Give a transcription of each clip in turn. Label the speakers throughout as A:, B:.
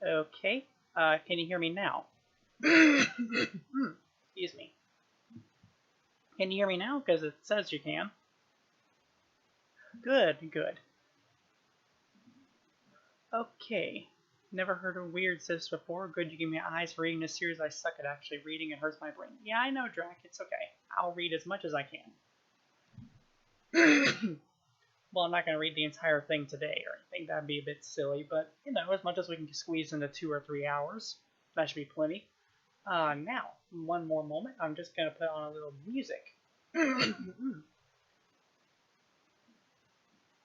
A: Okay. Can you hear me now? Excuse me. Can you hear me now? Because it says you can. Good, good. Okay. Never heard of Wyrd Sisters before. Good, you give me eyes for reading this series. I suck at actually reading. It hurts my brain. Yeah, I know, Drac. It's okay. I'll read as much as I can. Well, I'm not going to read the entire thing today or anything. That'd be a bit silly. But, you know, as much as we can squeeze into 2 or 3 hours. That should be plenty. Now, one more moment. I'm just going to put on a little music.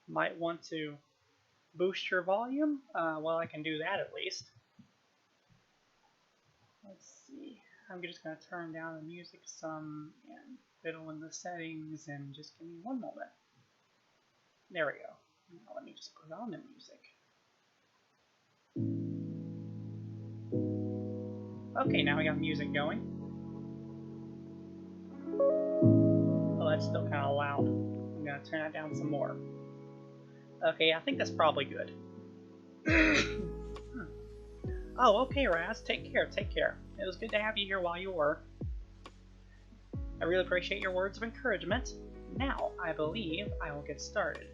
A: Might want to boost your volume. Well, I can do that at least. Let's see. I'm just going to turn down the music some and fiddle in the settings and just give me one moment. There we go. Now let me just put on the music. Okay, now we got music going. Oh, that's still kind of loud. I'm going to turn that down some more. Okay, I think that's probably good. Oh, okay, Raz. Take care, take care. It was good to have you here while you were. I really appreciate your words of encouragement. Now, I believe I will get started.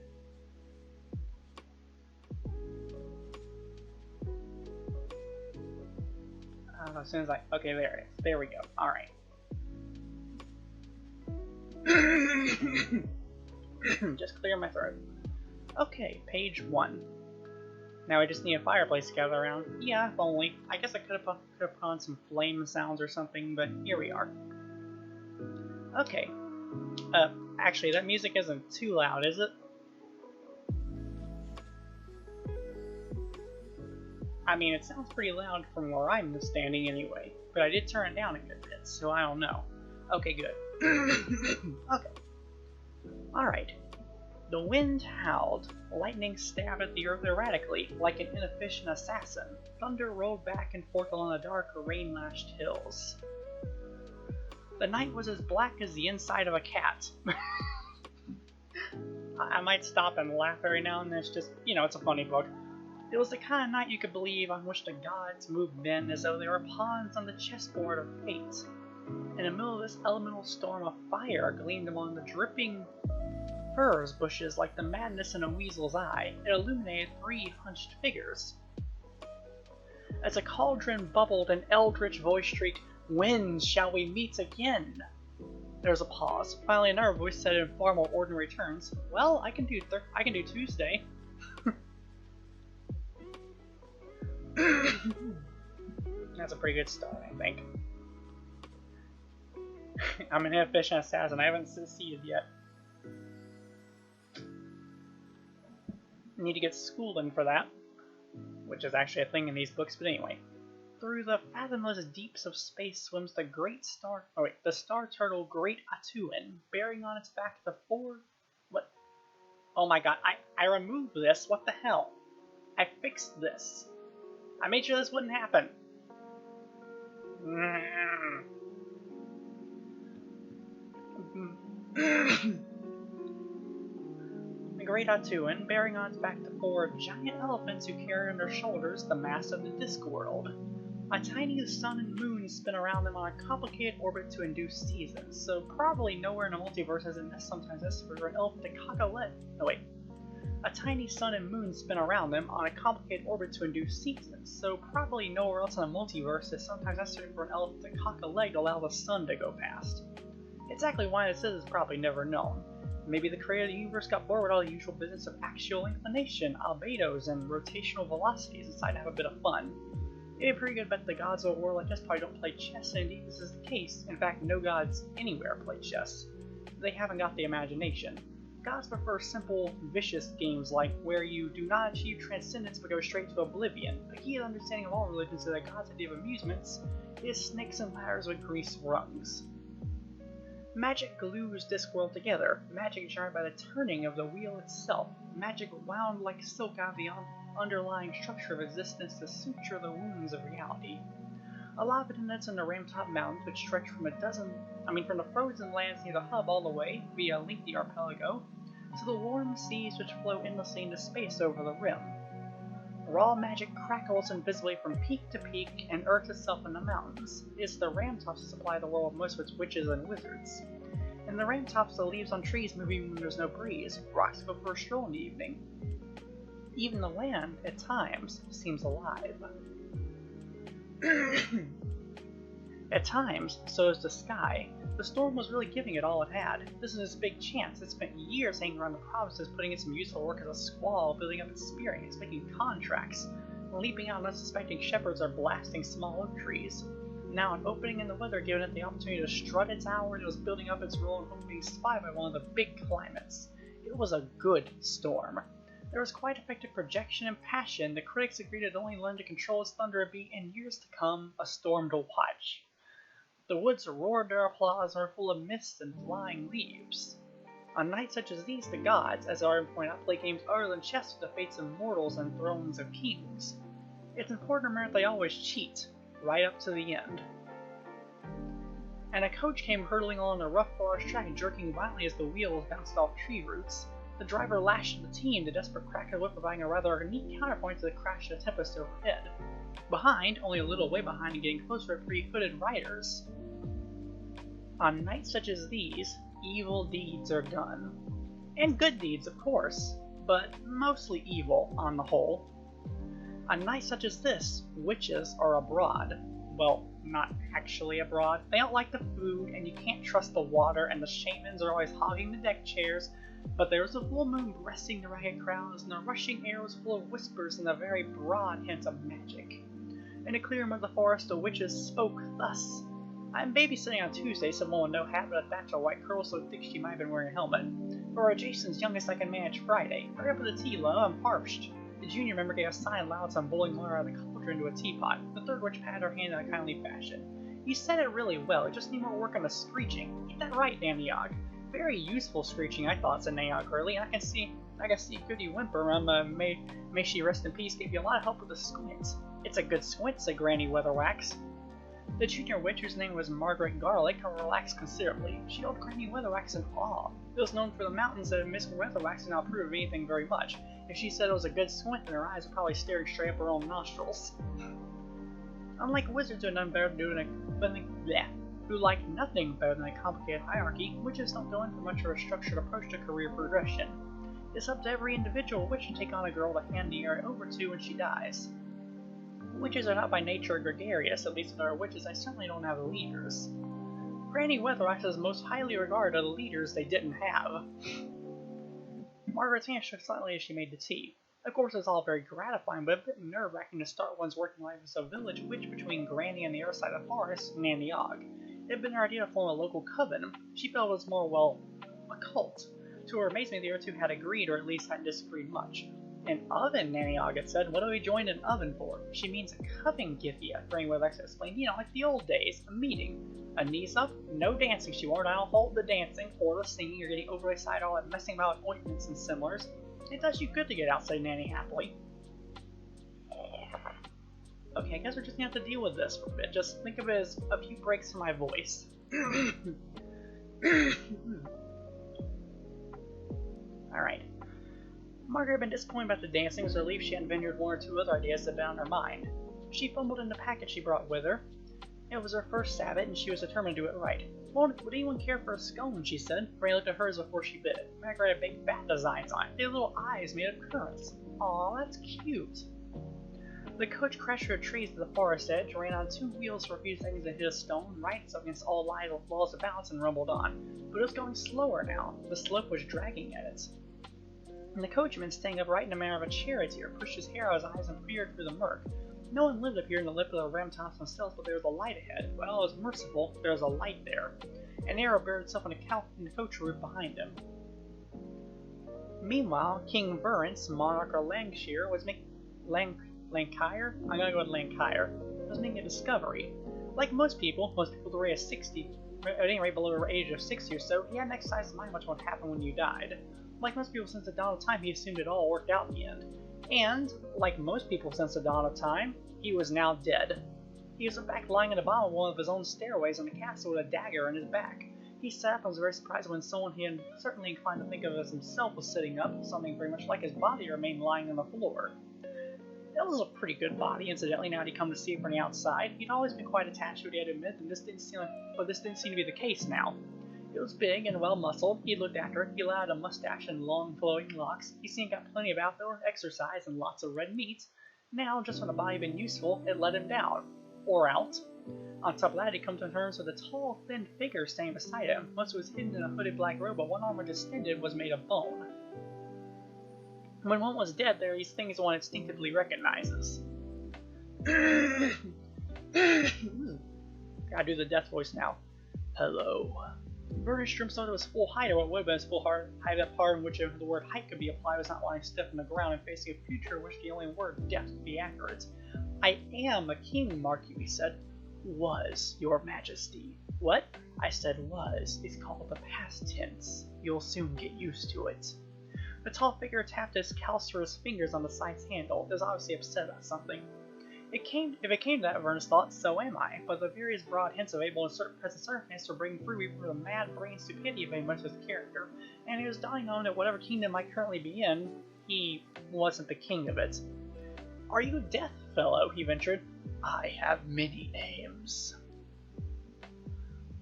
A: As soon as okay, there it is. There we go. Alright. Just clear my throat. Okay, page 1. Now I just need a fireplace to gather around. Yeah, if only. I guess I could have put on some flame sounds or something, but here we are. Okay. Actually, that music isn't too loud, is it? I mean, it sounds pretty loud from where I'm standing anyway, but I did turn it down a good bit, so I don't know. Okay, good. Okay. Alright. The wind howled, lightning stabbed at the earth erratically, like an inefficient assassin. Thunder rolled back and forth along the dark, rain-lashed hills. The night was as black as the inside of a cat. I might stop and laugh every now and then. It's just, you know, it's a funny book. It was the kind of night you could believe on which the gods moved men as though they were pawns on the chessboard of fate. In the middle of this elemental storm, a fire gleamed among the dripping furze bushes like the madness in a weasel's eye. It illuminated 3 hunched figures. As a cauldron bubbled, an eldritch voice shrieked, "When shall we meet again?" There was a pause. Finally, another voice said in far more ordinary terms, "Well, I can do Tuesday." That's a pretty good start, I think. I'm an inefficient assassin. I haven't succeeded yet. I need to get schooling for that, which is actually a thing in these books, but anyway. Through the fathomless deeps of space swims the the star turtle Great Atuin, bearing on its back the 4... What? Oh my god, I removed this, what the hell? I fixed this. I made sure this wouldn't happen. The Great Atuin, bearing on its back the 4 giant elephants who carry on their shoulders the mass of the Discworld. A tiny sun and moon spin around them on a complicated orbit to induce seasons, so probably nowhere in the multiverse is it sometimes necessary for an elephant to cock a leg. No, wait. A tiny sun and moon spin around them on a complicated orbit to induce seasons, so probably nowhere else in the multiverse is sometimes necessary for an elephant to cock a leg to allow the sun to go past. Exactly why this is probably never known. Maybe the creator of the universe got bored with all the usual business of axial inclination, albedos, and rotational velocities and decided to have a bit of fun. It'd be pretty good bet the gods of a world like this probably don't play chess, and indeed this is the case. In fact, no gods anywhere play chess. They haven't got the imagination. Gods prefer simple, vicious games like where you do not achieve transcendence but go straight to oblivion. A key to the understanding of all religions is that God's idea of amusements is snakes and ladders with grease rungs. Magic glues this world together. Magic jarred by the turning of the wheel itself. Magic wound like silk out of the underlying structure of existence to suture the wounds of reality. A lot of it emanates in the Ramtop Mountains, which stretch from from the frozen lands near the hub all the way, via lengthy archipelago, to the warm seas which flow endlessly into space over the rim. Raw magic crackles invisibly from peak to peak and earth itself in the mountains. It's the ramtops that supply the world with most of its witches and wizards. In the ramtops, the leaves on trees move even when there's no breeze, rocks go for a stroll in the evening. Even the land, at times, seems alive. At times, so is the sky. The storm was really giving it all it had. This is its big chance. It spent years hanging around the provinces, putting in some useful work as a squall, building up experience, making contracts. Leaping out unsuspecting shepherds are blasting small oak trees. Now an opening in the weather giving it the opportunity to strut its hour, it was building up its role and hoping being spied by one of the big climates. It was a good storm. There was quite effective projection and passion. The critics agreed it only learned to control its thunder and be, in years to come, a storm to watch. The woods roared their applause and were full of mist and flying leaves. On nights such as these, the gods, as Arden pointed out, play games other than chess with the fates of mortals and thrones of kings. It's important to remember they always cheat, right up to the end. And a coach came hurtling along the rough forest track, jerking violently as the wheels bounced off tree roots. The driver lashed the team, the desperate crack of the whip providing a rather neat counterpoint to the crash of the tempest overhead. Behind, only a little way behind and getting closer, are three hooded riders. On nights such as these, evil deeds are done. And good deeds, of course, but mostly evil on the whole. On nights such as this, witches are abroad. Well, not actually abroad. They don't like the food, and you can't trust the water, and the shamans are always hogging the deck chairs. But there was a full moon breasting the ragged crowds, and the rushing air was full of whispers and the very broad hints of magic. In a clearing of the forest, the witches spoke thus. I'm babysitting on Tuesday, someone with no hat but a thatch of white curls so thick she might have been wearing a helmet. For Jason's youngest I can manage Friday. Hurry up with the tea, love, I'm parched. The junior member gave a sign loud, so I'm boiling water out of the cauldron into a teapot. The third witch patted her hand in a kindly fashion. You said it really well, you just need more work on the screeching. Get that right, Nanyog. Very useful screeching, I thought, said Nanyog early. I can see Goody Whimper, may she rest in peace, gave you a lot of help with the squint. It's a good squint, said Granny Weatherwax. The junior witch, whose name was Margaret Garlic, relaxed considerably. She held Granny Weatherwax in awe. It was known for the mountains that Miss Weatherwax did not approve of anything very much. If she said it was a good squint, then her eyes were probably staring straight up her own nostrils. Unlike wizards who like nothing better than a complicated hierarchy, witches don't go in for much of a structured approach to career progression. It's up to every individual witch to take on a girl to hand the area over to when she dies. Witches are not by nature gregarious, at least if there are witches, I certainly don't have leaders. Granny Weatherwax is most highly regarded the leaders they didn't have. Margaret's hand shook slightly as she made the tea. Of course, it's all very gratifying, but a bit nerve-wracking to start one's working life as a village witch between Granny and the other side of the forest, Nanyog. It had been her idea to form a local coven. She felt it was more, well, a cult. To her amazement, the other two had agreed, or at least hadn't disagreed much. An oven, Nanyog had said. What do we join an oven for? She means a coven, Githia, Granny Weatherwax explained. You know, like the old days. A meeting. A knees up, no dancing, she warned. I don't hold the dancing, or the singing, or getting overly excited, all that messing about with ointments and similars. It does you good to get out, said Nanny happily. Okay, I guess we're just gonna have to deal with this for a bit. Just think of it as a few breaks in my voice. Alright. Margaret had been disappointed about the dancing, was relieved she hadn't ventured one or two other ideas that had been on her mind. She fumbled in the package she brought with her. It was her first Sabbath, and she was determined to do it right. Would anyone care for a scone, she said. Ray looked at hers before she bit it. Margaret had big bat designs on it. They had little eyes made of currants. Aw, that's cute. The coach crashed through a tree to the forest edge, ran on two wheels for a few seconds and hit a stone, right up against all walls of balance and rumbled on. But it was going slower now. The slope was dragging at it. And the coachman, staying upright in the manner of a charioteer, pushed his hair out of his eyes and peered through the murk. No one lived up here in the lip of the ramtops themselves, but there was a light ahead. Well, it was merciful, there was a light there. An arrow buried itself in the coach roof behind him. Meanwhile, King Burrance, monarch of Lancashire, was making Lancashire? I'm gonna go with Lancashire. Was making a discovery. Like most people the rate of 60, at any rate below the age of 60 or so, he hadn't exercised his mind much what happened when you died. Like most people since the dawn of time, he assumed it all worked out in the end. And, like most people since the dawn of time, he was now dead. He was in fact lying at the bottom of one of his own stairways in the castle with a dagger in his back. He sat up and was very surprised when someone he had certainly inclined to think of as himself was sitting up, something very much like his body remained lying on the floor. It was a pretty good body, incidentally, now that you come to see it from the outside. He'd always been quite attached to it, he had to admit, and this didn't seem to be the case now. It was big and well-muscled. He looked after it. He allowed a mustache and long, flowing locks. He seemed got plenty of outdoor exercise and lots of red meat. Now, just when the body had been useful, it let him down. Or out. On top of that, he'd come to terms with a tall, thin figure standing beside him. Most of it was hidden in a hooded black robe, but one arm which extended was made of bone. When one was dead, there are these things one instinctively recognizes. Gotta do the death voice now. Hello. Vernon stripped onto his full height, or what would have been his full height, that part in which the word height could be applied was not lying stiff on the ground and facing a future in which the only word death would be accurate. I am a king, Marquis, he said. Was, your majesty. What? I said was. It's called the past tense. You'll soon get used to it. The tall figure tapped his calcareous fingers on the side's handle. He was obviously upset about something. If it came to that, Vernus thought, so am I, but the various broad hints available in certain present circumstances were bringing through even the mad brain stupidity of much of his character, and he was dying on that whatever kingdom might currently be in, he wasn't the king of it. Are you deaf, fellow? He ventured. I have many names.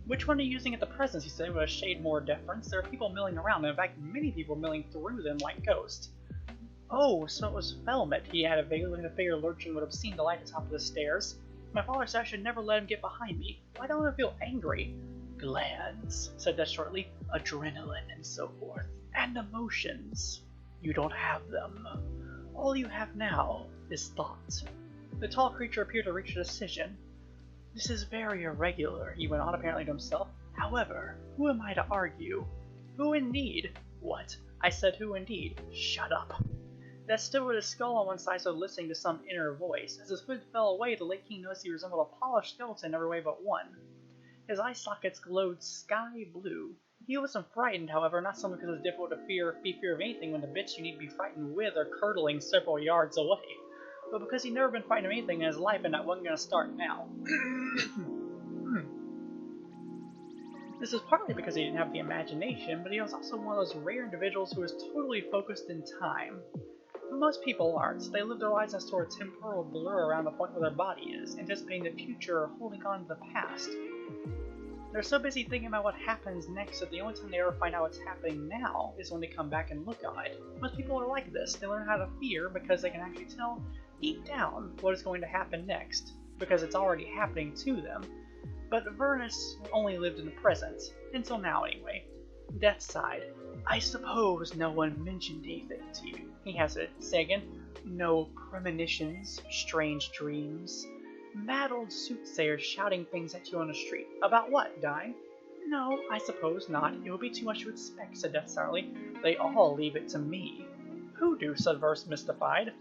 A: Which one are you using at the present? He said with a shade more deference. There are people milling around them. In fact, many people milling through them like ghosts. Oh, so it was Felmet, he added vaguely, the figure lurching would have seen the light at the top of the stairs. My father said I should never let him get behind me. Why don't I feel angry? Glands, said Death shortly. Adrenaline and so forth. And emotions. You don't have them. All you have now is thought. The tall creature appeared to reach a decision. This is very irregular, he went on apparently to himself. However, who am I to argue? Who indeed? What? I said who indeed. Shut up. That stood with his skull on one side, so listening to some inner voice. As his hood fell away, the late king noticed he resembled a polished skeleton in every way but one. His eye sockets glowed sky blue. He wasn't frightened, however, not simply because it's difficult to be fear of anything when the bits you need to be frightened with are curdling several yards away, but because he'd never been frightened of anything in his life and that wasn't going to start now. This is partly because he didn't have the imagination, but he was also one of those rare individuals who is totally focused in time. Most people aren't. They live their lives in a sort of temporal blur around the point where their body is, anticipating the future or holding on to the past. They're so busy thinking about what happens next that the only time they ever find out what's happening now is when they come back and look on it. Most people are like this. They learn how to fear because they can actually tell deep down what is going to happen next, because it's already happening to them. But Vernus only lived in the present, until now anyway. Death sighed. I suppose no one mentioned anything to you. He hesitated. Say again. No premonitions, strange dreams. Mad old soothsayers shouting things at you on the street. About what, dying? No, I suppose not. It would be too much to expect, said Death sourly. They all leave it to me. Who do, said Verse, mystified.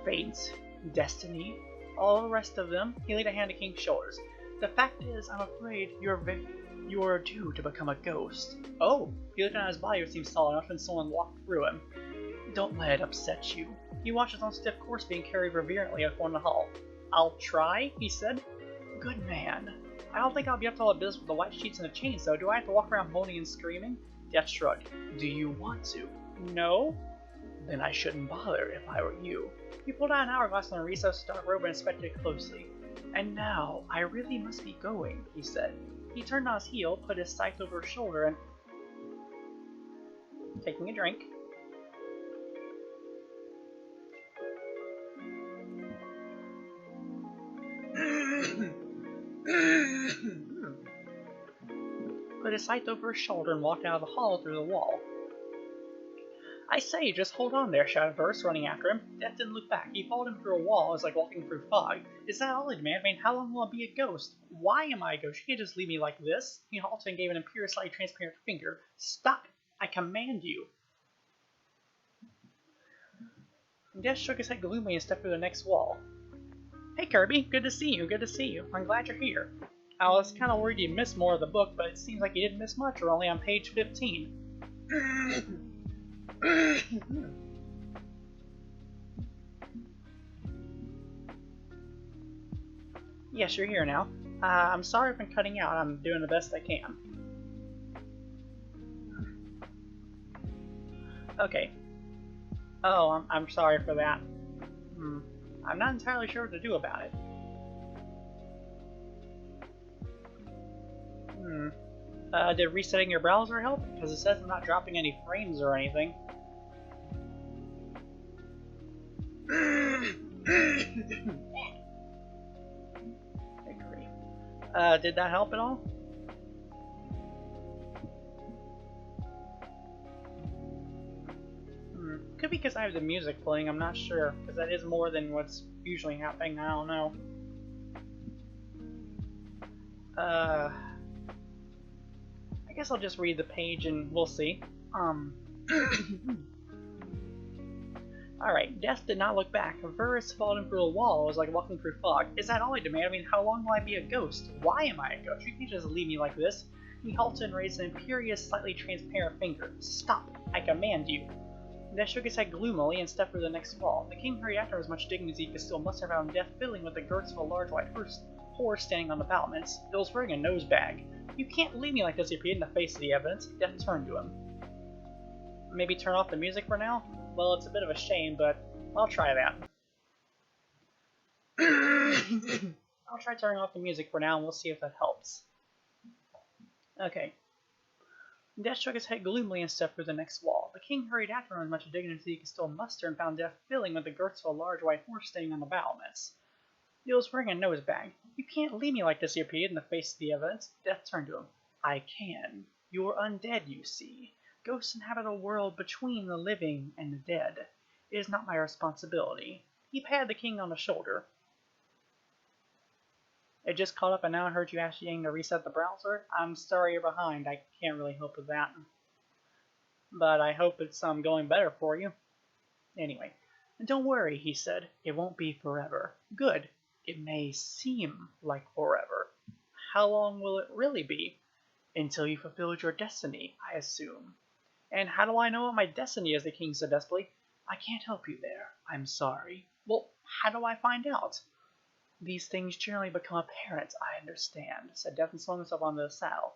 A: Fate, destiny, all the rest of them. He laid a hand on King's shoulders. The fact is, I'm afraid you are due to become a ghost. Oh, he looked down at his body, which seemed solid enough, and someone walked through him. Don't let it upset you. He watched his own stiff corpse being carried reverently up one the hall. I'll try, he said. Good man. I don't think I'll be up to all the business with the white sheets and the chains, though. Do I have to walk around moaning and screaming? Death shrugged. Do you want to? No. Then I shouldn't bother if I were you. He pulled out an hourglass on a recessed dark robe and inspected it closely. And now, I really must be going, he said. He turned on his heel, put his scythe over his shoulder, and... taking a drink. Put his scythe over his shoulder and walked out of the hall through the wall. I say, just hold on there, shouted Verse, running after him. Death didn't look back. He followed him through a wall. It was like walking through fog. Is that all, he demanded? I mean, how long will I be a ghost? Why am I a ghost? You can't just leave me like this. He halted and gave an imperiously transparent finger. Stop! I command you. Death shook his head gloomily and stepped through the next wall. Hey Kirby, good to see you, good to see you. I'm glad you're here. I was kind of worried you'd miss more of the book, but it seems like you didn't miss much. We're only on page 15. Yes, you're here now. I'm sorry if I'm cutting out. I'm doing the best I can. Okay. Oh, I'm sorry for that. I'm not entirely sure what to do about it. Did resetting your browser help? Because it says I'm not dropping any frames or anything. Did that help at all? Could be because I have the music playing, I'm not sure. Because that is more than what's usually happening, I don't know. I guess I'll just read the page and we'll see. Alright, Death did not look back. Verus falling through a wall was like walking through fog. Is that all I demand? I mean, how long will I be a ghost? Why am I a ghost? You can't just leave me like this. He halted and raised an imperious, slightly transparent finger. Stop! I command you. Death shook his head gloomily and stepped through the next wall. The king hurried after with as much dignity as he could still muster, found Death fiddling with the girths of a large white horse standing on the battlements. It was wearing a nose bag. You can't leave me like this, he repeated in the face of the evidence. Death turned to him. Maybe turn off the music for now? Well, it's a bit of a shame, but I'll try that. I'll try turning off the music for now, and we'll see if that helps. Okay. Death shook his head gloomily and stepped through the next wall. The king hurried after him with much dignity as he could still muster and found Death fiddling with the girths of a large white horse standing on the battlements. He was wearing a nose bag. You can't leave me like this, he repeated in the face of the evidence. Death turned to him. I can. You're undead, you see. Ghosts inhabit a world between the living and the dead. It is not my responsibility. He patted the king on the shoulder. It just caught up and now I heard you asking to reset the browser. I'm sorry you're behind. I can't really help with that. But I hope it's going better for you. Anyway, don't worry, he said. It won't be forever. Good. It may seem like forever. How long will it really be? Until you fulfilled your destiny, I assume. And how do I know what my destiny is? The king said desperately. I can't help you there. I'm sorry. Well, how do I find out? These things generally become apparent, I understand, said Death and swung himself onto the saddle.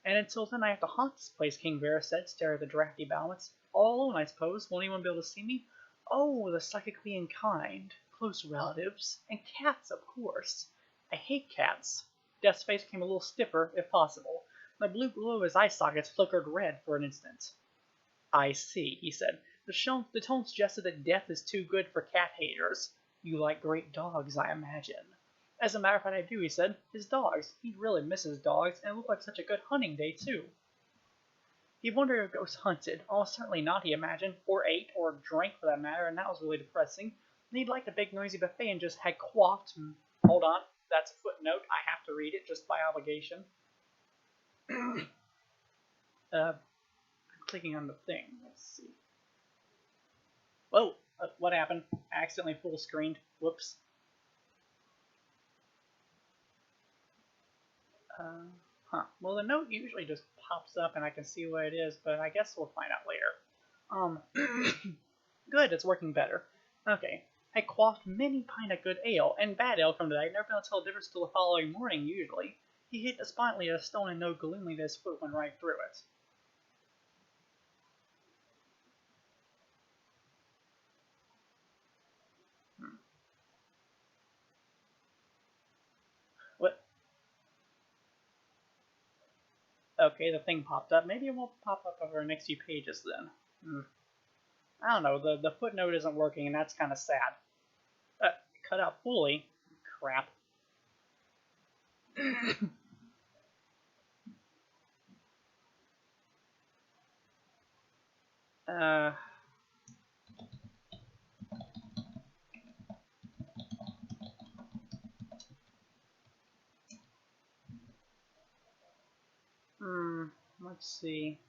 A: And until then I have to haunt this place, King Varus said, staring at the drafty battlements. All alone, I suppose. Won't anyone be able to see me? Oh, the psychically inclined. Close relatives. And cats, of course. I hate cats. Death's face became a little stiffer, if possible. The blue glow of his eye sockets flickered red for an instant. I see, he said. The tone suggested that Death is too good for cat haters. You like great dogs, I imagine. As a matter of fact, I do, he said. His dogs. He really misses dogs, and it looked like such a good hunting day, too. He wondered if ghosts hunted. Almost certainly not, he imagined. Or ate, or drank, for that matter, and that was really depressing. And he'd liked a big noisy buffet and just had quaffed. Hold on, that's a footnote. I have to read it just by obligation. I'm clicking on the thing. Let's see. Whoa! What happened? I accidentally full screened. Whoops. Well, the note usually just pops up and I can see what it is, but I guess we'll find out later. Good, it's working better. Okay. I quaffed many pint of good ale, and bad ale from today. I've never been able to tell the difference till the following morning, usually. He hit despondently at a stone and noted gloomily that his foot went right through it. What? Okay, the thing popped up. Maybe it won't pop up over the next few pages then. I don't know, the footnote isn't working, and that's kind of sad. Cut out fully. Crap. Let's see.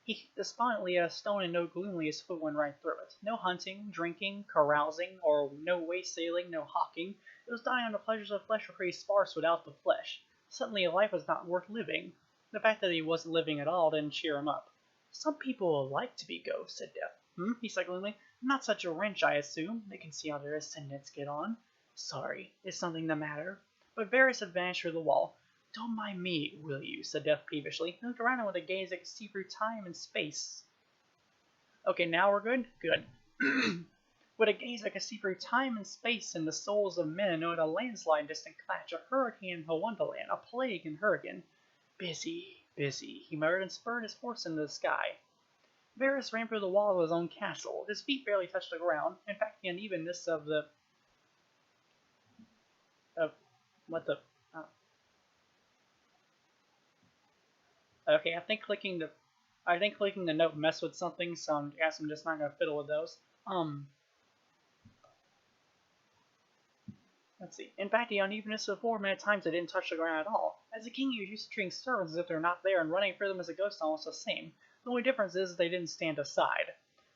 A: He hit despondently at a stone and noted gloomily his foot went right through it. No hunting, drinking, carousing, or no waysailing, no hawking. It was dying on the pleasures of flesh were pretty sparse without the flesh. Suddenly life was not worth living. The fact that he wasn't living at all didn't cheer him up. Some people like to be ghosts, said Death. He said gloomily. Not such a wrench, I assume. They can see how their ascendants get on. Sorry, is something the matter? But Varus had vanished through the wall. Don't mind me, will you? Said Death peevishly. He looked around him with a gaze that could see through time and space. Okay, now we're good? Good. With a gaze that could see through time and space and the souls of men, knowing a landslide in distant Klatch, a hurricane in Wonderland, a plague in Hurricane. Busy, busy, he murmured and spurred his horse into the sky. Varus ran through the wall of his own castle. His feet barely touched the ground. In fact, the unevenness of the... what the... okay, I think clicking the note messed with something, so I guess I'm just not gonna fiddle with those. Let's see. In fact, the unevenness of the floor, many times they didn't touch the ground at all. As a king, he was used to treating servants as if they're not there, and running through them as a ghost almost the same. The only difference is they didn't stand aside.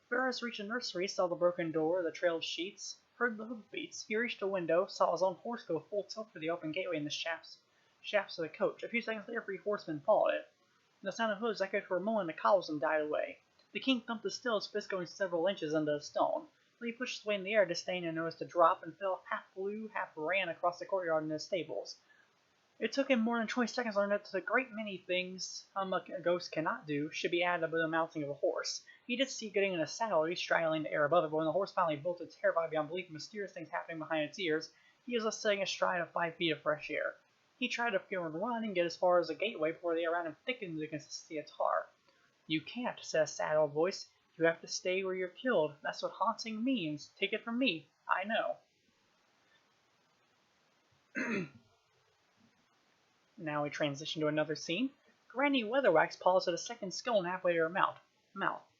A: Varus reached the nursery, saw the broken door, the trail of sheets, heard the hoofbeats. He reached a window, saw his own horse go full tilt for the open gateway in the shafts of the coach. A few seconds later, 3 horsemen followed it. The sound of hooves echoed for a moment, the columns and died away. The king thumped the still, his fist going several inches into the stone. Then he pushed his way in the air, disdained and noticed a drop, and fell half flew, half ran across the courtyard in his stables. It took him more than 20 seconds to learn that a great many things a ghost cannot do should be added to the mounting of a horse. He did see getting in a saddle, straddling the air above it, but when the horse finally bolted, terrified beyond belief, mysterious things happening behind its ears, he was left sitting astride of 5 feet of fresh air. He tried to feel and run and get as far as the gateway before the air around him thickened to the consistency of tar. You can't, said a sad old voice. You have to stay where you're killed. That's what haunting means. Take it from me. I know. Now we transition to another scene. Granny Weatherwax paused at a second scone halfway to her mouth.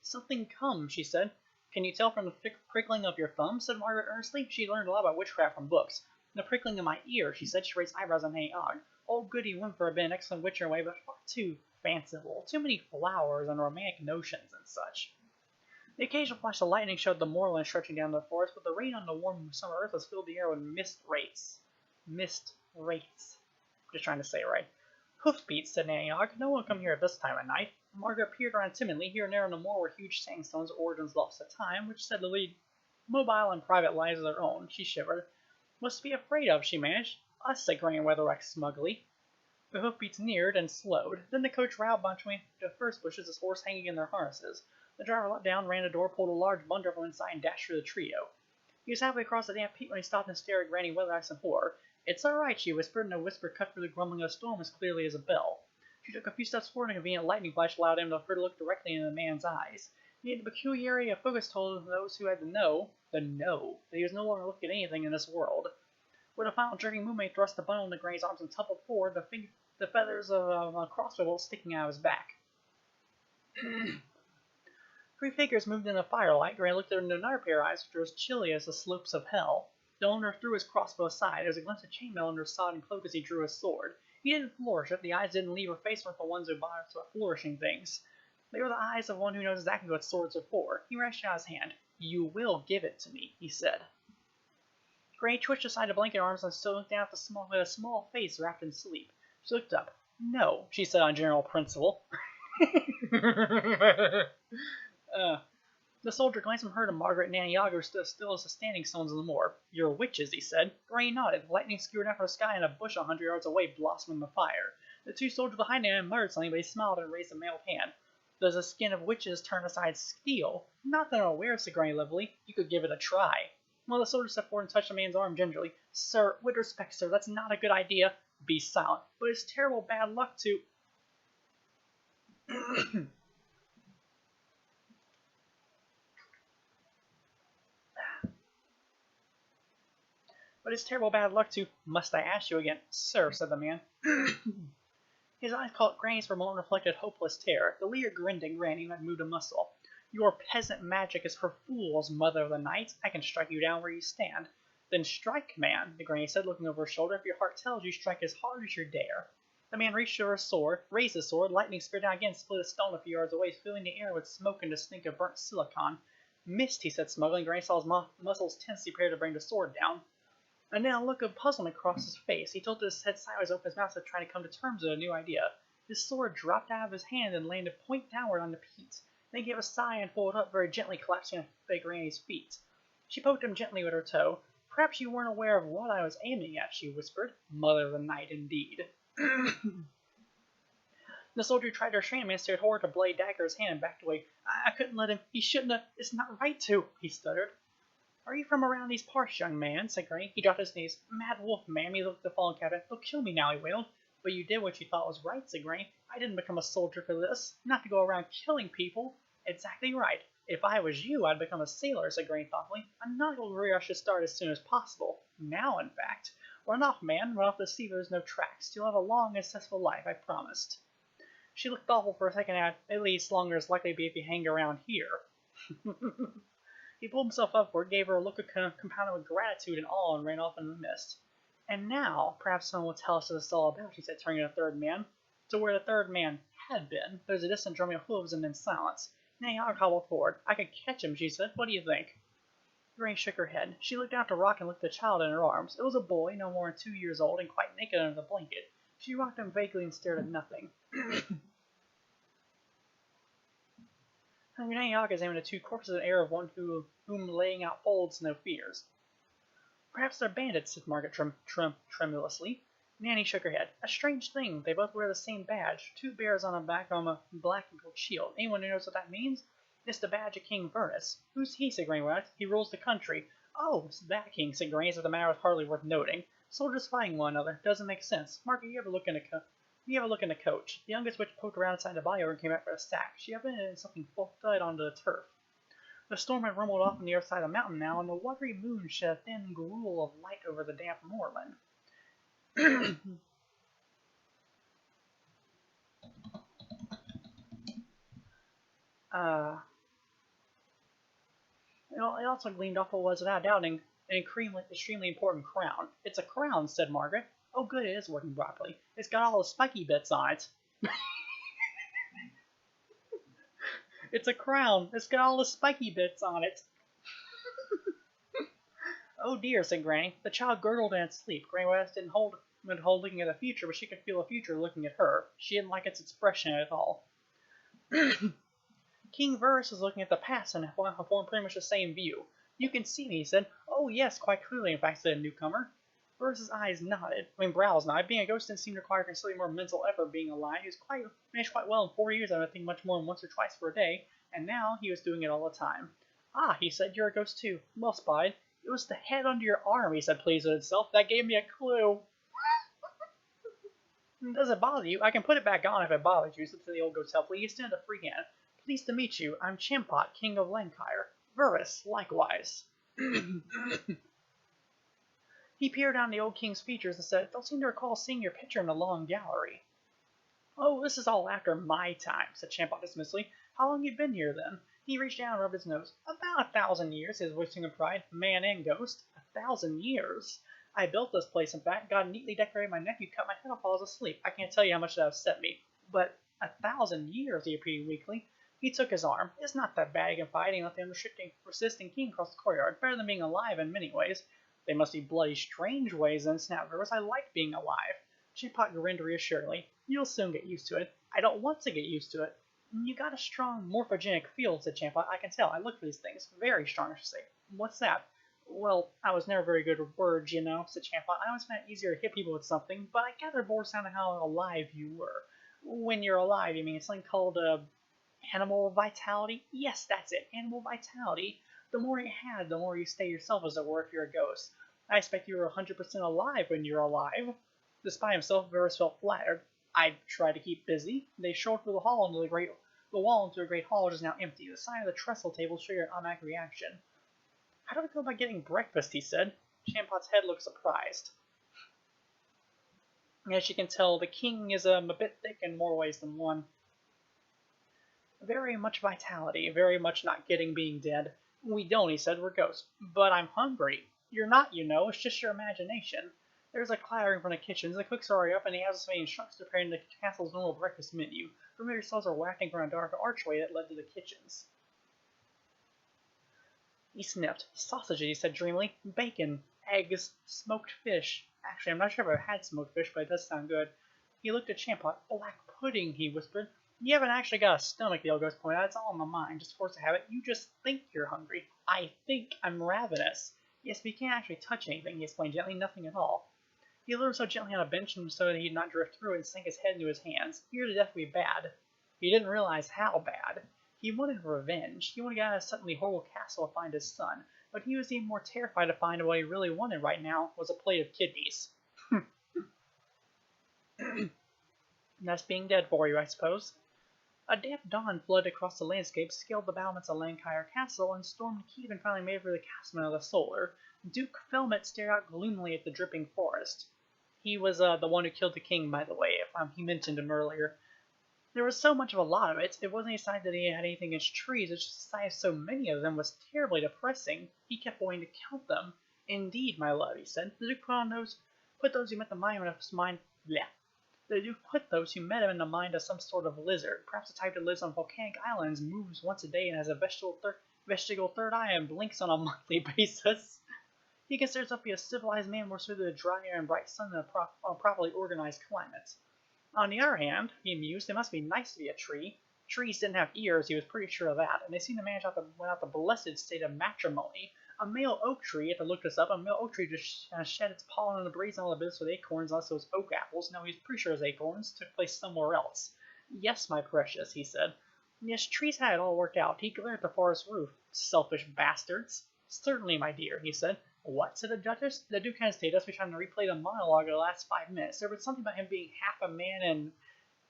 A: Something comes, she said. Can you tell from the prickling of your thumb? Said Margaret earnestly. She learned a lot about witchcraft from books. The prickling of my ear, she said. She raised eyebrows on Hank Og. Old Goody Whimper had been an excellent witch in her way, but far too fanciful. Too many flowers and romantic notions and such. The occasional flash of lightning showed the moorland stretching down the forest, but the rain on the warm summer earth has filled the air with mist wraiths. Just trying to say it right. Hoofbeats, said Nanny Og. No one will come here at this time of night. Margaret peered around timidly. Here and there on the moor were huge sandstones, origins lost to time, which said to lead mobile and private lives of their own. She shivered. What's to be afraid of? She managed. Us, said Granny Weatherwax smugly. The hoofbeats neared and slowed. Then the coach rattled between the first bushes, his horse hanging in their harnesses. The driver let down, ran the door, pulled a large bundle from inside, and dashed through the trio. He was halfway across the damp peat when he stopped and stared at Granny Weatherwax in horror. It's all right, she whispered, and a whisper cut through the grumbling of the storm as clearly as a bell. She took a few steps forward, and a convenient lightning flash allowed him to look directly into the man's eyes. Yet the peculiarity of focus told those who had to know, that he was no longer looking at anything in this world. With a final jerking movement, he thrust the bundle into Granny's arms and tumbled forward, the feathers of a crossbow bolt sticking out of his back. 3 figures moved in the firelight. Granny looked into another pair of eyes, which were as chilly as the slopes of hell. The owner threw his crossbow aside. There was a glimpse of chainmail under his sodden cloak as he drew his sword. He didn't flourish it. The eyes didn't leave her face like the ones who bought flourishing things. They were the eyes of one who knows exactly what swords are for. He reached out his hand. You will give it to me, he said. Granny twitched aside the blanket arms and still looked down at with a small face wrapped in sleep. She looked up. No, she said on general principle. The soldier glanced from her to Margaret and Nanny Og, who stood still as the standing stones in the moor. You're witches, he said. Granny nodded. Lightning skewered out from the sky, and a bush 100 yards away blossomed in the fire. The 2 soldiers behind him muttered something, but he smiled and raised a mailed hand. Does the skin of witches turn aside steel? Not that I'm aware, said Granny levelly. You could give it a try. Well, the soldier stepped forward and touched the man's arm gingerly. Sir, with respect, sir, that's not a good idea. Be silent. But it's terrible bad luck to... But it's terrible bad luck to... Must I ask you again? Sir, said the man. His eyes caught Granny's for a moment, reflected hopeless terror. The leer grinned at Granny and had moved a muscle. Your peasant magic is for fools, Mother of the Night. I can strike you down where you stand. Then strike, man, the Granny said, looking over her shoulder. If your heart tells you, strike as hard as you dare. The man reached for his sword, raised his sword. Lightning speared down again, split a stone a few yards away, filling the air with smoke and the stink of burnt silicon. Missed, he said, smuggling. Granny saw his muscles tense, he prepared to bring the sword down. And then a look of puzzlement crossed his face. He tilted his head sideways, opened his mouth to try to come to terms with a new idea. His sword dropped out of his hand and landed point downward on the peat. Then he gave a sigh and pulled up very gently, collapsing at Granny's feet. She poked him gently with her toe. Perhaps you weren't aware of what I was aiming at, she whispered. Mother of the Night, indeed. The soldier tried to restrain him and stared horror to blade dagger his hand and backed away. I couldn't let him. He shouldn't have. It's not right to, he stuttered. Are you from around these parts, young man? Said Granny. He dropped his knees. Mad wolf, ma'am. He looked at the fallen captain. They'll kill me now, he wailed. But you did what you thought was right, said Granny. I didn't become a soldier for this. Not to go around killing people. Exactly right. If I was you, I'd become a sailor, said Granny thoughtfully. A nautical career I should start as soon as possible. Now, in fact. Run off, man. Run off to sea where there's no tracks. You'll have a long and successful life, I promised. She looked thoughtful for a second at least longer as likely to be if you hang around here. He pulled himself upward, gave her a look compounded with gratitude and awe, and ran off into the mist. And now, perhaps someone will tell us what it's all about, she said, turning to the third man. To where the third man had been, there was a distant drumming of hooves and then silence. Nay, I'll hobble forward. I could catch him, she said. What do you think? Granny shook her head. She looked down at the rock and looked at the child in her arms. It was a boy, no more than 2 years old, and quite naked under the blanket. She rocked him vaguely and stared at nothing. Granny Yaga examined the two corpses with an air of one whom laying out folds no fears. Perhaps they're bandits, said Margaret tremulously. Nanny shook her head. A strange thing. They both wear the same badge. 2 bears on a back on a black and gold shield. Anyone who knows what that means? It's the badge of King Vernus. Who's he? Said Granny. He rules the country. Oh, it's that king, said Granny, as if the matter was hardly worth noting. Soldiers fighting one another. Doesn't make sense. Margaret, you ever look in the coach. The youngest witch poked around inside the body and came back for a sack. She evidently something thud onto the turf. The storm had rumbled off on the other side of the mountain now, and the watery moon shed a thin gruel of light over the damp moorland. It also gleamed off what was, without doubting, an extremely important crown. It's a crown, said Margaret. Oh, good, it is working properly. It's got all the spiky bits on it. It's a crown. It's got all the spiky bits on it. Oh dear, said Granny. The child gurgled in its sleep. Granny West didn't hold looking at the future, but she could feel the future looking at her. She didn't like its expression at all. King Verus was looking at the past and formed pretty much the same view. You can see me, he said. Oh yes, quite clearly, in fact, said a newcomer. Verus's brows nodded. Being a ghost didn't seem to require considerably more mental effort being alive. He was managed quite well in 4 years, I don't think much more than once or twice per day, and now he was doing it all the time. Ah, he said, you're a ghost too. Well spied. It was the head under your arm, he said, pleased with himself. That gave me a clue. Does it bother you? I can put it back on if it bothers you, said the old ghost helpfully. He extended a free hand. Pleased to meet you. I'm Chimpot, king of Lancashire. Verus, likewise. He peered down the old king's features and said, don't seem to recall seeing your picture in the long gallery. Oh, this is all after my time, said Champot dismissively. How long you been here, then? He reached down and rubbed his nose. About 1,000 years, his voice with pride. Man and ghost. 1,000 years. I built this place, in fact. Got neatly decorated. My nephew cut my head off while I was asleep. I can't tell you how much that upset me. But 1,000 years, he repeated weakly. He took his arm. It's not that bad, he confided, and let the resisting king across the courtyard. Better than being alive in many ways. They must be bloody strange ways, then, snapped Verus. I like being alive. Chimpot grinned reassuringly. You'll soon get used to it. I don't want to get used to it. You got a strong morphogenic field, said Champot. I can tell. I look for these things. Very strong, I should say. What's that? Well, I was never very good with words, you know, said Champot. I always found it easier to hit people with something, but I gather more sounded how alive you were. When you're alive, you mean it's something called, animal vitality? Yes, that's it. Animal vitality. The more you have, the more you stay yourself, as it were, if you're a ghost. I expect you were 100% alive when you're alive. Despite himself, Verus felt flattered. I tried to keep busy. They strolled through the wall into the wall into a great hall, which is now empty. The sign of the trestle table triggered an automatic reaction. How do we go about getting breakfast? He said. Champot's head looked surprised. As you can tell, the king is a bit thick in more ways than one. Very much vitality, very much not getting being dead. We don't, he said, we're ghosts. But I'm hungry. You're not, you know, it's just your imagination. There's a clattering from the kitchens, the cooks are up, and he has us made instructions preparing the castle's normal breakfast menu. Familiar smells are wafting from a dark archway that led to the kitchens. He sniffed. Sausages, he said dreamily. Bacon, eggs, smoked fish. Actually, I'm not sure if I've had smoked fish, but it does sound good. He looked at Champot. Black pudding, he whispered. You haven't actually got a stomach, the old ghost pointed out. It's all in the mind, just force a habit. You just think you're hungry. I think I'm ravenous. Yes, but you can't actually touch anything, he explained gently. Nothing at all. He lurched so gently on a bench so that he did not drift through and sank his head into his hands. He feared death would be bad. He didn't realize how bad. He wanted revenge. He wanted to get out of suddenly horrible castle to find his son, but he was even more terrified to find what he really wanted right now was a plate of kidneys. That's being dead for you, I suppose. A damp dawn flooded across the landscape, scaled the battlements of Lancashire Castle, and stormed the keep and finally made for the casement of the Solar. Duke Felmet stared out gloomily at the dripping forest. He was the one who killed the king, by the way, if he mentioned him earlier. There was so much of a lot of it. It wasn't a sign that he had anything against trees, it's just the sight of so many of them was terribly depressing. He kept wanting to count them. Indeed, my love, he said. The Duke put those who met the mind of his mind. Bleh. The Duke put those who met him in the mind of some sort of lizard, perhaps a type that lives on volcanic islands, moves once a day, and has a vestigial third eye and blinks on a monthly basis. He considers himself to be a civilized man more suited to the dry air and bright sun than a properly organized climate. On the other hand, he mused, it must be nice to be a tree. Trees didn't have ears, he was pretty sure of that, and they seemed to manage without the blessed state of matrimony. A male oak tree, if I looked this up, a male oak tree just shed its pollen in the breeze and all the business with acorns unless it was oak apples. No, he's pretty sure his acorns took place somewhere else. Yes, my precious, he said. Yes, trees had it all worked out. He glared at the forest roof. Selfish bastards. Certainly, my dear, he said. What? Said the Duchess. The Duke hesitated, thus trying to replay the monologue of the last 5 minutes. There was something about him being half a man and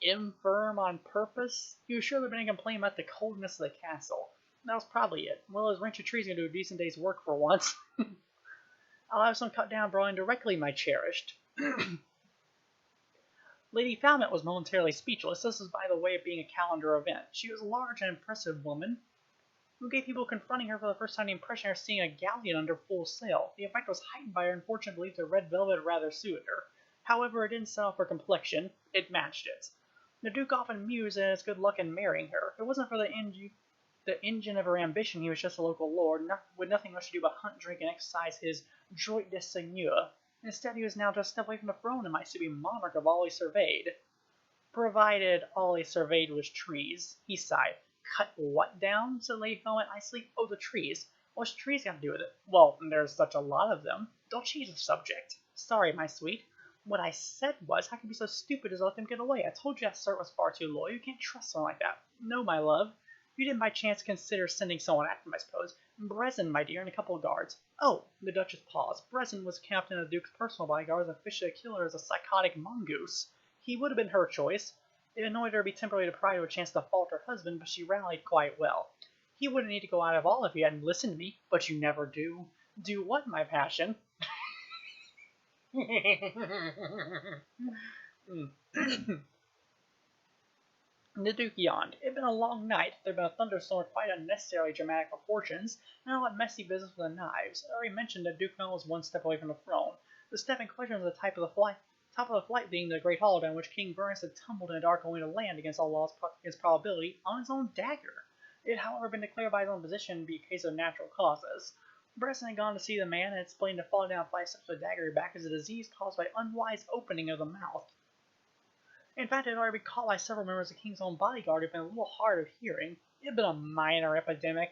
A: infirm on purpose. He was sure there had been a complaint about the coldness of the castle. That was probably it. Well, his ranch of trees going to do a decent day's work for once. I'll have some cut down brought in directly, my cherished. Lady Falmouth was momentarily speechless. This was by the way of being a calendar event. She was a large and impressive woman, who gave people confronting her for the first time the impression of seeing a galleon under full sail. The effect was heightened by her unfortunate belief that red velvet rather suited her. However, it didn't sell for complexion. It matched it. The Duke often mused at his good luck in marrying her. If it wasn't for the engine of her ambition, he was just a local lord, with nothing much to do but hunt, drink, and exercise his droit de seigneur. Instead, he was now just a step away from the throne and might still be monarch of all he surveyed. Provided all he surveyed was trees. He sighed. Cut what down? Said Lady Felmet icily. Oh, the trees. What's trees got to do with it? Well, there's such a lot of them. Don't change the subject. Sorry, my sweet. What I said was, how can you be so stupid as to let them get away? I told you that Sir was far too loyal. You can't trust someone like that. No, my love. You didn't by chance consider sending someone after him, I suppose. Brezen, my dear, and a couple of guards. Oh, the Duchess paused. Brezen was captain of the Duke's personal bodyguards and fished a killer as a psychotic mongoose. He would have been her choice. It annoyed her to be temporarily deprived of a chance to fault her husband, but she rallied quite well. He wouldn't need to go out of all if he hadn't listened to me, but you never do. Do what, my passion? The Duke yawned. It had been a long night. There had been a thunderstorm of quite unnecessarily dramatic proportions, and a lot of messy business with the knives. I already mentioned that Duke Mel was one step away from the throne. The step in question was the top of the flight leading to the great hall down which King Bernus had tumbled in a dark only to land against all laws against probability on his own dagger. It had, however, been declared by his own position to be a case of natural causes. Bresson had gone to see the man and explained that falling down 5 steps with a dagger in your back is a disease caused by unwise opening of the mouth. In fact, it had already been caught by several members of the king's own bodyguard who had been a little hard of hearing. It had been a minor epidemic.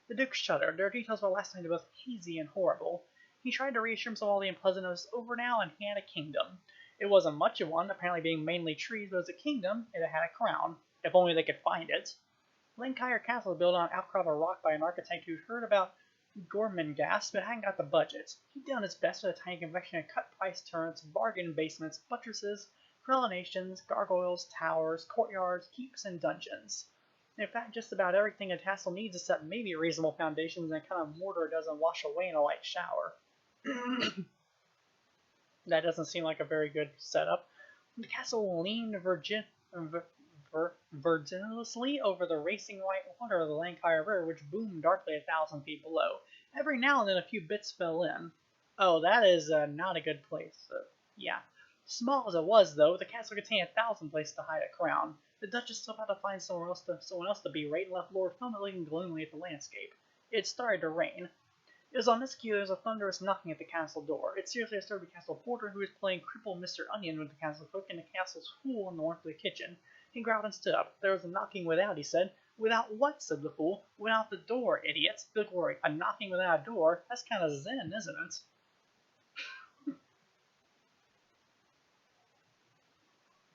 A: The Duke shuddered. There were details of the last night both hazy and horrible. He tried to reassure himself all the unpleasantness was over now and he had a kingdom. It wasn't much of one, apparently being mainly trees, but as a kingdom, it had a crown. If only they could find it. Lancashire Castle was built on an outcrop of rock by an architect who'd heard about Gormenghast, but hadn't got the budget. He'd done his best with a tiny confection of cut-price turrets, bargain basements, buttresses, crenellations, gargoyles, towers, courtyards, keeps, and dungeons. In fact, just about everything a castle needs except maybe reasonable foundations and a kind of mortar doesn't wash away in a light shower. That doesn't seem like a very good setup. The castle leaned vertiginously over the racing white water of the Lancashire River, which boomed darkly 1,000 feet below. Every now and then a few bits fell in. Oh, that is not a good place. Yeah. Small as it was, though, the castle contained 1,000 places to hide a crown. The Duchess still had to find someone else to berate and left Lord Felmet looking gloomily at the landscape. It started to rain. It was on this cue there was a thunderous knocking at the castle door. It seriously disturbed the castle porter, who was playing crippled Mr. Onion with the castle cook and the castle's fool in the warmth of the kitchen. He growled and stood up. There was a knocking without, he said. Without what? Said the fool. Without the door, idiot. Good glory. A knocking without a door? That's kind of zen, isn't it?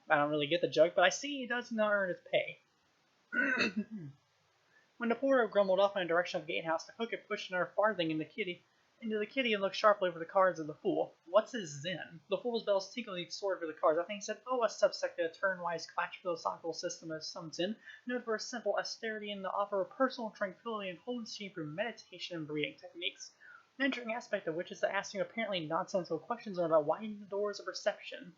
A: I don't really get the joke, but I see he does not earn his pay. When the porter grumbled off in the direction of the gatehouse, the cook had pushed another farthing into the kitty and looked sharply over the cards of the fool. What's his zen? The fool's bells tinkled each sword for the cards. I think he said, oh, a subsect of a turn-wise clash philosophical system of some zen, known for a simple austerity and the offer of personal tranquility and honesty through meditation and breathing techniques. An interesting aspect of which is the asking apparently nonsensical questions about widening the doors of perception.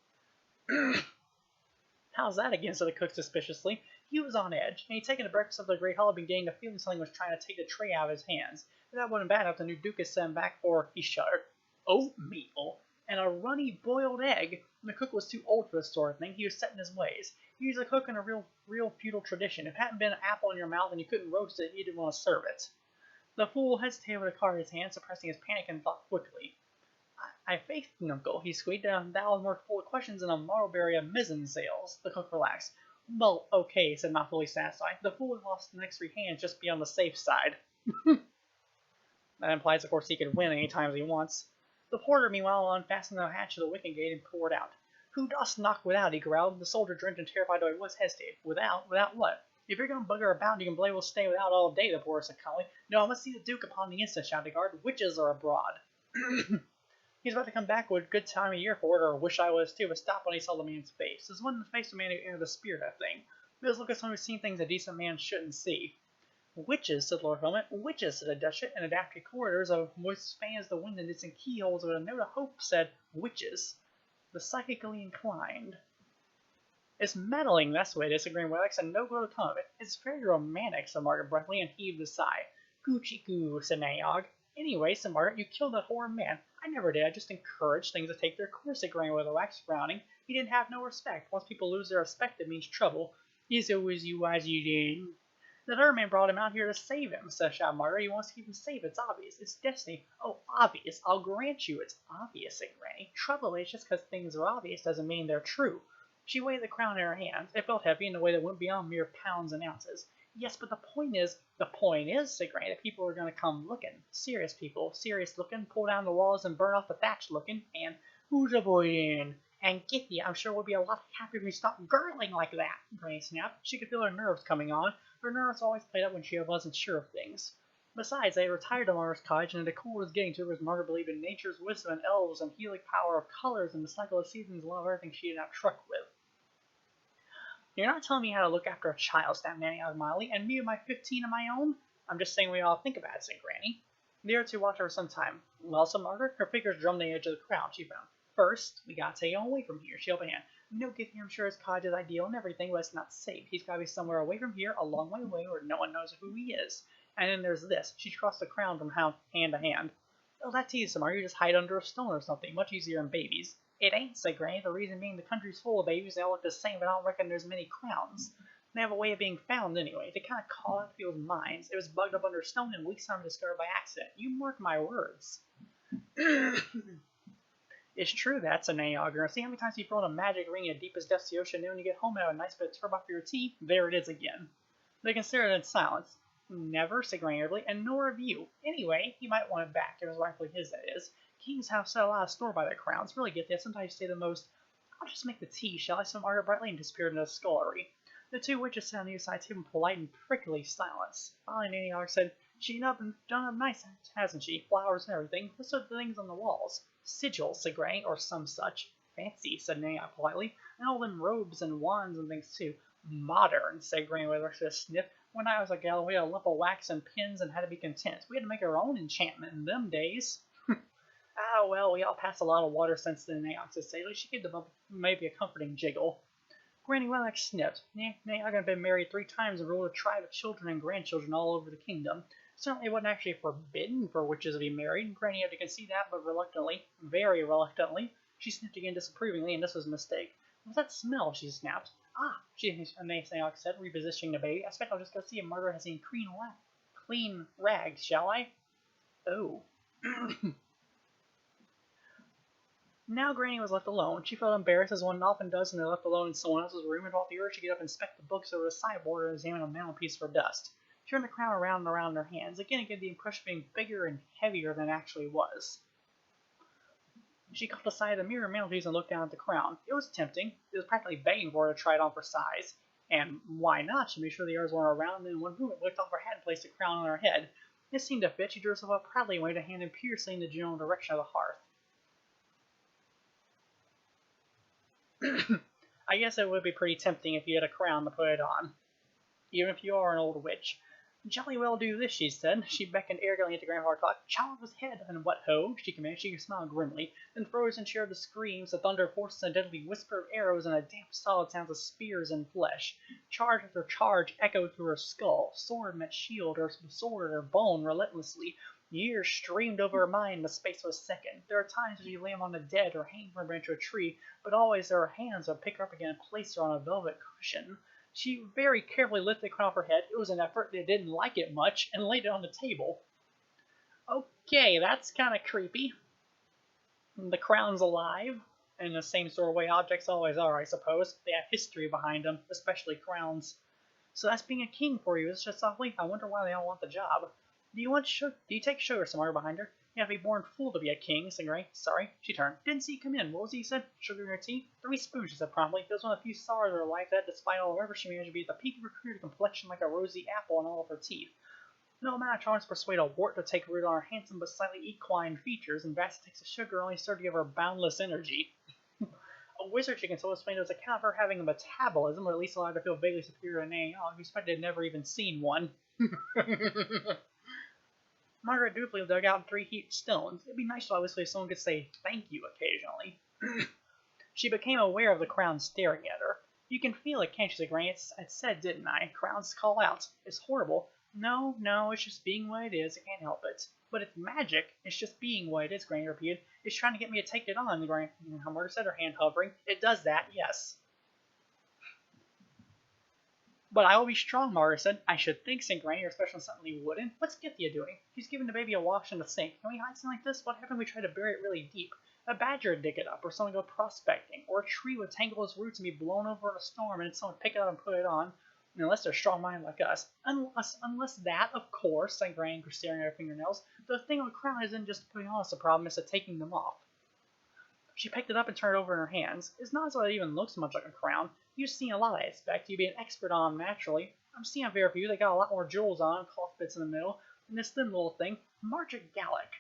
A: How's that again? Said the cook suspiciously. He was on edge, and he'd taken the breakfast of the great hall, beginning to feel something was trying to take the tray out of his hands. But that wasn't bad enough. The new Duke sent him back for, he shuddered, oatmeal and a runny boiled egg. The cook was too old for this sort of thing. He was set in his ways. He was a cook in a real feudal tradition. If it hadn't been an apple in your mouth and you couldn't roast it, he didn't want to serve it. The fool hesitated with the card in his hand, suppressing his panic, and thought quickly. I faith, uncle, he squeaked. That was more full of questions than a marlberry of mizzen sails. The cook relaxed. Well, okay, said not fully satisfied. The fool had lost the next 3 hands just beyond the safe side. That implies, of course, he can win any time he wants. The porter, meanwhile, unfastened the hatch of the wicket gate and poured out. Who dost knock without? He growled. The soldier, drenched and terrified though he was, hesitated. Without? Without what? If you're going to bugger about, you can blame we'll stay without all day, the porter said calmly. No, I must see the Duke upon the instant, shouted the guard. Witches are abroad. He's about to come back with a good time of year for it, or wish I was too, but stopped when he saw the man's face. This wasn't the face of a man who entered the spirit of thing. It was look of someone who's seen things a decent man shouldn't see. Witches, said Lord Helmet. Witches, said the Duchess, in adapted corridors of moist fans the wind and distant keyholes with a note of hope said, witches. The psychically inclined. It's meddling, that's the way it is, agreed with Alex, and no good to come of it. It's very romantic, said Margaret breathlessly, and heaved a sigh. Goochie goo, said Nayog. Anyway, said Margaret, you killed that horrid man. I never did. I just encouraged things to take their course, said Greenwood, wax frowning. He didn't have no respect. Once people lose their respect, it means trouble. He's always you as you did. The other man brought him out here to save him, said Margaret. He wants to keep him safe. It's obvious. It's destiny. Oh, obvious. I'll grant you it's obvious, said Granny. Trouble is, just because things are obvious doesn't mean they're true. She weighed the crown in her hand. It felt heavy in a way that went beyond mere pounds and ounces. Yes, but the point is, said Granny, that people are going to come looking. Serious people, serious looking, pull down the walls and burn off the thatch looking, and who's a boy in? And get ya, I'm sure we'll be a lot happier if we stop gurgling like that, Granny snapped. She could feel her nerves coming on. Her nerves always played up when she wasn't sure of things. Besides, they had retired to Margaret's cottage, and the decor was getting to her as Margaret believed in nature's wisdom and elves and healing power of colors and the cycle of seasons and love everything she did not truck with. You're not telling me how to look after a child, snapped Nanny out mildly, and me with my 15 of my own? I'm just saying we all think about it, said Granny. The other two watched her for some time. Well, said Margaret, her fingers drummed the edge of the crown, she found. First, we gotta take him away from here, she opened her hand. No gift here, I'm sure his cottage is ideal and everything, but it's not safe. He's gotta be somewhere away from here, a long way away, where no one knows who he is. And then there's this. She crossed the crown from hand to hand. Oh, that's easy, Margaret. You just hide under a stone or something. Much easier than babies. It ain't, said Granny. The reason being the country's full of babies. They all look the same, but I don't reckon there's many crowns. They have a way of being found anyway. They kind of call out people's minds. It was bugged up under a stone and weeks time discovered by accident. You mark my words. It's true that, said Nanny Augur. See how many times you throw in a magic ring in the deepest depths of the ocean, and then when you get home and have a nice bit of turb off your tea, there it is again. They considered it in silence. Never, said Granny irritably, and nor have you. Anyway, he might want it back. It was rightfully his, that is. King's house set a lot of store by their crowns. Really get that. Sometimes you say the most, I'll just make the tea, shall I? Said Margaret brightly and disappeared into the scullery. The two witches sat on the other side table in polite and prickly silence. Finally, Nanny Augur said, She's done up nice, hasn't she? Flowers and everything. What's the things on the walls? Sigils, said Granny, or some such. Fancy, said Nanny Augur politely. And all them robes and wands and things too. Modern, said Granny with a sniff. When I was a gal, we had a lump of wax and pins and had to be content. We had to make our own enchantment in them days. Ah, well, we all passed a lot of water since then, Naox said sadly. She gave them maybe a comforting jiggle. Granny Wellach sniffed. Naox had been married 3 times and ruled a tribe of children and grandchildren all over the kingdom. Certainly it wasn't actually forbidden for witches to be married. Granny had to concede that, but reluctantly, very reluctantly, she sniffed again disapprovingly, and this was a mistake. What's that smell? She snapped. Ah, Naox said, repositioning the baby. I expect I'll just go see if Margaret has any clean rags, shall I? Oh. Now Granny was left alone. She felt embarrassed as one often does when they're left alone in someone else's room and felt the urge to get up and inspect the books over the sideboard and examine a mantelpiece for dust. She turned the crown around and around in her hands. Again, it gave the impression of being bigger and heavier than it actually was. She caught the side of the mirror mantelpiece and looked down at the crown. It was tempting. It was practically begging for her to try it on for size. And why not? She made sure the ears weren't around, and in one movement licked off her hat and placed the crown on her head. It seemed to fit. She drew herself up proudly and waved a hand impiously in the general direction of the hearth. I guess it would be pretty tempting if you had a crown to put it on, even if you are an old witch. Jolly well do this, she said. She beckoned arrogantly at the grandfather clock. Chop off his head, and what ho? She commanded. She smiled grimly, then froze and shared the screams, the thunder of horses, and deadly whisper of arrows, and a damp, solid sounds of spears and flesh. Charge after charge echoed through her skull. Sword met shield, or sword or bone, relentlessly. Years streamed over her mind in the space of a second. There are times when she lay among the dead or hang from a branch of a tree, but always there are hands that would pick her up again and place her on a velvet cushion. She very carefully lifted the crown off her head. It was an effort. They didn't like it much, and laid it on the table. Okay, that's kind of creepy. The crown's alive, in the same sort of way objects always are, I suppose. They have history behind them, especially crowns. So that's being a king for you, is it, softly? I wonder why they all want the job. Do you take sugar somewhere behind her? You have to be born fool to be a king, said Gray. Sorry. She turned. Didn't see you come in. What was it you said? Sugar in your tea? 3 spoons, she said promptly. It was one of the few sorrows of her life that, despite all the effort she managed to be at the peak of her career, complexion like a rosy apple in all of her teeth. No amount of charms persuade a wart to take root on her handsome but slightly equine features, and vast takes of sugar only served to give her boundless energy. A wizard, she consoled, explained it was account of her having a metabolism, or at least allowed her to feel vaguely superior to any who expected had never even seen one. Margaret dutifully dug out 3 heaped stones. It'd be nice to obviously if someone could say thank you occasionally. She became aware of the crown staring at her. You can feel it, can't you, Granny? I said, didn't I? Crowns call out. It's horrible. No, it's just being what it is. I can't help it. But it's magic. It's just being what it is, Granny repeated. It's trying to get me to take it on, Granny. Margaret said, her hand hovering. It does that, yes. But I will be strong, Margaret said. I should think, St. Granny, especially something you wouldn't. What's Githia doing? She's giving the baby a wash in the sink. Can we hide something like this? What happened if we try to bury it really deep? A badger would dig it up, or someone go prospecting, or a tree would tangle its roots and be blown over in a storm, and then someone pick it up and put it on. Unless they're strong-minded like us. Unless that, of course, St. Granny, staring at her fingernails. The thing with a crown isn't just putting on us a problem, it's taking them off. She picked it up and turned it over in her hands. It's not as though it even looks much like a crown. You've seen a lot, I expect. You'd be an expert on them, naturally. I've seen a very few. They got a lot more jewels on, cloth bits in the middle, and this thin little thing, Margaret Gallic.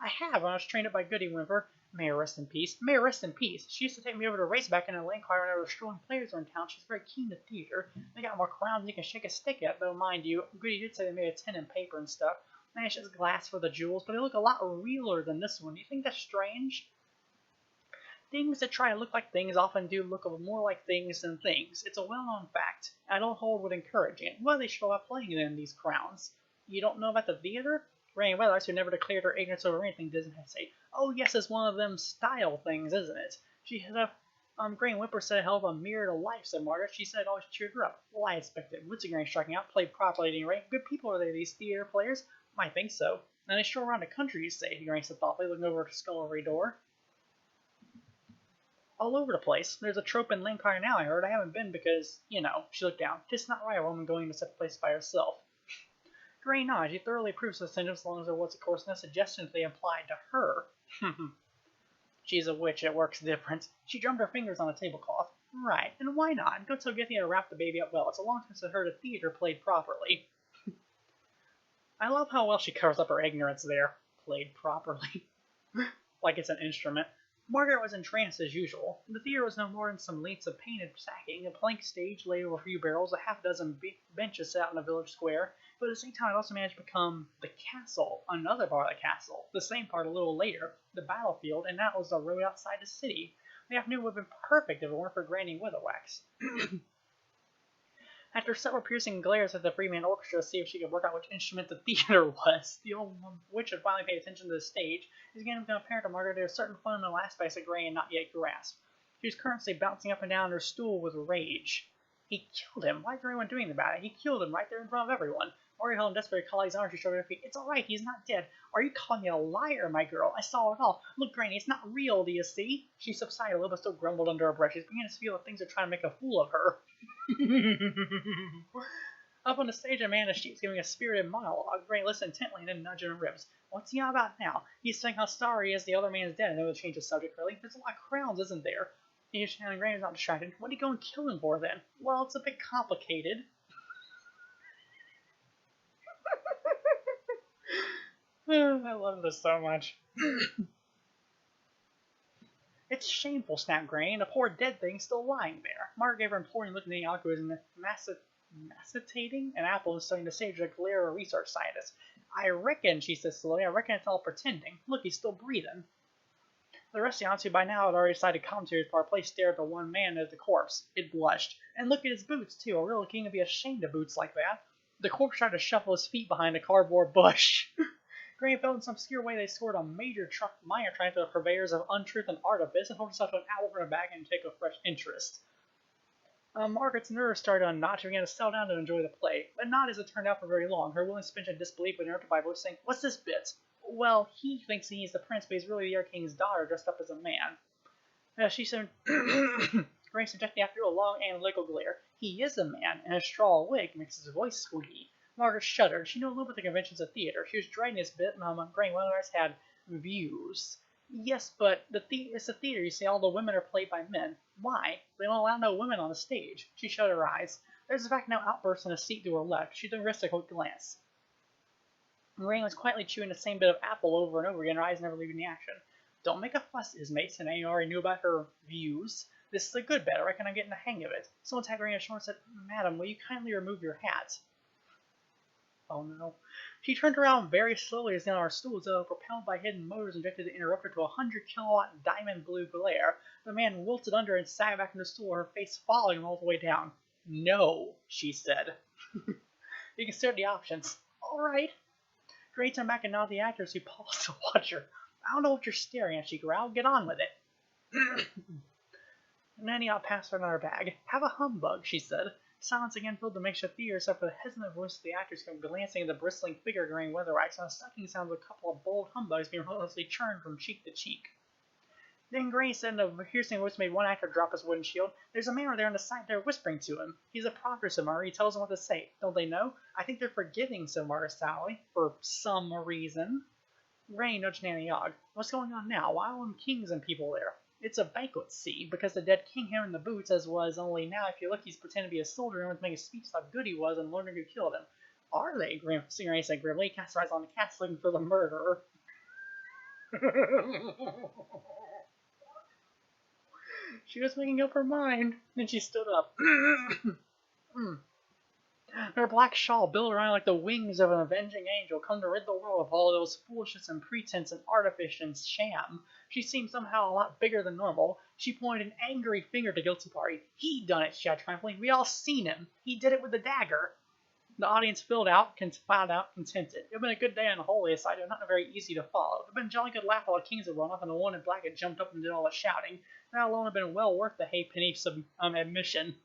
A: I have, when I was trained up by Goody Whimper. May her rest in peace. May her rest in peace. She used to take me over to race back in Atlanta whenever the strolling players were in town. She's very keen to theater. They got more crowns than you can shake a stick at, though, mind you. Goody did say they made a tin and paper and stuff. And it's just glass for the jewels, but they look a lot realer than this one. Do you think that's strange? Things that try to look like things often do look more like things than things. It's a well-known fact. I don't hold with encouraging it. Well, they should have playing it in these crowns. You don't know about the theater? Granny Weathers, who never declared her ignorance over anything, doesn't hesitate. Oh, yes, it's one of them style things, isn't it? She had Granny Whimper said it held a mirror to life, said Margaret. She said it always cheered her up. Well, I expected. Woodsy Granny striking out, played properly at any rate. Good people are they, these theater players? I think so. And they stroll around the country, you say, Granny said thoughtfully, looking over at the scullery door. All over the place. There's a trope in Lancashire now, I heard. I haven't been because, she looked down. It's not right, a woman going to such a place by herself. Granny nodded. She thoroughly approves of the sentence as long as there was, of course, no suggestion they applied to her. She's a witch, it works different. She drummed her fingers on the tablecloth. Right, and why not? Go tell Githia to wrap the baby up well. It's a long time since I heard a theater played properly. I love how well she covers up her ignorance there. Played properly. Like it's an instrument. Margaret was entranced as usual. The theater was no more than some lengths of painted sacking, a plank stage laid over a few barrels, a half-dozen benches set out in the village square, but at the same time it also managed to become the castle, another part of the castle, the same part a little later, the battlefield, and that was the road outside the city. The afternoon would have been perfect if it weren't for Granny Weatherwax. After several piercing glares at the Freeman Orchestra to see if she could work out which instrument the theater was, the old witch had finally paid attention to the stage. It was again apparent to Margaret there was certain fundamental aspects that Granny had not yet grasped. She was currently bouncing up and down in her stool with rage. He killed him. Why is everyone doing about it? He killed him right there in front of everyone. Margaret held him desperately, caught his arm. She showed her feet. It's all right. He's not dead. Are you calling me a liar, my girl? I saw it all. Look, Granny, it's not real. Do you see? She subsided a little, but still grumbled under her breath. She was beginning to feel that things are trying to make a fool of her. Up on the stage, a man in a sheep's giving a spirited monologue. Gray listens intently and then nudging her ribs. What's he on about now? He's saying how sorry he is the other man is dead and they'll change the subject, really. There's a lot of crowns, isn't there? And Gray's not distracted. What are you going to kill him for, then? Well, it's a bit complicated. I love this so much. It's shameful, snapped Gray, and the poor dead thing's still lying there. Mark gave her an imploring look, and the alcohol was macitating an apple and studying the stage like a glare of a research scientist. I reckon, she said slowly, I reckon it's all pretending. Look, he's still breathing. The rest of the audience, who by now had already decided commentaries for our place, stared at the one man as the corpse. It blushed. And look at his boots, too. A real king would be ashamed of boots like that. The corpse tried to shuffle his feet behind a cardboard bush. Gray felt in some obscure way they scored a minor triumph of purveyors of untruth and artifice and hoped himself to an apple from a bag and take a fresh interest. Margaret's nerves started to unknot. She began to settle down to enjoy the play, but not as it turned out for very long. Her willing suspension of disbelief was interrupted by a voice saying, "What's this bit?" Well, he thinks he's the prince, but he's really the Air King's daughter dressed up as a man. She said, Gray subjected after a long analytical glare. He is a man, and a straw wig makes his voice squeaky. Margaret shuddered. She knew a little bit of the conventions of theater. She was dreading this bit, and Gray one of others had views. Yes, but it's a theater. You see, all the women are played by men. Why? They don't allow no women on the stage. She shut her eyes. There's in fact no outburst in a seat to her left. She took a quick glance. Rain was quietly chewing the same bit of apple over and over again, her eyes never leaving the action. Don't make a fuss, his mate said. You already knew about her views. This is a good bit. I reckon I'm getting the hang of it. Someone tapped Rain on the shoulder and said, Madam, will you kindly remove your hat? Oh no. She turned around very slowly as down our stools, propelled by hidden motors injected the interrupter to a 100-kilowatt diamond blue glare. The man wilted under and sagged back in the stool, her face falling all the way down. No, she said. You consider the options. All right. Gray turned back and nodded the actors who paused to watch her. I don't know what you're staring at, she growled. Get on with it. And then he passed her another bag. Have a humbug, she said. Silence again filled the makeshift theater, except for the hesitant voice of the actors glancing at the bristling figure carrying weather wax and the sucking sound of a couple of bold humbugs being relentlessly churned from cheek to cheek. Then Gray said in a piercing voice made one actor drop his wooden shield. There's a man over there on the side there whispering to him. He's a proctor, said Margaret. He tells them what to say. Don't they know? I think they're forgetting, said Margaret sourly. For some reason. Gray nudged Nanny Ogg. What's going on now? Why all them kings and people there? It's a banquet, see, because the dead king him in the boots as was, only now if you look he's pretending to be a soldier and wants to make a speech how good he was and learning who killed him. Are they? Gray said grimly, cast her eyes on the cast looking for the murderer. She was making up her mind. Then she stood up. Her black shawl billowed around like the wings of an avenging angel, come to rid the world of all those foolishness and pretense and artifice and sham. She seemed somehow a lot bigger than normal. She pointed an angry finger to Guilty Party. He done it, she shouted triumphantly. We all seen him. He did it with the dagger. The audience filed out contented. It had been a good day on the whole, aside, but not very easy to follow. It had been a jolly good laugh while the kings had run off, and the one in black had jumped up and did all the shouting. That alone had been well worth the halfpenny admission.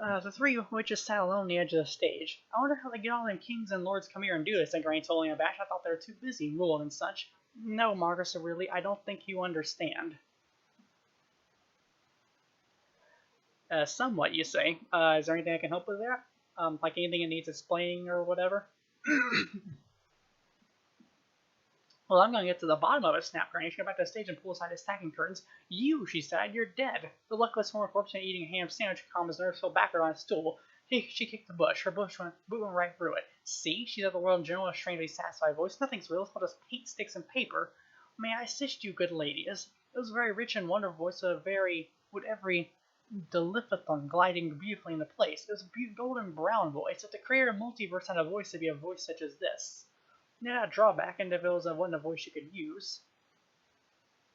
A: The three witches sat alone on the edge of the stage. I wonder how they get all them kings and lords come here and do this, said Gray totally abashed. I thought they were too busy ruling and such. No, Margaret said really, I don't think you understand. Somewhat, you say. Is there anything I can help with that? Like anything that needs explaining or whatever? Well, I'm going to get to the bottom of it, snapped Granny. She got back to the stage and pulled aside the stacking curtains. You, she said, you're dead. The luckless former corpse eating a ham sandwich calmed his nerves, fell backward on a stool. She kicked the bush. Her bush went right through it. See, she said the world in general in a strangely satisfied voice. Nothing's real. It's all just paint, sticks, and paper. May I assist you, good ladies? It was a very rich and wonderful voice, with every delithathon gliding beautifully into place. It was a golden brown voice. If the creator of multiverse had a voice, it'd be a voice such as this. It had a drawback, and if it wasn't a voice you could use.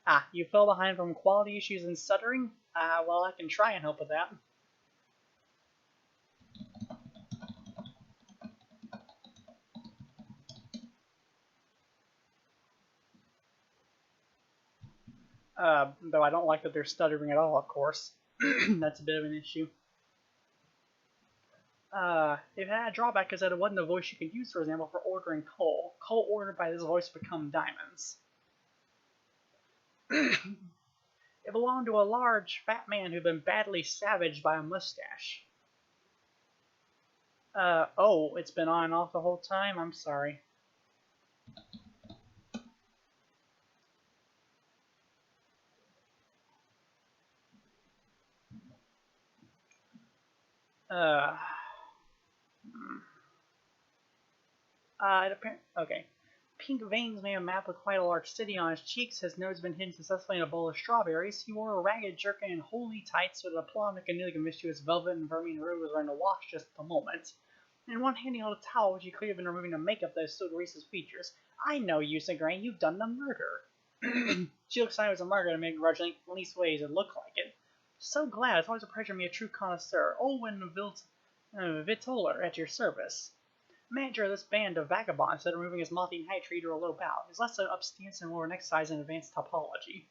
A: Ah, you fell behind from quality issues and stuttering? Well, I can try and help with that. Though I don't like that they're stuttering at all, of course. That's a bit of an issue. It had a drawback because it wasn't a voice you could use, for example, for ordering coal. Coal ordered by this voice become diamonds. It belonged to a large, fat man who'd been badly savaged by a mustache. Oh, it's been on and off the whole time? I'm sorry. Uh, okay. Pink veins made a map with quite a large city on his cheeks. His nose had been hidden successfully in a bowl of strawberries. He wore a ragged jerkin and holey tights with a plummet and nearly mischievous velvet and vermilion robe was ready to wash just at the moment. In one hand he held a towel which he clearly had been removing the makeup that still greased his features. I know you, said Granny. You've done the murder. She looked sideways at Margaret and made grudgingly, leastways it looked like it. So glad. It's always a pleasure to be a true connoisseur. Oh, and Vitoller at your service. Manager of this band of vagabonds said, removing his mouthy hat tree to a low bow. His less upstance and more an exercise in advanced topology.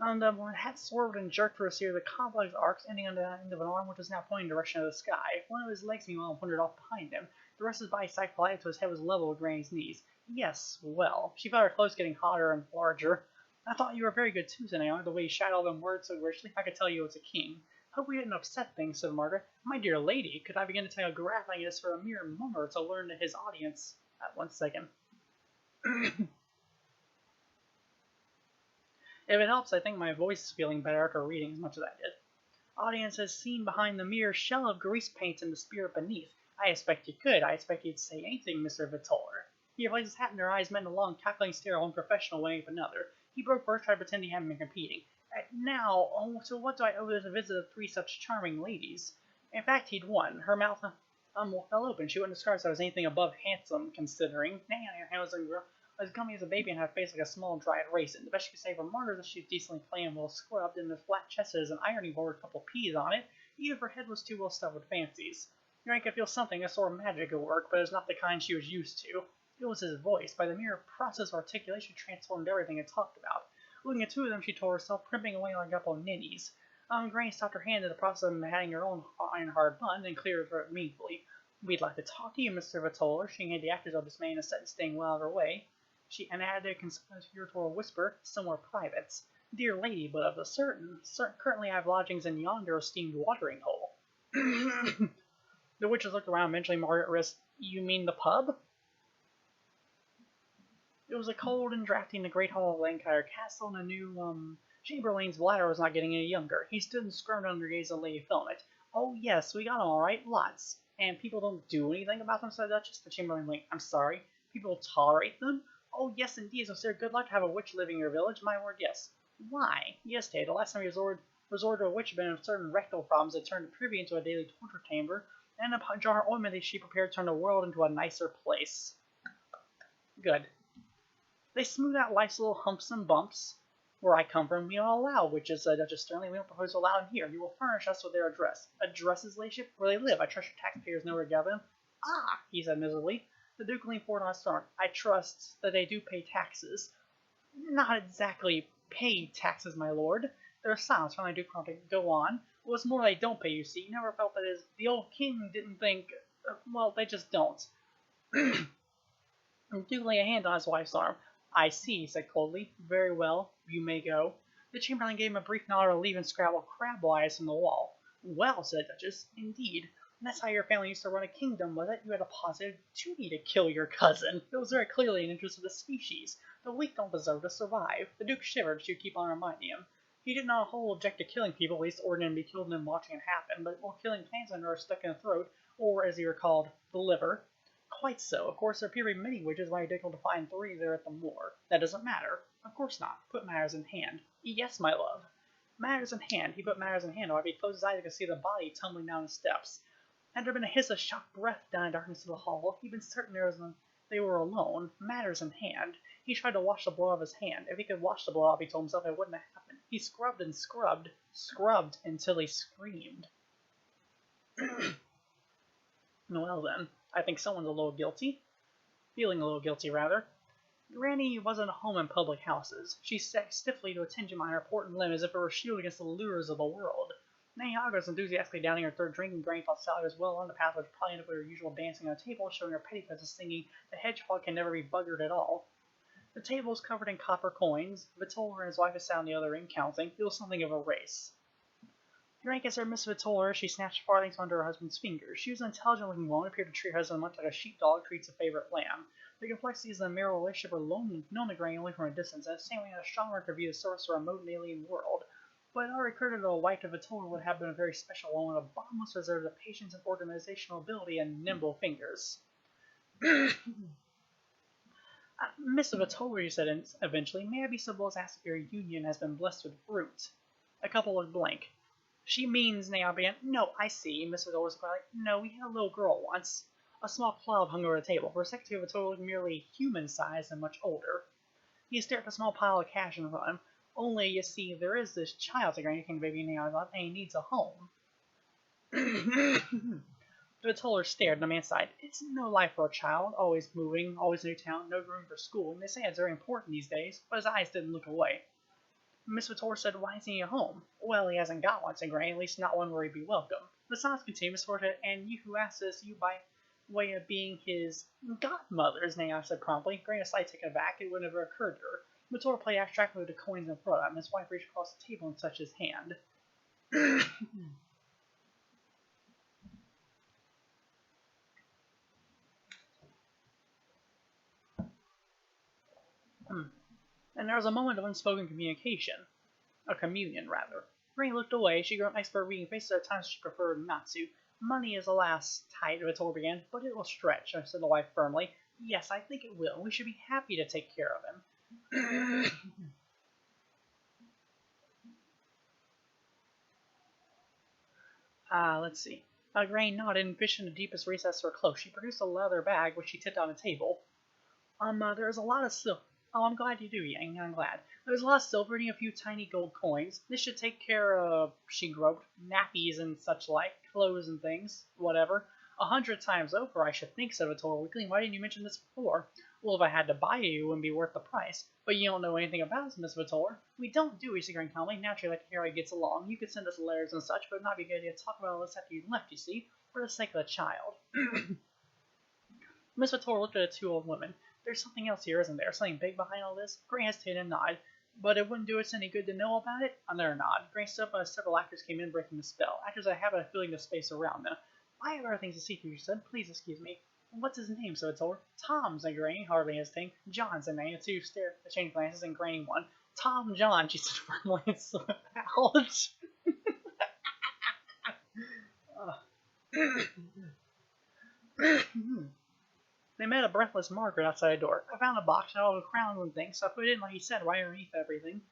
A: And when the hat swerved and jerked for a series of complex arcs ending on the end of an arm which was now pointing in the direction of the sky. One of his legs, meanwhile, wandered off behind him. The rest of his body sagged flat until his head was level with Granny's knees. Yes, well. She felt her clothes getting hotter and larger. I thought you were very good too, said Naomi, the way you shouted all them words so richly. I could tell you was a king. Hope we didn't upset things, said Margaret. My dear lady, could I begin to tell you graphing this for a mere mummer to learn to his audience? 1 second. If it helps, I think my voice is feeling better after reading as much as I did. Audience has seen behind the mere shell of grease paint and the spirit beneath. I expect you could. I expect you'd say anything, Mr. Vitoller. He replaced his hat in her eyes, met in a long, calculating stare, one professional way of another. He broke first, tried to pretend he hadn't been competing. Now, to what do I owe this visit of 3 such charming ladies? In fact, he'd won. Her mouth fell open. She wouldn't describe herself as anything above handsome, considering. Her hand was as gummy as a baby and had a face like a small dried raisin. The best she could say for Margaret is that she was decently plain and well scrubbed, and the flat chest has an ironing board with a couple of peas on it. Even if her head was too well stuffed with fancies. Granny could feel something, a sort of magic at work, but it was not the kind she was used to. It was his voice. By the mere process of articulation, transformed everything it talked about. Looking at 2 of them, she told herself, primping away like a couple of ninnies. Granny stopped her hand in the process of having her own iron-hard bun and cleared her throat meaningfully. We'd like to talk to you, Mr. Vitoller. She handed the actors of this man in a set staying well out of her way. She added a conspiratorial whisper, somewhere private. Dear lady, but of the certain, currently I have lodgings in yonder esteemed watering hole. The witches looked around. Eventually, Margaret risked, You mean the pub? It was a cold and drafty in the great hall of Lancashire Castle, and a new, Chamberlain's bladder was not getting any younger. He stood and squirmed under the gaze of Lady Filnet. Oh, yes, we got 'em all right, lots. And people don't do anything about them, said the Duchess. The Chamberlain blinked. I'm sorry, people tolerate them? Oh, yes, indeed. It's a good luck to have a witch living in your village. My word, yes. Why? Yes, Tay. The last time he resorted to a witch had been of certain rectal problems that turned privy into a daily torture chamber, and a jar of ointment that she prepared turned the world into a nicer place. Good. They smooth out life's little humps and bumps. Where I come from, we don't allow witches, said Duchess sternly. We don't propose to allow them here. You will furnish us with their address. Addresses, ladyship? Where they live. I trust your taxpayers know where to gather them. Ah, he said miserably. The Duke leaned forward on his throne. I trust that they do pay taxes. Not exactly pay taxes, my lord. There was silence. Finally, the Duke prompted, Go on. Well, it's more they don't pay, you see. You never felt that the old king didn't think... well, they just don't. The Duke laid a hand on his wife's arm. I see, he said coldly. Very well, you may go. The Chamberlain gave him a brief nod of relief and scrabbled crab eyes from the wall. Well, said the Duchess, indeed. And that's how your family used to run a kingdom, was it? You had a positive duty to kill your cousin. It was very clearly in the interest of the species. The weak don't deserve to survive. The Duke shivered. She would keep on reminding him. He did not wholly object to killing people, at least ordering them to be killed and then watching it happen, but while killing plants under are stuck in the throat, or as he recalled, the liver. Quite so. Of course, there appear to be many witches. Why difficult to find 3 there at the moor. That doesn't matter. Of course not. Put matters in hand. Yes, my love. Matters in hand. He put matters in hand. However, he closed his eyes and could see the body tumbling down the steps. Had there been a hiss of shocked breath down in the darkness of the hall, he'd been certain they were alone. Matters in hand. He tried to wash the blood off his hand. If he could wash the blood off, he told himself, it wouldn't have happened. He scrubbed and scrubbed, until he screamed. Well then, I think someone's a little guilty. Feeling a little guilty, rather. Granny wasn't at home in public houses. She stuck stiffly to attention on her important limb as if it were shielded against the lures of the world. Nayaga was enthusiastically downing her third drink, and Granny thought Sally was well on the path, which probably ended up with her usual dancing on the table, showing her petticoats and singing, "The hedgehog can never be buggered at all." The table was covered in copper coins. Vitola and his wife sat on the other end counting. It was something of a race. Drank as her Miss Vitola, she snatched farthings from under her husband's fingers. She was an intelligent-looking woman, appeared to treat her husband much like a sheepdog treats a favorite lamb. The complexities of the marital relationship were known to Granny only from a distance, and the same way had a strong mark to view the source of a remote and alien world. But it already occurred to the wife of Vitola would have been a very special woman with bottomless reserves of patience and organizational ability and nimble fingers. Miss Vitola, you said eventually, may I be so bold as to ask if your union has been blessed with fruit? A couple looked blank. She means, Naomi began. No, I see. Miss Vitola was quietly. No, we had a little girl once. A small cloud hung over the table. For a secretary of Vitola looked merely human-sized and much older. He stared at a small pile of cash in front of him. Only, you see, there is this child, said Granny King Baby Naomi, and he needs a home. The Vitola stared, and the man sighed. It's no life for a child, always moving, always in a new town, no room for schooling. They say it's very important these days, but his eyes didn't look away. Miss Vitola said, why isn't he at home? Well, he hasn't got one, said Granny, at least not one where he'd be welcome. The silence continued. Miss Vitola said, and you who asked this, you by way of being his godmother, as Naomi said promptly. Granny was slightly taken aback. It wouldn't have occurred to her. Vitola played abstractly with the coins in front of him. His wife reached across the table and touched his hand. And there was a moment of unspoken communication. A communion, rather. Granny looked away. She grew an expert at reading faces at times she preferred not to. Money is, alas, tight, Vitola began, but it will stretch, said the wife firmly. Yes, I think it will. We should be happy to take care of him. Let's see. Granny nodded and fished in the deepest recess of her cloak. She produced a leather bag, which she tipped on the table. There's a lot of silver. Oh, I'm glad you do, Yang. I'm glad. There's a lot of silver and a few tiny gold coins. This should take care of, she groped, nappies and such like, clothes and things, whatever. 100 times over, I should think, said Vitola weakly. Why didn't you mention this before? Well, if I had to buy you, it wouldn't be worth the price. But you don't know anything about us, Miss Vitola. We don't, do we, said Granny calmly. Naturally, I'd like to hear how he gets along. You could send us letters and such, but it'd not be a good idea to talk about all this after you left, you see, for the sake of the child. Miss Vitola looked at the two old women. There's something else here, isn't there? Something big behind all this? Granny hesitated and nodded. But it wouldn't do us any good to know about it? Another nod. Granny stood up as several actors came in, breaking the spell. Actors that have a feeling the space around them. I have other things to see to, she said. Please excuse me. What's his name? So I told her. Tom, said Granny, hardly hesitating. John, said Nanny. The two stared, exchanged glances, and Granny won. Tom John, she said firmly. Ouch. They met a breathless Margaret outside the door. I found a box and all the crowns and things, so I put it in like he said, right underneath everything.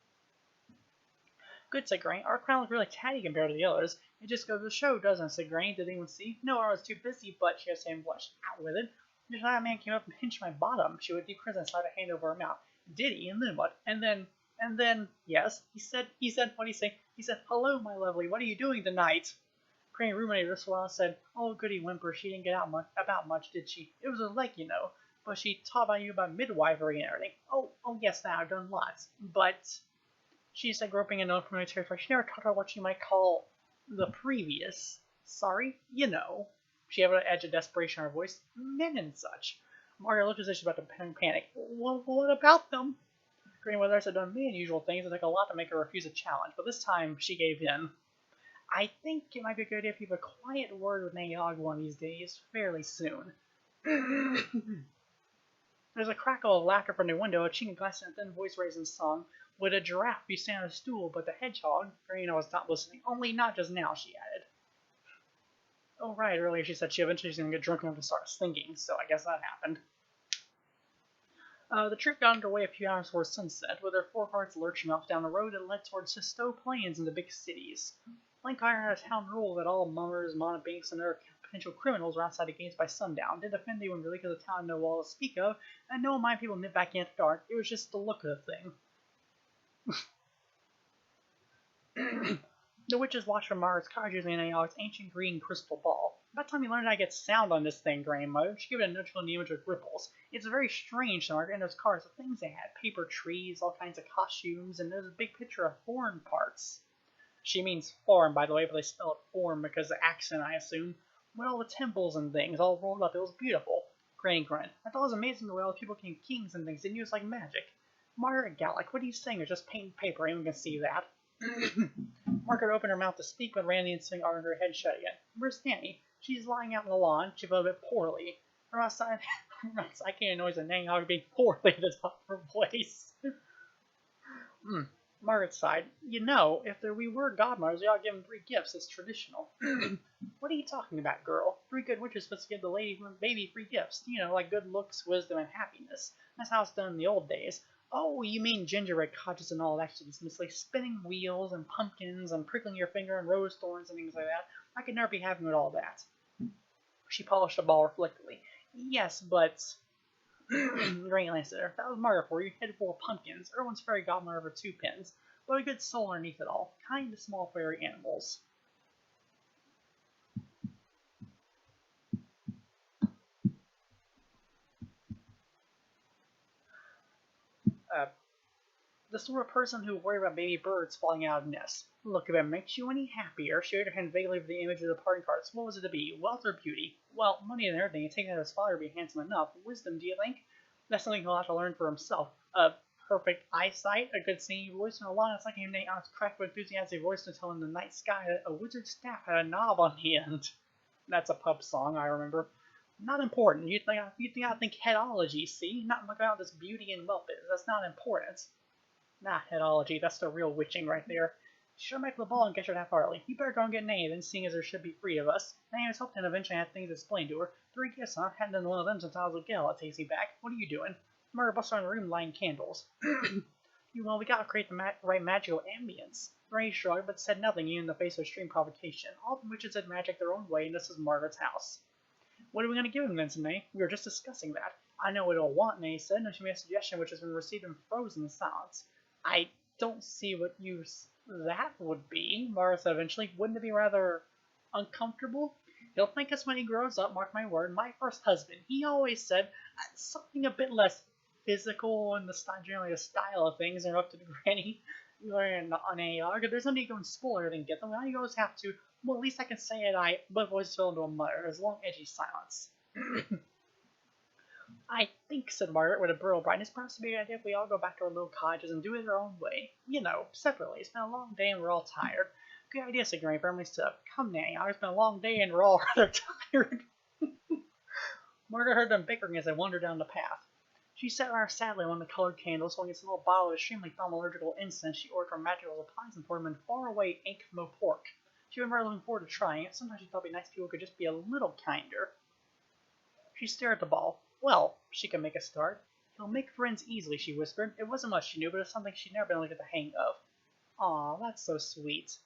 A: Good, said Granny. Our crown looks really tatty compared to the others. It just goes to show, doesn't it, said Granny. Did anyone see? No, I was too busy, but she has and blushed out with it. Just that man came up and pinched my bottom. She would decrease and slide a hand over her mouth. Did he? And then what? And then, yes, he said, what did he say? He said, hello, my lovely, what are you doing tonight? Granny ruminated this while and said, oh, goody whimper, she didn't get out about much, did she? It was her leg, you know. But she taught you about midwifery and everything. Oh, yes, now I've done lots. But, she said, groping in unfamiliar territory, she never taught her what you might call the previous. Sorry? You know. She had an edge of desperation in her voice. Men and such. Margaret looked as if she was about to panic. Well, what about them? Granny Weathers had done many unusual things. It took a lot to make her refuse a challenge, but this time she gave in. I think it might be a good idea if you have a quiet word with Nayag one of these days, fairly soon. There's a crackle of laughter from the window, a chinking glass and a thin voice raised in song. Would a giraffe be standing on a stool, but the hedgehog? Granny was not listening. Only not just now, she added. Oh, right, earlier she said she eventually was going to get drunk enough to start singing, so I guess that happened. The trip got underway a few hours before sunset, with their four carts lurching off down the road that led towards Sistow Plains and the big cities. Lancashire had a town rule that all mummers, mountebanks, and other potential criminals were outside the gates by sundown. Didn't offend anyone really because the town had no wall to speak of, and no one minded people nip back in after dark. It was just the look of the thing. The witches watched from Margaret's cottage using Nayag's ancient green crystal ball. About time you learned how to get sound on this thing, grandmother. She gave it a nudge on the image with ripples. It's very strange, Margaret, and those cars, the things they had. Paper trees, all kinds of costumes, and there's a big picture of foreign parts. She means farm, by the way, but they spell it form because of the accent, I assume. With all the temples and things all rolled up, it was beautiful. Granny grinned. I thought it was amazing the way all the people became kings and things, didn't you? It was like magic. Margaret Gallic, what are you saying? You're just painting paper, anyone can see that. Margaret opened her mouth to speak, but Randy and Swing armed her head shut again. Where's Nanny? She's lying out on the lawn. She felt a bit poorly. Her outside, I can't noise a Nanny Hog being poorly at the top of her voice. Margaret sighed. You know, if we were godmothers, we ought to give them 3 gifts. It's traditional. What are you talking about, girl? 3 good witches supposed to give the baby 3 gifts. You know, like good looks, wisdom, and happiness. That's how it's done in the old days. Oh, you mean gingerbread cottages and all that shit. It's like spinning wheels and pumpkins and prickling your finger and rose thorns and things like that. I could never be happy with all that. She polished the ball reflectively. Yes, but... Granny glanced at her. That was Margaret for you. Head full of pumpkins. Everyone's fairy godmother over 2 pins. But a good soul underneath it all. Kind of small fairy animals. The sort of person who worried about baby birds falling out of nests. Look, if it makes you any happier, she laid her hand vaguely over the image of the parting cards. What was it to be? Wealth or beauty? Well, money and everything, and taking that his father would be handsome enough. Wisdom, do you think? That's something he'll have to learn for himself. Perfect eyesight, a good singing voice, and a lot of second name on his cracked with enthusiastic voice to tell in the night sky that a wizard's staff had a knob on the end. That's a pub song, I remember. Not important. You think I think headology, see? Not looking out this beauty and wealth is. That's not important. Nah, headology, that's the real witching right there. She'll make the ball and get her half-heartedly. You better go and get Nanny, then, seeing as there should be 3 of us. Nanny was hoping to eventually have things explained to her. 3 gifts, huh? Hadn't done one of them since I was a gal at Tasty back. What are you doing? Murder busted around the room lighting candles. Well, we gotta create the right magical ambience. Ray shrugged, but said nothing, even in the face of extreme provocation. All the witches had magic their own way, and this was Margaret's house. What are we gonna give him, Vincent, May? We were just discussing that. I know what he'll want, May said, and she made a suggestion which has been received in frozen silence. I don't see what use that would be, Margaret said eventually. Wouldn't it be rather uncomfortable? He'll thank us when he grows up, mark my word. My first husband, he always said something a bit less physical and generally the style of things are up to the granny. On a if there's somebody going spoiler than get them, now you always have to. Well, at least I can say it. Both voices fell into a mutter. There's a long, edgy silence. I think, said Margaret with a brittle brightness, perhaps it'd be a good idea if we all go back to our little cottages and do it our own way. You know, separately. It's been a long day and we're all tired. Good idea, said Granny firmly stood up. Come, Nanny, it's been a long day and we're all rather tired. Margaret heard them bickering as they wandered down the path. She sat rather sadly on the colored candles, holding a little bottle of extremely thaumaturgical incense she ordered from magical supplies and poured them in far-away Ankmo pork. She was very looking forward to trying it. Sometimes she thought it'd be nice people could just be a little kinder. She stared at the ball. Well, she could make a start. He'll make friends easily, she whispered. It wasn't much she knew, but it was something she'd never been able to get the hang of. Aw, that's so sweet.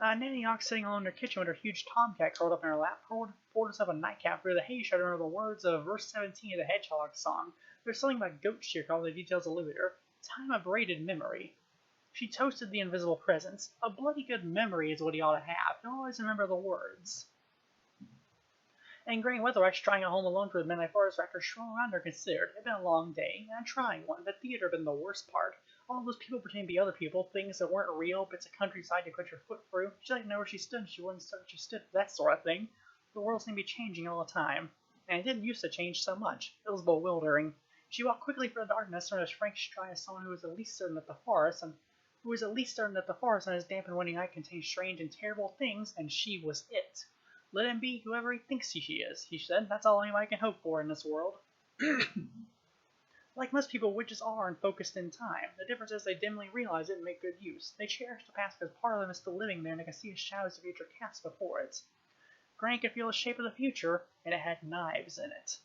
A: Nanny Hawk, sitting alone in her kitchen with her huge tomcat curled up in her lap, poured herself a nightcap through the hay shutter under the words of verse 17 of the Hedgehog song. There's something about goat shear, all the details eluded her. Time of braided memory. She toasted the invisible presence. A bloody good memory is what he ought to have. He'll always remember the words. And Granny Weatherwax, trying at home alone for the midnight forest after strolling around her, considered. It had been a long day, and a trying one. The theater had been the worst part. All those people pretending to be other people, things that weren't real, bits of countryside you put your foot through. She didn't know where she stood, and she wouldn't start where she stood for that sort of thing. The world seemed to be changing all the time, and it didn't used to change so much. It was bewildering. She walked quickly through the darkness, and as Frank stride as someone who was at least certain that the forest, and on his damp and windy night contained strange and terrible things, and she was it. Let him be whoever he thinks she is, he said. That's all anybody can hope for in this world. Like most people, witches are unfocused in time. The difference is they dimly realize it and make good use. They cherish the past because part of them is still living there and they can see the shadows of the future cast before it. Granny could feel the shape of the future, and it had knives in it.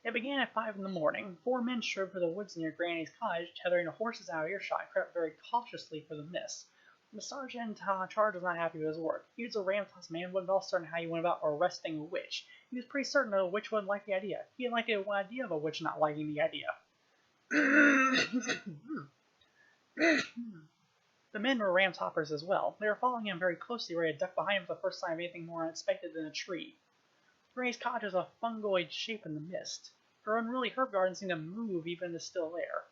A: It began at 5 in the morning. 4 men strode through the woods near Granny's cottage, tethering the horses out of earshot, crept very cautiously for the mist. The sergeant in charge was not happy with his work. He was a ram-tossed man, wasn't all certain how he went about arresting a witch. He was pretty certain that a witch wouldn't like the idea. He didn't like the idea of a witch not liking the idea. The men were ram-toppers as well. They were following him very closely, ready to duck behind him for the first sign of anything more unexpected than a tree. Granny's cottage was a fungoid shape in the mist. Her unruly herb garden seemed to move even in the still air.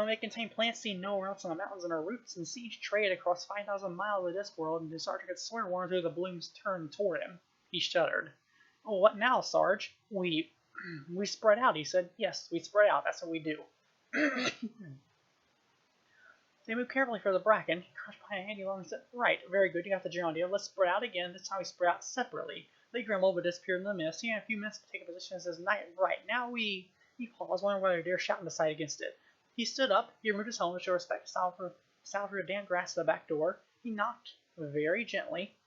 A: It contained plants seen nowhere else on the mountains, and her roots and seeds trade across 5,000 miles of this world, and the Sergeant could swear one or two of the blooms turned toward him. He shuddered. "Oh, what now, Sarge? We spread out," he said. "Yes, we spread out. That's what we do." They moved carefully for the bracken. He crouched behind a handy log and said, "Right, very good, you got the general idea. Let's spread out again. This time we spread out separately." They grumbled but disappeared in the mist. He had a few minutes to take a position and says, "Right, now we..." He paused, wondering whether to dare shout and decide against it. He stood up. He removed his helmet to show respect, salvaged the damp grass at the back door. He knocked very gently.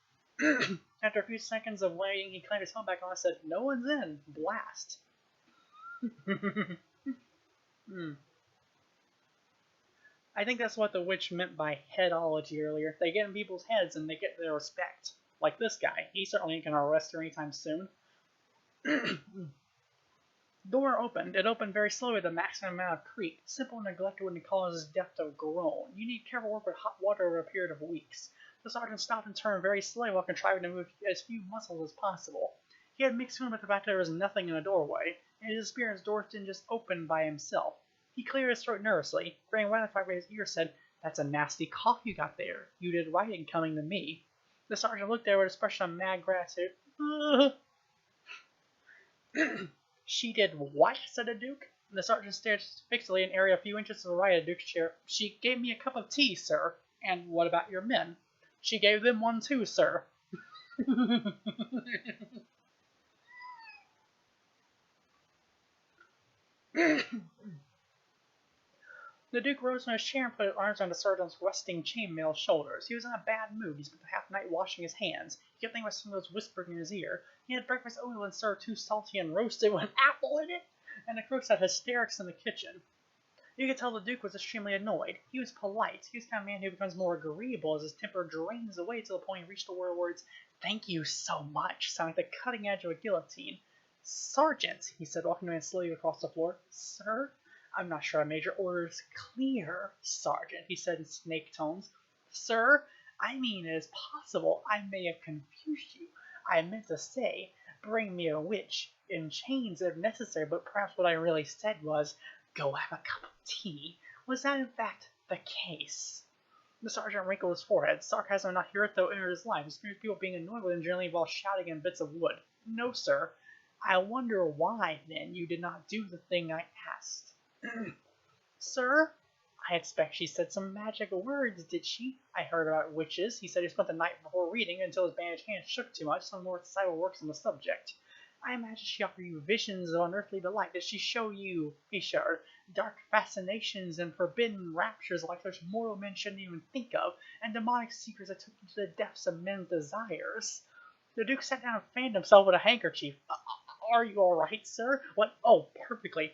A: After a few seconds of waiting, he clamped his helmet back on and said, "No one's in. Blast." I think that's what the witch meant by headology earlier. They get in people's heads and they get their respect. Like this guy. He certainly ain't gonna arrest her anytime soon. Door opened. It opened very slowly with a maximum amount of creak. Simple and neglected wouldn't cause his death to groan. You need careful work with hot water over a period of weeks. The sergeant stopped and turned very slowly while contriving to move as few muscles as possible. He had mixed feeling about the fact that there was nothing in the doorway. In his experience, doors didn't just open by himself. He cleared his throat nervously. Graying ratified by his ear said, "That's a nasty cough you got there. You did right in coming to me." The sergeant looked there with an expression of mad gratitude. "She did what?" said the Duke. The sergeant stared fixedly in an area a few inches to the right of the Duke's chair. "She gave me a cup of tea, sir." "And what about your men?" "She gave them one too, sir." The Duke rose from his chair and put his arms around the sergeant's rusting chainmail shoulders. He was in a bad mood. He spent the half night washing his hands. He kept thinking about something that was whispering in his ear. He had breakfast oatmeal and served too salty and roasted with an apple in it, and the cooks had hysterics in the kitchen. You could tell the Duke was extremely annoyed. He was polite. He was the kind of man who becomes more agreeable as his temper drains away to the point he reached the words, "Thank you so much," sounding like the cutting edge of a guillotine. "Sergeant," he said, walking the man slowly across the floor. "Sir?" "I'm not sure I made your orders clear, Sergeant," he said in snake tones. "Sir, I mean it is possible I may have confused you. I meant to say, bring me a witch in chains if necessary, but perhaps what I really said was, go have a cup of tea. Was that in fact the case?" The sergeant wrinkled his forehead. Sarcasm not hitherto entered his life. His experience of people being annoyed with him generally involved shouting and bits of wood. "No, sir." "I wonder why, then, you did not do the thing I asked." "Sir?" "I expect she said some magic words, did she? I heard about witches." He said he spent the night before reading until his bandaged hands shook too much. Some more recital works on the subject. "I imagine she offered you visions of unearthly delight. Did she show you," he shuddered, "dark fascinations and forbidden raptures like those mortal men shouldn't even think of, and demonic secrets that took you to the depths of men's desires?" The Duke sat down and fanned himself with a handkerchief. "Are you all right, sir?" "What? Oh, perfectly.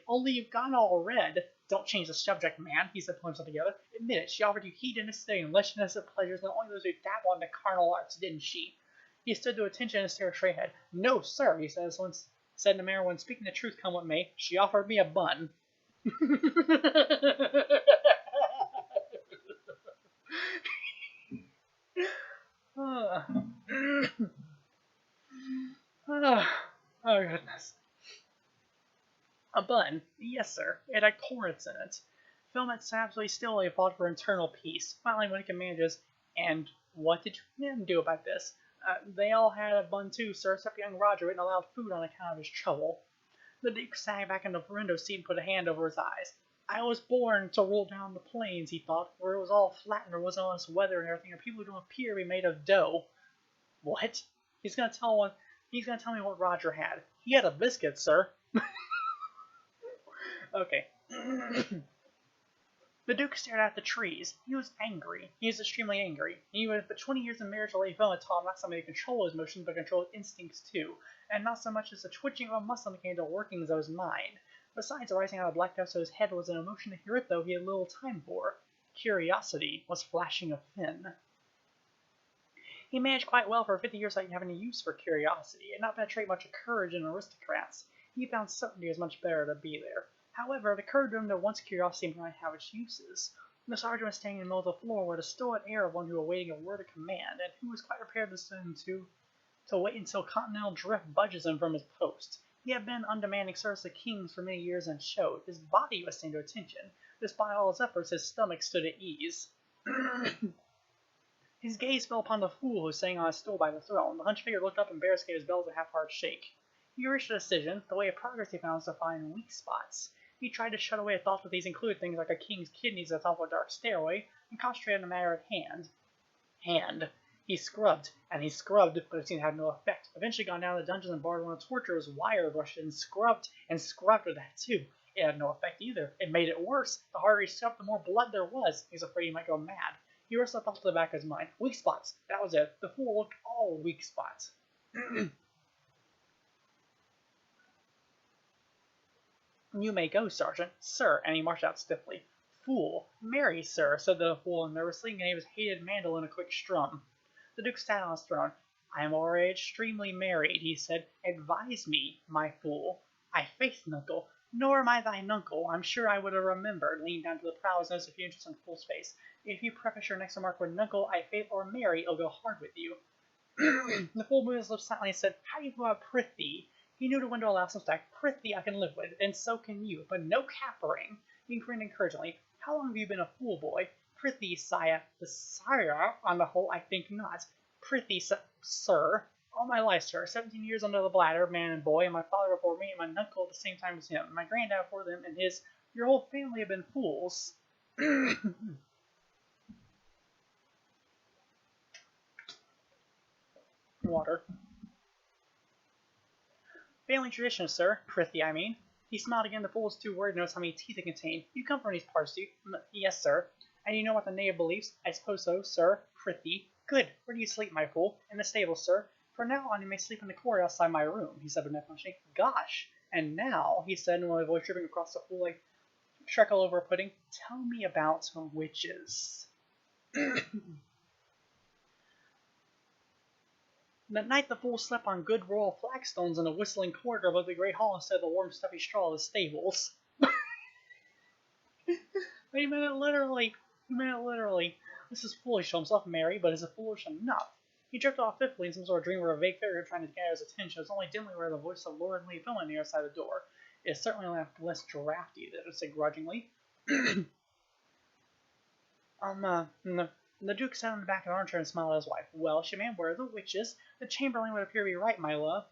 A: Only you've gone all red." "Don't change the subject, man," he said, pulling himself together. "Admit it, she offered you hedonistic and licentious pleasures, and only those who dabble in the carnal arts, didn't she?" He stood to attention and stared straight ahead. "No, sir," he said in a manner when speaking the truth come what may. "She offered me a bun." Oh, goodness. "A bun? Yes, sir. It had corns in it." Phil met absolutely still while he fought for internal peace. Finally, when he could manage, "And what did your men do about this?" They all had a bun too, sir, except young Roger wouldn't allow food on account of his trouble." The Duke sat back in the window seat and put a hand over his eyes. "I was born to roll down the plains," he thought, "where it was all flat and there wasn't all this weather and everything, and people who don't appear to be made of dough." What? He's gonna tell me what Roger had. "He had a biscuit, sir." Okay. The Duke stared at the trees. He was angry. He was extremely angry. He was but 20 years of marriage lay Phil had taught him not somebody to control his emotions, but control his instincts too, and not so much as the twitching of a muscle indicating the workings of his mind. Besides, arising out of the black depths of his head was an emotion to hear it, though he had little time for. Curiosity was flashing a fin. He managed quite well for 50 years without having any use for curiosity. It had not been a trait much of courage in aristocrats. He found certainty was much better to be there. However, it occurred to him that once curiosity might have its uses. The sergeant was standing in the middle of the floor with a stoic air of one who was awaiting a word of command, and who was quite prepared to wait until continental drift budges him from his post. He had been undemanding service to kings for many years and showed. His body was staying to attention. Despite all his efforts, his stomach stood at ease. His gaze fell upon the fool who was sitting on a stool by the throne. The hunched figure looked up and Barris gave his bells a half-hearted shake. He reached a decision. The way of progress he found was to find weak spots. He tried to shut away thoughts, but these included things like a king's kidneys at the top of a dark stairway, and concentrated on the matter at hand. He scrubbed, and he scrubbed, but it seemed to have no effect. Eventually got down to the dungeons and barred one of the torturers. Wyrd rushed in and scrubbed with that too. It had no effect either. It made it worse. The harder he scuffed, the more blood there was. He was afraid he might go mad. He wrestled thoughts to the back of his mind. Weak spots. That was it. The fool looked all weak spots. You may go, Sergeant. Sir, and he marched out stiffly. Fool. Marry, sir, said the fool nervously, and gave his hated mandolin a quick strum. The Duke sat on his throne. I am already extremely married, he said. Advise me, my fool. I faith, nuncle. Nor am I thine uncle. I'm sure I would have remembered, leaned down to the prow, as noticed a few inches on the fool's face. If you preface your next remark with nuncle, I faith, or marry, I'll go hard with you. The fool moved his lips silently and said, How do you go about prithee? He knew to when to allow some stack. Prithee I can live with, and so can you, but no cappering. He grinned encouragingly. How long have you been a fool, boy? Prithee, sire. The sire, on the whole, I think not. Prithee, sir. All my life, sir. 17 years under the bladder, man and boy, and my father before me, and my uncle at the same time as him. My granddad before them, and your whole family have been fools. Water. Family tradition, sir. Prithee, I mean. He smiled again. The fool was too worried to notice how many teeth it contained. You come from these parts, do you? Yes, sir. And you know what the native believes? I suppose so, sir. Prithee. Good. Where do you sleep, my fool? In the stable, sir. From now on, you may sleep in the corridor outside my room, he said benevolently. Gosh! And now, he said, in a voice dripping across the fool like treacle over a pudding, tell me about witches. That night the fool slept on good royal flagstones in a whistling corridor above the great hall instead of the warm stuffy straw of the stables. He meant it literally. This is foolish to himself, Mary, but is it foolish enough? He jerked off fitfully in some sort of dream where a vague figure trying to gather his attention was only dimly aware of the voice of Lord Lee filling near outside the door. It is certainly less drafty, that it said grudgingly. The Duke sat on the back of an armchair and smiled at his wife. Well, she man, where are the witches? The Chamberlain would appear to be right, my love.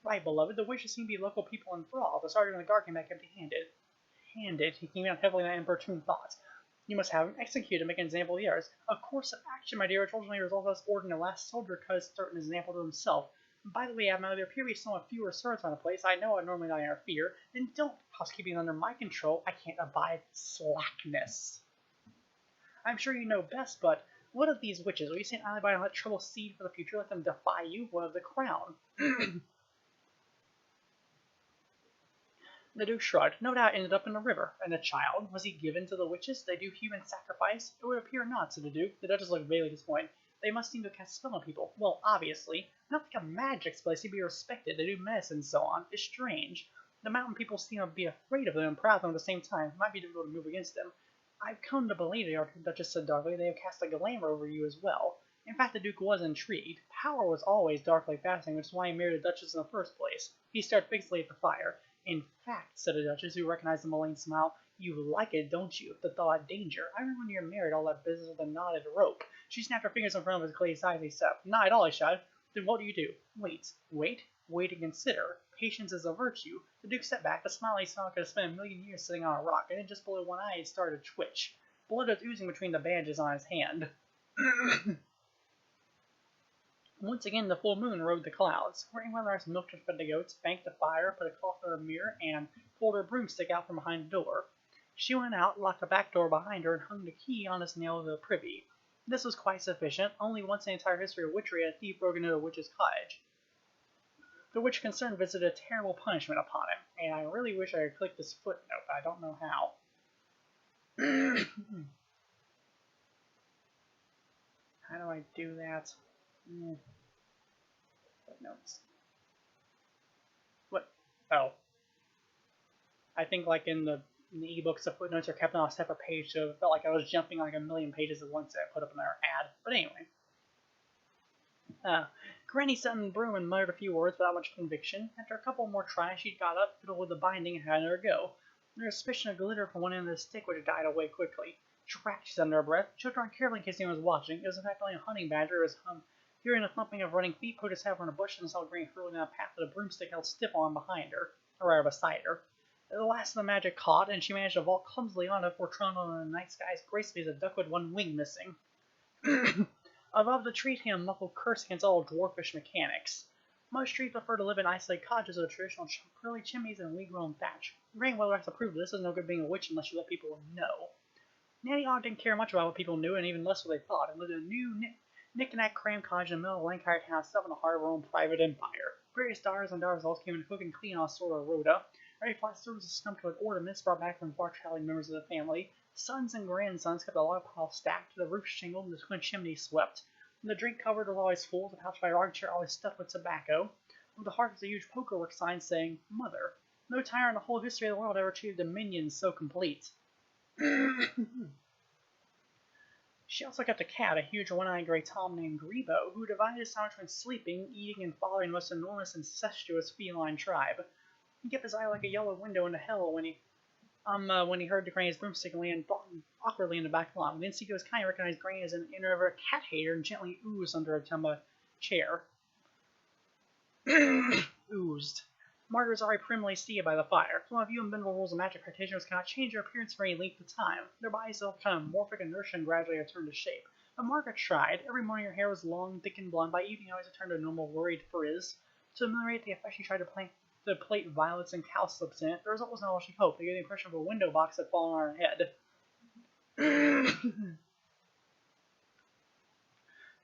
A: Right, beloved. The witches seem to be local people in thrall. The sergeant and the guard came back empty-handed. He came out heavily in importune thoughts. You must have him executed to make an example of the others. A course of action, my dear, which ultimately results as ordered in the last soldier cut as certain example to himself. By the way, Admiral, there appear to be somewhat fewer servants on the place. I know I normally not interfere. Then don't. Housekeeping under my control. I can't abide slackness. I'm sure you know best, but what of these witches? Will you say anybody and let trouble seed for the future? Let them defy you? What of the crown? The Duke shrugged. No doubt ended up in the river. And the child? Was he given to the witches? They do human sacrifice? It would appear not, said the Duke. The Duchess looked vaguely disappointed. They must seem to cast a spell on people. Well, obviously. Not like a magic spell. They seem to be respected. They do medicine and so on. It's strange. The mountain people seem to be afraid of them and proud of them at the same time. It might be difficult to move against them. I've come to believe, the Duchess said darkly, they have cast a glamour over you as well. In fact, the Duke was intrigued. Power was always darkly fascinating, which is why he married the Duchess in the first place. He stared fixedly at the fire. In fact, said the Duchess, who recognized the malign smile, you like it, don't you? The thought of danger. I remember when you were married, all that business with the knotted rope. She snapped her fingers in front of his glazed eyes. He said, Not at all, he shouted. Then what do you do? Wait and consider. Patience is a virtue. The Duke stepped back. The smiley smile could have spent a million years sitting on a rock, and then just below one eye it started to twitch. Blood was oozing between the bandages on his hand. Once again, the full moon rode the clouds. Grandmother milked and fed the goats, banked the fire, put a cloth over a mirror, and pulled her broomstick out from behind the door. She went out, locked the back door behind her, and hung the key on its nail of the privy. This was quite sufficient. Only once in the entire history of witchery had a thief broken into a witch's cottage. The witch concerned visited a terrible punishment upon him, and I really wish I could click this footnote, but I don't know how. How do I do that? Footnotes. What? Oh. I think like in the ebooks, the footnotes are kept on a separate page, so it felt like I was jumping like a million pages at once that I put up in their ad. But anyway. Granny sat in the broom and muttered a few words without much conviction. After a couple more tries, she got up, fiddled with the binding, and had another go. There was a suspicion of glitter from one end of the stick, which died away quickly. Track, she said under her breath. She looked around carefully in case anyone was watching. It was in fact only a hunting badger. It was hearing the thumping of running feet, poked his head around a bush and saw Granny hurling down a path with a broomstick held stiff on behind her, or rather beside her. The last of the magic caught, and she managed to vault clumsily on it before trundling on the night sky as gracefully as a duck with one wing missing. Above the tree came a muffled curse against all dwarfish mechanics. Most trees prefer to live in isolated cottages with traditional curly chimneys and weed-grown thatch. Grandmother has to prove this is no good being a witch unless you let people know. Nanny Ogg didn't care much about what people knew, and even less what they thought, and lived in a new knick-knack cram cottage in the middle of Lancashire town, set in the heart of her own private empire. Various daughters and daughters-in-law came in to cook and clean on a sort of rota. Every flat service was stumped with ornaments brought back from far traveling members of the family. Sons and grandsons kept the log pile stacked, the roof shingled, and the twin chimneys swept. The drink cupboard was always full, the couch by rocking chair always stuffed with tobacco. Over the hearth was a huge pokerwork sign saying, Mother. No tyrant in the whole history of the world ever achieved dominion so complete. She also kept a cat, a huge one-eyed gray tom named Grebo, who divided his time between sleeping, eating, and following the most enormous incestuous feline tribe. He kept his eye like a yellow window into hell when he heard the Granny's broomstick land awkwardly in the back lawn. Then he was kind of recognized Granny as an inner cat hater and gently oozed under a tumba chair. Oozed. Margaret was already primly seated by the fire. Some of you unbendable rules of magic practitioners cannot change their appearance for any length of time. Their bodies will become morphic inertia and gradually return to shape. But Margaret tried. Every morning her hair was long, thick, and blonde. By evening, it always returned to a normal, worried frizz. To ameliorate the effect, she tried to plate violets and cowslips in it. The result was not all she hoped. It gave the impression of a window box had fallen on her head.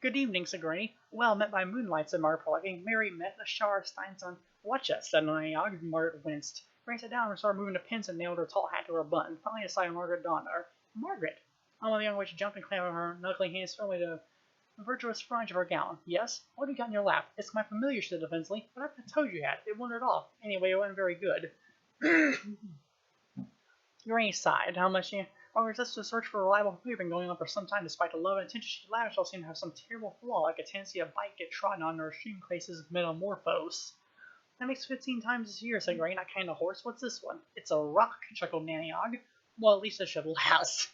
A: Good evening, said Granny. Well met by moonlight, said Margaret politely. Mary met the Shar Steinson. Watcha, said Nanny Ogg. Margaret winced. Granny sat down and started moving the pins and nailed her tall hat to her button. Finally, a sight of Margaret dawned on her. Margaret! The young witch jumped and clamped her knuckling hands firmly to the virtuous fringe of her gown. Yes? What have you got in your lap? It's my familiar, she said defensively. But I told you had. It wandered off. Anyway, it wasn't very good. Granny sighed. How much Margaret's restless search for a reliable food had been going on for some time, despite the love and attention she lavished. All seemed to have some terrible flaw, like a tendency to bite, get trodden on, or extreme cases of metamorphose. That makes 15 times this year, said Granny, not kind of horse. What's this one? It's a rock, chuckled Nanny Ogg. Well, at least it should last.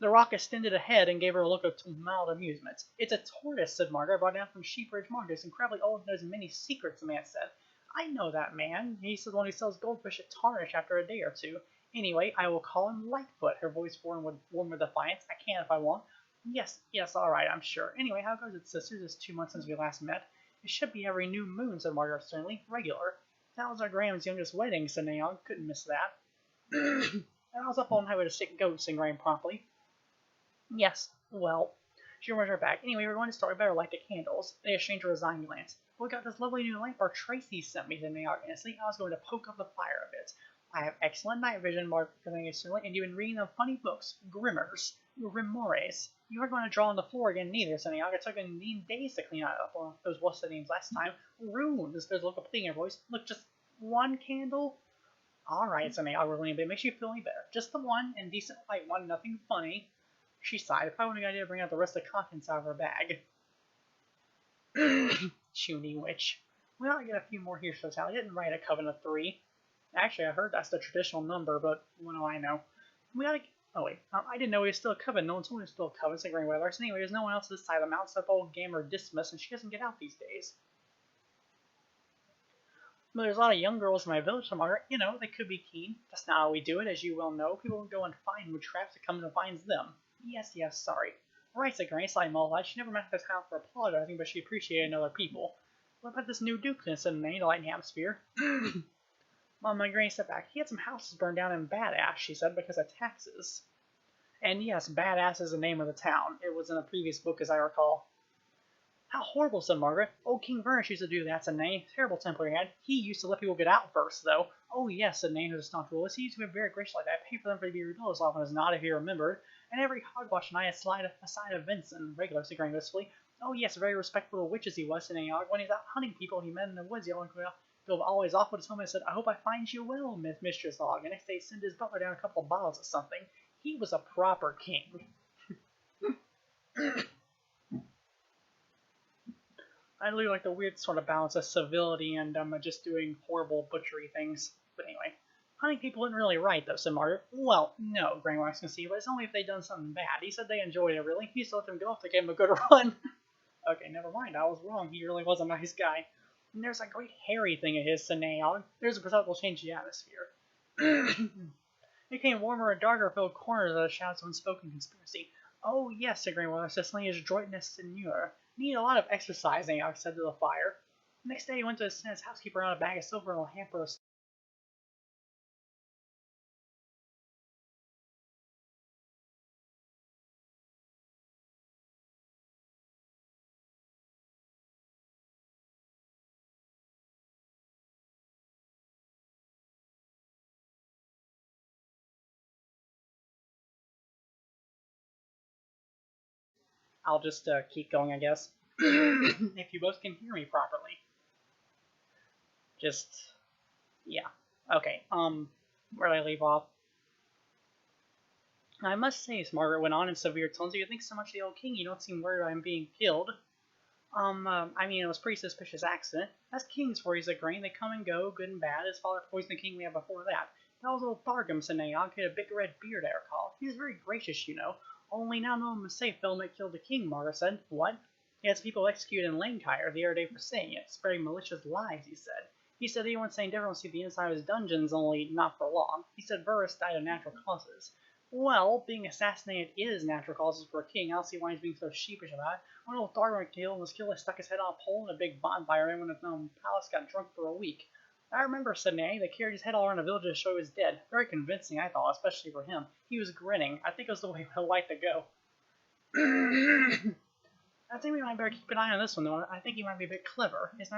A: The rock extended ahead and gave her a look of mild amusement. It's a tortoise, said Margaret, brought down from Sheepridge Market. It's incredibly old and knows many secrets, the man said. I know that man. He's the one who sells goldfish at Tarnish after a day or two. Anyway, I will call him Lightfoot. Her voice warm with defiance. I can if I want. Yes, all right, I'm sure. Anyway, how goes it, sisters? It's 2 months since we last met. It should be every new moon, said Margaret sternly. Regular. That was our Graham's youngest wedding, said Naomi. Couldn't miss that. And I was up all night with a sick goat, said Graham promptly. Yes, well. She remembered her back. Anyway, we're going to start. We better light the candles. They exchanged a resigned glance. We got this lovely new lamp our Tracy sent me, said Naomi innocently. I was going to poke up the fire a bit. I have excellent night vision, Margaret continued sternly, and you've been reading them funny books. Grimoires. You aren't going to draw on the floor again neither, said Naomi. It took 15 days to clean up those what's the names last time. Runes. There's a look of pleading in her voice. Look, just one candle? All right, said Naomi, really, but it makes you feel any better. Just the one, and decent light one, nothing funny. She sighed. It probably wasn't a good idea to bring out the rest of the contents out of her bag. Chuny witch. We ought to get a few more here, so Sally. I didn't write a coven of 3. Actually, I heard that's the traditional number, but what do I know? We ought to... Oh, wait. I didn't know he was still a coven. No one told me he was still a coven, said Greenway Larson. Anyway, there's no one else this side of the mountain except old Gamer Dismas, and she doesn't get out these days. But there's a lot of young girls in my village, so Margaret, they could be keen. That's not how we do it, as you well know. People go and find witchcraft that comes and finds them. Yes, sorry. Right, said Granny, slightly mollified. She never met the time for apologizing, but she appreciated other people. What about this new Duke, said Nanny, to lighten the atmosphere? Mom, my Granny stepped back. He had some houses burned down in Badass, she said, because of taxes. And yes, Badass is the name of the town. It was in a previous book, as I recall. How horrible, said Margaret. Old King Vernish used to do that, said Nanny. Terrible temper he had. He used to let people get out first, though. Oh, yes, said Nanny, who's a staunch royalist. He used to be very gracious like that. I paid for them to be rebuilt as often as not, if you remembered. And every hogwash night a side of Vincent, regular, said Granny wistfully. Oh, yes, very respectable witch as he was, said Nanny. When he's out hunting people he met in the woods, he always off with his home and said, I hope I find you well, Mistress Hog. And next day he sent his butler down a couple of bottles of something. He was a proper king. I really like the weird sort of balance of civility and just doing horrible butchery things. But anyway, hunting people isn't really right, though, said Margaret. Well, no, Grandma's can see, but it's only if they'd done something bad. He said they enjoyed it, really. He used to let them go if they gave him a good run. Okay, never mind, I was wrong. He really was a nice guy. And there's that great hairy thing of his, said Naog. There's a perceptible change in the atmosphere. It became warmer and darker, filled corners of the shouts of unspoken conspiracy. Oh, yes, said Grandmother, Cicely is adroitness senor. Need a lot of exercise, Naog said to the fire. Next day he went to his housekeeper on a bag of silver and a hamper of I'll just keep going, I guess. If you both can hear me properly. Just, yeah. Okay, where did I leave off? I must say, as Margaret went on in severe tones, you think so much of the old king, you don't seem worried about him being killed. I mean, it was a pretty suspicious accident. That's kings for you, said Grain. They come and go, good and bad. His father poisoned the king we had before that. That was old Thargum, said Naog. He had a big red beard, I recall. He was very gracious, you know. Only now no one was safe, Belmont killed the king, Margaret said. What? He has people executed in Lancashire the other day for saying it, spreading malicious lies, he said. He said anyone saying different will see the inside of his dungeons, only not for long. He said Burris died of natural causes. Well, being assassinated is natural causes for a king. I don't see why he's being so sheepish about it. When old Thargum was killed, he stuck his head on a pole in a big bonfire, and when the palace got drunk for a week. I remember, said Nay. They carried his head all around the village to show he was dead. Very convincing, I thought, especially for him. He was grinning. I think it was the way I like to go. I think we might better keep an eye on this one, though. I think he might be a bit clever. That's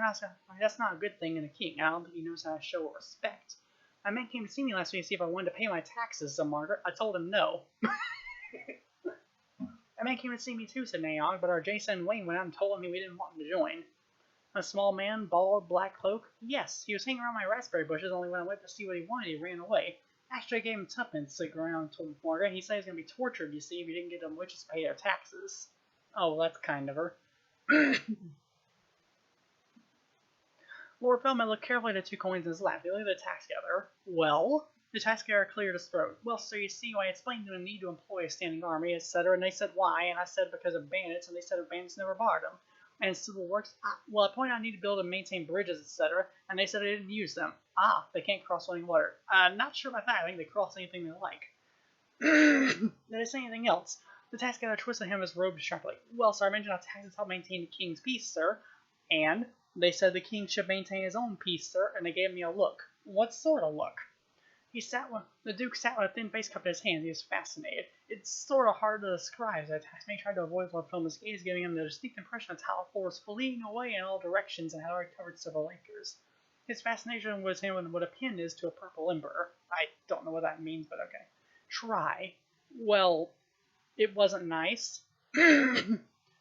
A: not a good thing in a king. I don't think he knows how to show respect. A man came to see me last week to see if I wanted to pay my taxes, said Margaret. I told him no. A man came to see me too, said Naog, but our Jason Wayne went out and told him we didn't want him to join. A small man, bald, black cloak? Yes, he was hanging around my raspberry bushes, only when I went to see what he wanted, he ran away. Actually, I gave him tuppence, said Ground told Margaret. He said he's going to be tortured, you see, if he didn't get them witches to pay their taxes. Oh, well, that's kind of her. Lord Feldman looked carefully at the 2 coins in his lap. He looked at the tax gatherer. Well? The tax gatherer cleared his throat. Well, sir, you see, I explained to them the need to employ a standing army, etc., and they said why, and I said because of bandits, and they said bandits never barred them. And civil works, well, I pointed out I need to build and maintain bridges, etc., and they said they didn't use them. They can't cross running water. Not sure about that. I think they cross anything they like. Did they say anything else? The tax gatherer twisted him his robe sharply. Well, sir, I mentioned how taxes help maintain the king's peace, sir. And they said the king should maintain his own peace, sir, and they gave me a look. What sort of look? The Duke sat with a thin face cupped in his hands. He was fascinated. It's sort of hard to describe. The taxman tried to avoid Lord Feldman's gaze, giving him the distinct impression of how Thor was fleeing away in all directions and had already covered several acres. His fascination was him with what a pin is to a purple emperor. I don't know what that means, but okay. Try. Well, it wasn't nice.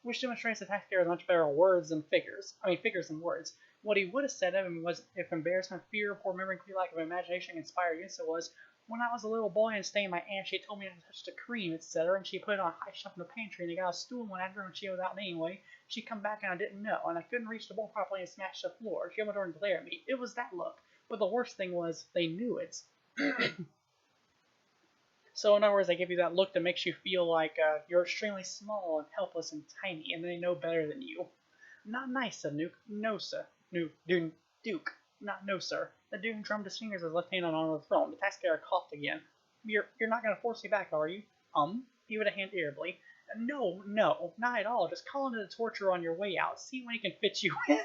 A: Which demonstrates the tax gatherer is much better at words than figures. Figures than words. What he would have said of him was, if embarrassment, fear, poor memory, lack of imagination inspired against it was, when I was a little boy and staying my aunt, she told me to touch the cream, etc., and she put it on a high shelf in the pantry, and I got a stool and went after her, and she was out anyway. She come back and I didn't know, and I couldn't reach the bowl properly and smashed the floor. She opened the door and glared at me. It was that look. But the worst thing was, they knew it. So in other words, they give you that look that makes you feel like you're extremely small and helpless and tiny, and they know better than you. Not nice, said Nuke. No, sir. Duke. Not no, sir. The Duke drummed his fingers with his left hand on the throne. The tax gatherer coughed again. You're not going to force me back, are you? He would have hand irritably. No, not at all. Just call into the torturer on your way out. See when he can fit you in.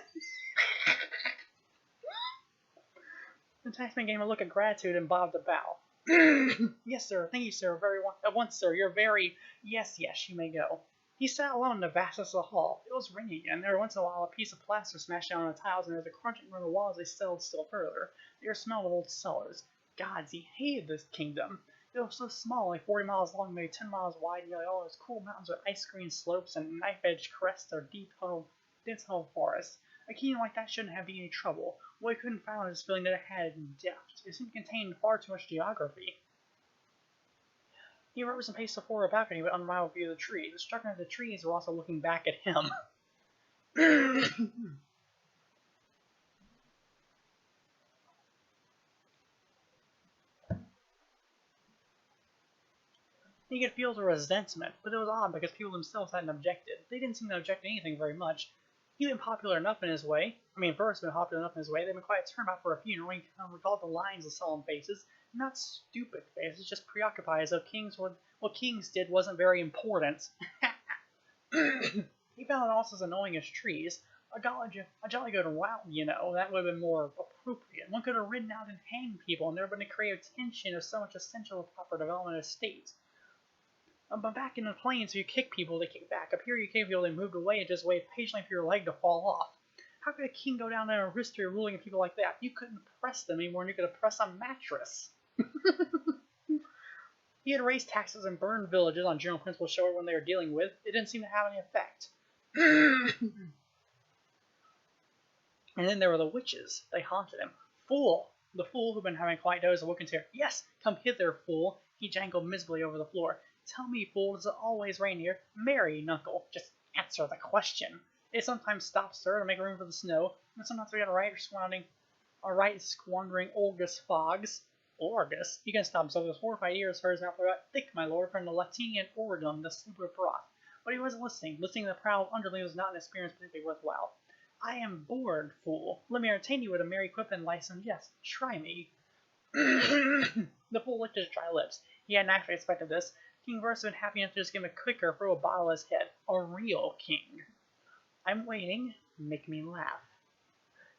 A: The taxman gave him a look of gratitude and bobbed a bow. Yes, sir. Thank you, sir. At once, sir. You're very... Yes, you may go. He sat alone in the vastness of the hall. It was raining again. Every once in a while, a piece of plaster smashed down on the tiles, and there was a crunching from the walls as they settled still further. There smelled of old cellars. Gods, he hated this kingdom. It was so small, like 40 miles long, maybe 10 miles wide, and nearly all those cool mountains with ice-green slopes and knife-edged crests or dense huddled forests. A kingdom like that shouldn't have any trouble. What he couldn't find was this feeling that it had depth. It seemed to contain far too much geography. He rose and paced before a balcony with an unrivaled view of the trees. The structure of the trees were also looking back at him. He could feel the resentment, but it was odd because people themselves hadn't objected. They didn't seem to object to anything very much. He'd been popular enough in his way. I mean, Verse had been popular enough in his way. They'd been quite a turnabout for a funeral. He kind of recalled the lines of solemn faces. Not stupid faces, just preoccupied as though what kings did wasn't very important. He found it also as annoying as trees. A jolly good wow, that would have been more appropriate. One could have ridden out and hanged people, and there would have been a creative tension of so much essential to proper development of state. But back in the plains, if you kick people, they kick back. Up here, you kick people, they moved away and just wait patiently for your leg to fall off. How could a king go down there in history ruling people like that? You couldn't press them any more than you could oppress a mattress. He had raised taxes and burned villages on general principles to show everyone they were dealing with. It didn't seem to have any effect. And then there were the witches. They haunted him. Fool! The fool who'd been having a quiet doze awoke into tear. Yes, come hither, fool! He jangled miserably over the floor. Tell me, fool, does it always rain here? Marry, Knuckle. Just answer the question. It sometimes stops, sir, to make room for the snow, and sometimes we got a right squandering Olgus fogs. Orgus? He can stop himself. His horrified ears heard his mouth about thick, my lord, from the Latinian Oregon, the super broth. But he wasn't listening. Listening to the proud underling was not an experience particularly worthwhile. I am bored, fool. Let me entertain you with a merry quip and license. Yes, try me. The fool licked his dry lips. He hadn't actually expected this. King Verse had been happy enough to just give him a clicker, throw a bottle at his head. A real king. I'm waiting. Make me laugh.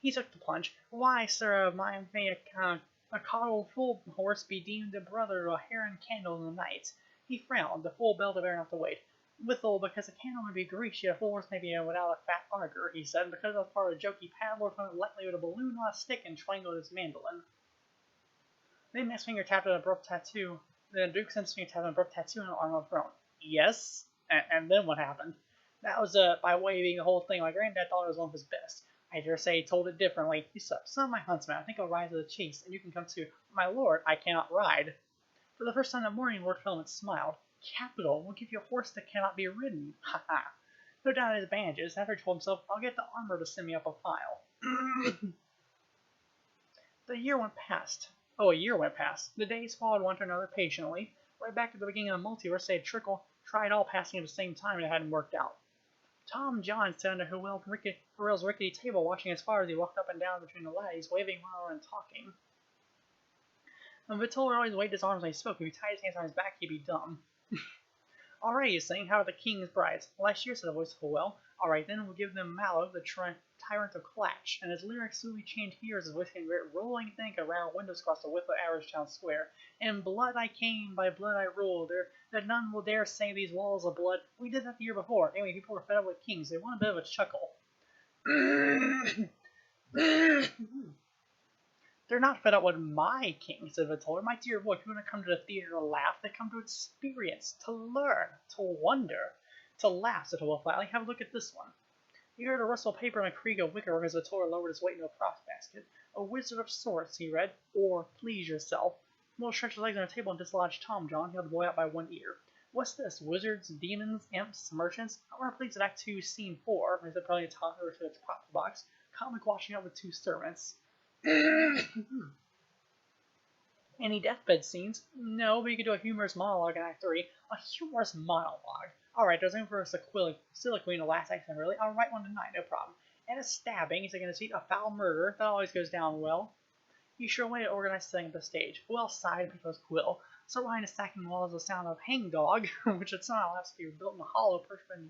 A: He took the plunge. Why, sir, may a coddled fool horse be deemed a brother to a heron candle in the night? He frowned. The fool belled a bear enough to wait. Withal, because a candle may be greasy, a fool horse may be without a fat auger, he said, because that was part of the joke he paddled from it lightly with a balloon on a stick and twanged his mandolin. Then his finger tapped on a abrupt tattoo. The Duke's finger tapped on an abrupt tattoo on the arm of the throne. Yes? And then what happened? That was by waving the whole thing. My granddad thought it was one of his best. I dare say he told it differently. He said, son of my huntsman, I think I'll ride to the chase, and you can come too. My lord, I cannot ride. For the first time that morning, Lord Filament smiled. Capital, we'll give you a horse that cannot be ridden. Ha ha. No doubt his advantages. After he told himself, I'll get the armor to send me up a file. The year went past. Oh, a year went past. The days followed one to another patiently. Right back at the beginning of the multiverse, they had tried all passing at the same time and it hadn't worked out. Tom John sat under Hurrell's rickety table watching his father as he walked up and down between the laddies, waving while and talking. And Vittor always waved his arms when he spoke. If he tied his hands on his back, he'd be dumb. All right, he's saying, how are the king's brides? Last year, said the voice of Howell. All right, then we'll give them Mallow, the tyrant of Clatch. And his lyrics slowly changed here as his voice came rolling think around windows across the width of Average Town Square. In blood I came, by blood I ruled. That none will dare say these walls of blood. We did that the year before. Anyway, people were fed up with kings. They want a bit of a chuckle. They're not fed up with my king, said Vittor. My dear boy, people don't come to the theater to laugh. They come to experience, to learn, to wonder, to laugh, said Howell flatly. Have a look at this one. He heard a rustle of paper and a creak of wickerwork as Vittor lowered his weight into a cross basket. A wizard of sorts, he read, or please yourself. Will stretched his legs on the table and dislodged Tom John, held the boy out by one ear. What's this? Wizards, demons, imps, merchants? I want to please at Act 2, Scene 4, he said, probably a toddler to its prop box. Comic washing up with two servants. Any deathbed scenes? No, but you could do a humorous monologue in Act 3. A humorous monologue. Alright, there's room for a soliloquy in the last act, really. I'll write one tonight, no problem. And a stabbing, he's going to see a foul murder. That always goes down well. He sure wanted to organize the setting of the stage. Well sighed and picked up his quill. So behind the stacking walls the sound of hangdog, which would somehow have to be built in a hollow perched in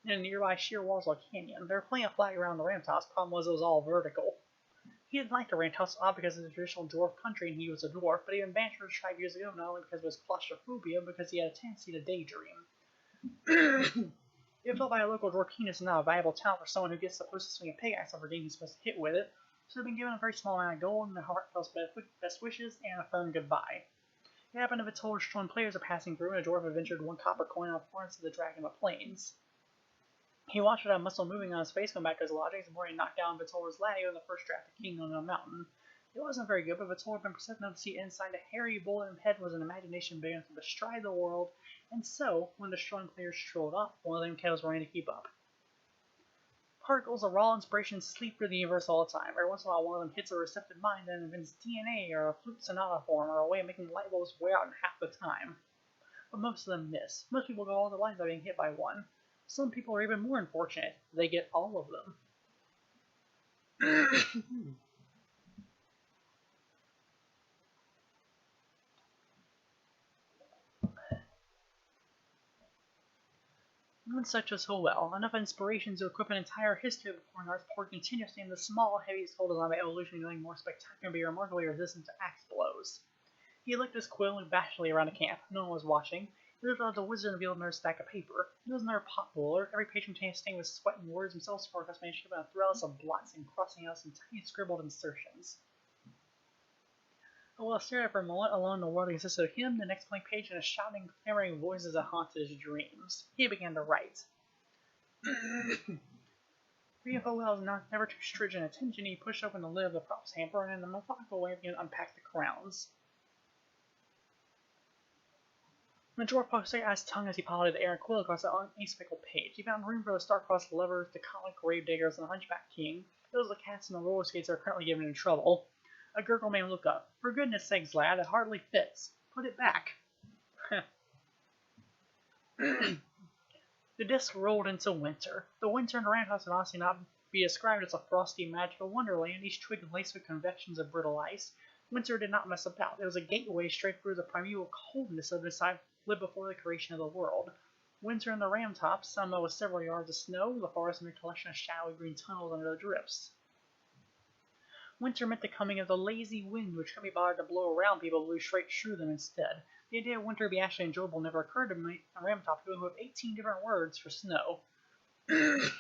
A: the nearby sheer walls of a canyon. There were plenty of flag around the ram's house. Problem was it was all vertical. He didn't like the ranch house, odd because of the traditional dwarf country and he was a dwarf, but he had been banished from his tribe years ago, not only because of his claustrophobia, but because he had a tendency to daydream. It felt by a local dwarf penis is not a viable talent for someone who gets supposed to swing a pig axe over game he's supposed to hit with it, so he'd been given a very small amount of gold and a heartfelt best wishes and a firm goodbye. It happened if Vittor's strong players are passing through and a dwarf had ventured one copper coin on the horns of the dragon of the plains. He watched without muscle moving on his face, going back to his lodgings, and he knocked down Vittor's laddie in the first draft of King on the Mountain. It wasn't very good, but Vittor had been perceptive enough to see inside a hairy bullet head was an imagination big enough to bestride the world, and so, when the strong players strolled up, one of them kettles running to keep up. Particles of raw inspiration sleep through the universe all the time. Every once in a while, one of them hits a receptive mind and invents DNA or a flute sonata form or a way of making light bulbs wear out in half the time. But most of them miss. Most people go all their lives without being hit by one. Some people are even more unfortunate. They get all of them. One such as so well, enough inspiration to equip an entire history of the foreign arts poured continuously in the small, heavy soul designed by evolution becoming more spectacular and be remarkably resistant to axe blows. He licked his quill and bashfully around the camp. No one was watching. He looked out the wizard and revealed another stack of paper. It was another pot roller. Every page contained a stain with sweat and words themselves for us managed to give a threads of blots and crossing out some tiny scribbled insertions. While staring for a moment, alone the world consisted of him, the next blank page, and a shouting, clamoring voices that haunted his dreams. He began to write. Rio was never too stringent attention. He pushed open the lid of the props hamper and in a methodical way began to unpack the crowns. The drawer pushed out his tongue as he piloted the air and quill across the unspeckled page. He found room for the star-crossed lovers, the comic grave diggers, and the hunchback king. Those are the cats and the roller skates that are currently giving him trouble. A gurgle made him look up. For goodness sakes, lad, it hardly fits. Put it back. The disc rolled into winter. The winter in the roundhouse would honestly not be described as a frosty, magical wonderland, each twig laced with convections of brittle ice. Winter did not mess about. It was a gateway straight through the primeval coldness of the side lived before the creation of the world. Winter in the ram tops, some with several yards of snow, the forest and a collection of shadowy green tunnels under the drifts. Winter meant the coming of the lazy wind, which couldn't be bothered to blow around people, blew straight through them instead. The idea of winter would be actually enjoyable never occurred to me. A Ramtop who have 18 different words for snow. The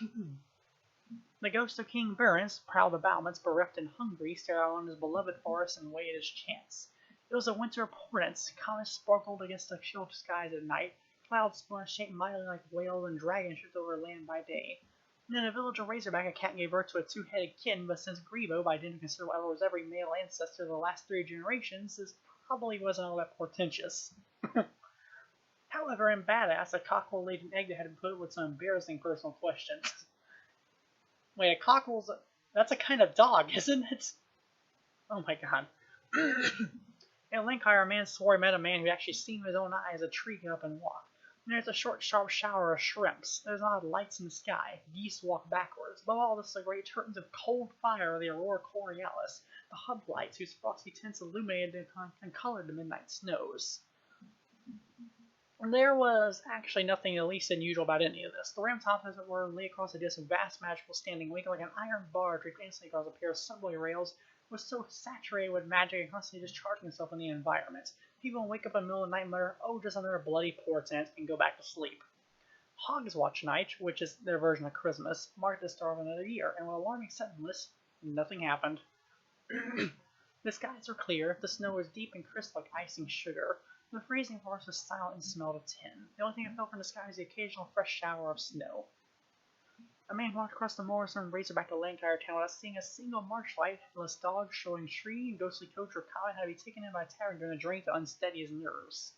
A: ghost of King Barons, proud of battlements, bereft and hungry, stared out on his beloved forest and waited his chance. It was a winter portent. Comets sparkled against the chill skies at night. Clouds spun shaped mightily like whales, and dragons shifted over land by day. And in a village of Razorback, a cat gave birth to a two-headed kitten, but since Grievo, by dint of consider whatever was every male ancestor of the last 3 generations, this probably wasn't all that portentous. However, in Badass, a cockerel laid an egg that had been put with some embarrassing personal questions. Wait, a cockerel's that's a kind of dog, isn't it? Oh my god. In Lancashire, a man swore he met a man who had actually seen with his own eyes a tree get up and walk. And there's a short, sharp shower of shrimps. There's odd lights in the sky. Geese walk backwards. Above all this, the great curtains of cold fire of the aurora borealis, the hub lights whose frosty tints illuminated and colored the midnight snows. And there was actually nothing the least unusual about any of this. The Ramtop, as it were, lay across a disc of vast magical standing wake like an iron bar draped instantly across a pair of subway rails, was so saturated with magic and constantly discharging itself in the environment. People would wake up in the middle of the night and mutter, "Oh, just another bloody portent," and go back to sleep. Hogs Watch Night, which is their version of Christmas, marked the start of another year, and with alarming suddenness, nothing happened. The skies were clear, the snow was deep and crisp like icing sugar. The freezing forest was silent and smelled of tin. The only thing that fell from the sky was the occasional fresh shower of snow. A man walked across the moors from Razorback to Lancashire town without seeing a single marshlight, unless dogs showing tree and ghostly coach or comet had to be taken in by a tavern during a drink to unsteady his nerves.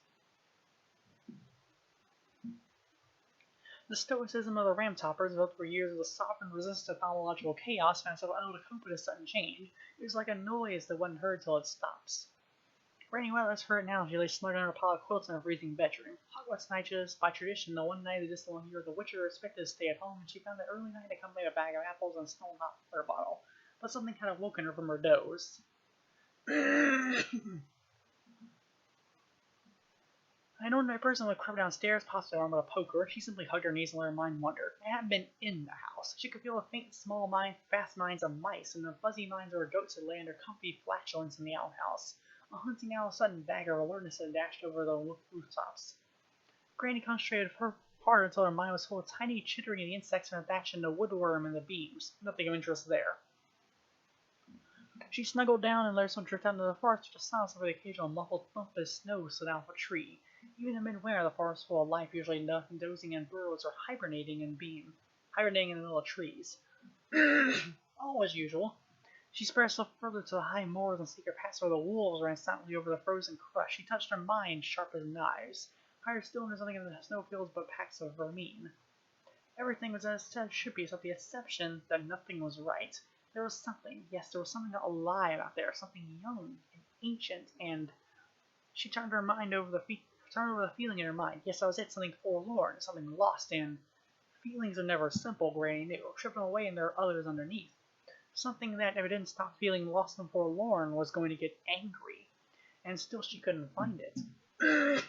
A: The stoicism of the Ramtoppers, developed for years as a sovereign resistance to phenomenological chaos, found itself unable to cope with a sudden change. It was like a noise that wasn't heard till it stops. Rainy weather is heard now as she lay snuggled under a pile of quilts in her freezing bedroom. Hogwarts night is, by tradition, the one night of the distant year the Witcher expected to stay at home, and she found that early night to come with a bag of apples and a stone hot water bottle. But something had awoken her from her doze. An ordinary person would creep downstairs, possibly armed with a poker. She simply hugged her knees and let her mind wander. It hadn't been in the house. She could feel the faint, small, fast minds of mice, and the fuzzy minds of her goats had lay under comfy flatulence in the outhouse. A hunting owl sudden dagger of alertness had dashed over the rooftops. Granny concentrated her part until her mind was full of tiny chittering of the insects in her thatch and the woodworm and the beams. Nothing of interest there. She snuggled down and let herself drift out into the forest with a silence over the occasional muffled thump as snow slid out of a tree. Even in midwinter, the forest was full of life, usually dozing in burrows or hibernating in the middle of trees. All as usual. She spread herself further to the high moors and secret paths where the wolves ran silently over the frozen crush. She touched her mind, sharp as knives. Higher still, there's nothing in the snowfields but packs of vermine. Everything was as it should be, except the exception that nothing was right. There was something, yes, there was something alive out there, something young and ancient, and she turned her mind over turned over the feeling in her mind. Yes, that was it, something forlorn, something lost, and feelings are never simple, Granny knew. Stripping away and there are others underneath. Something that, if it didn't stop feeling lost and forlorn, was going to get angry. And still she couldn't find it.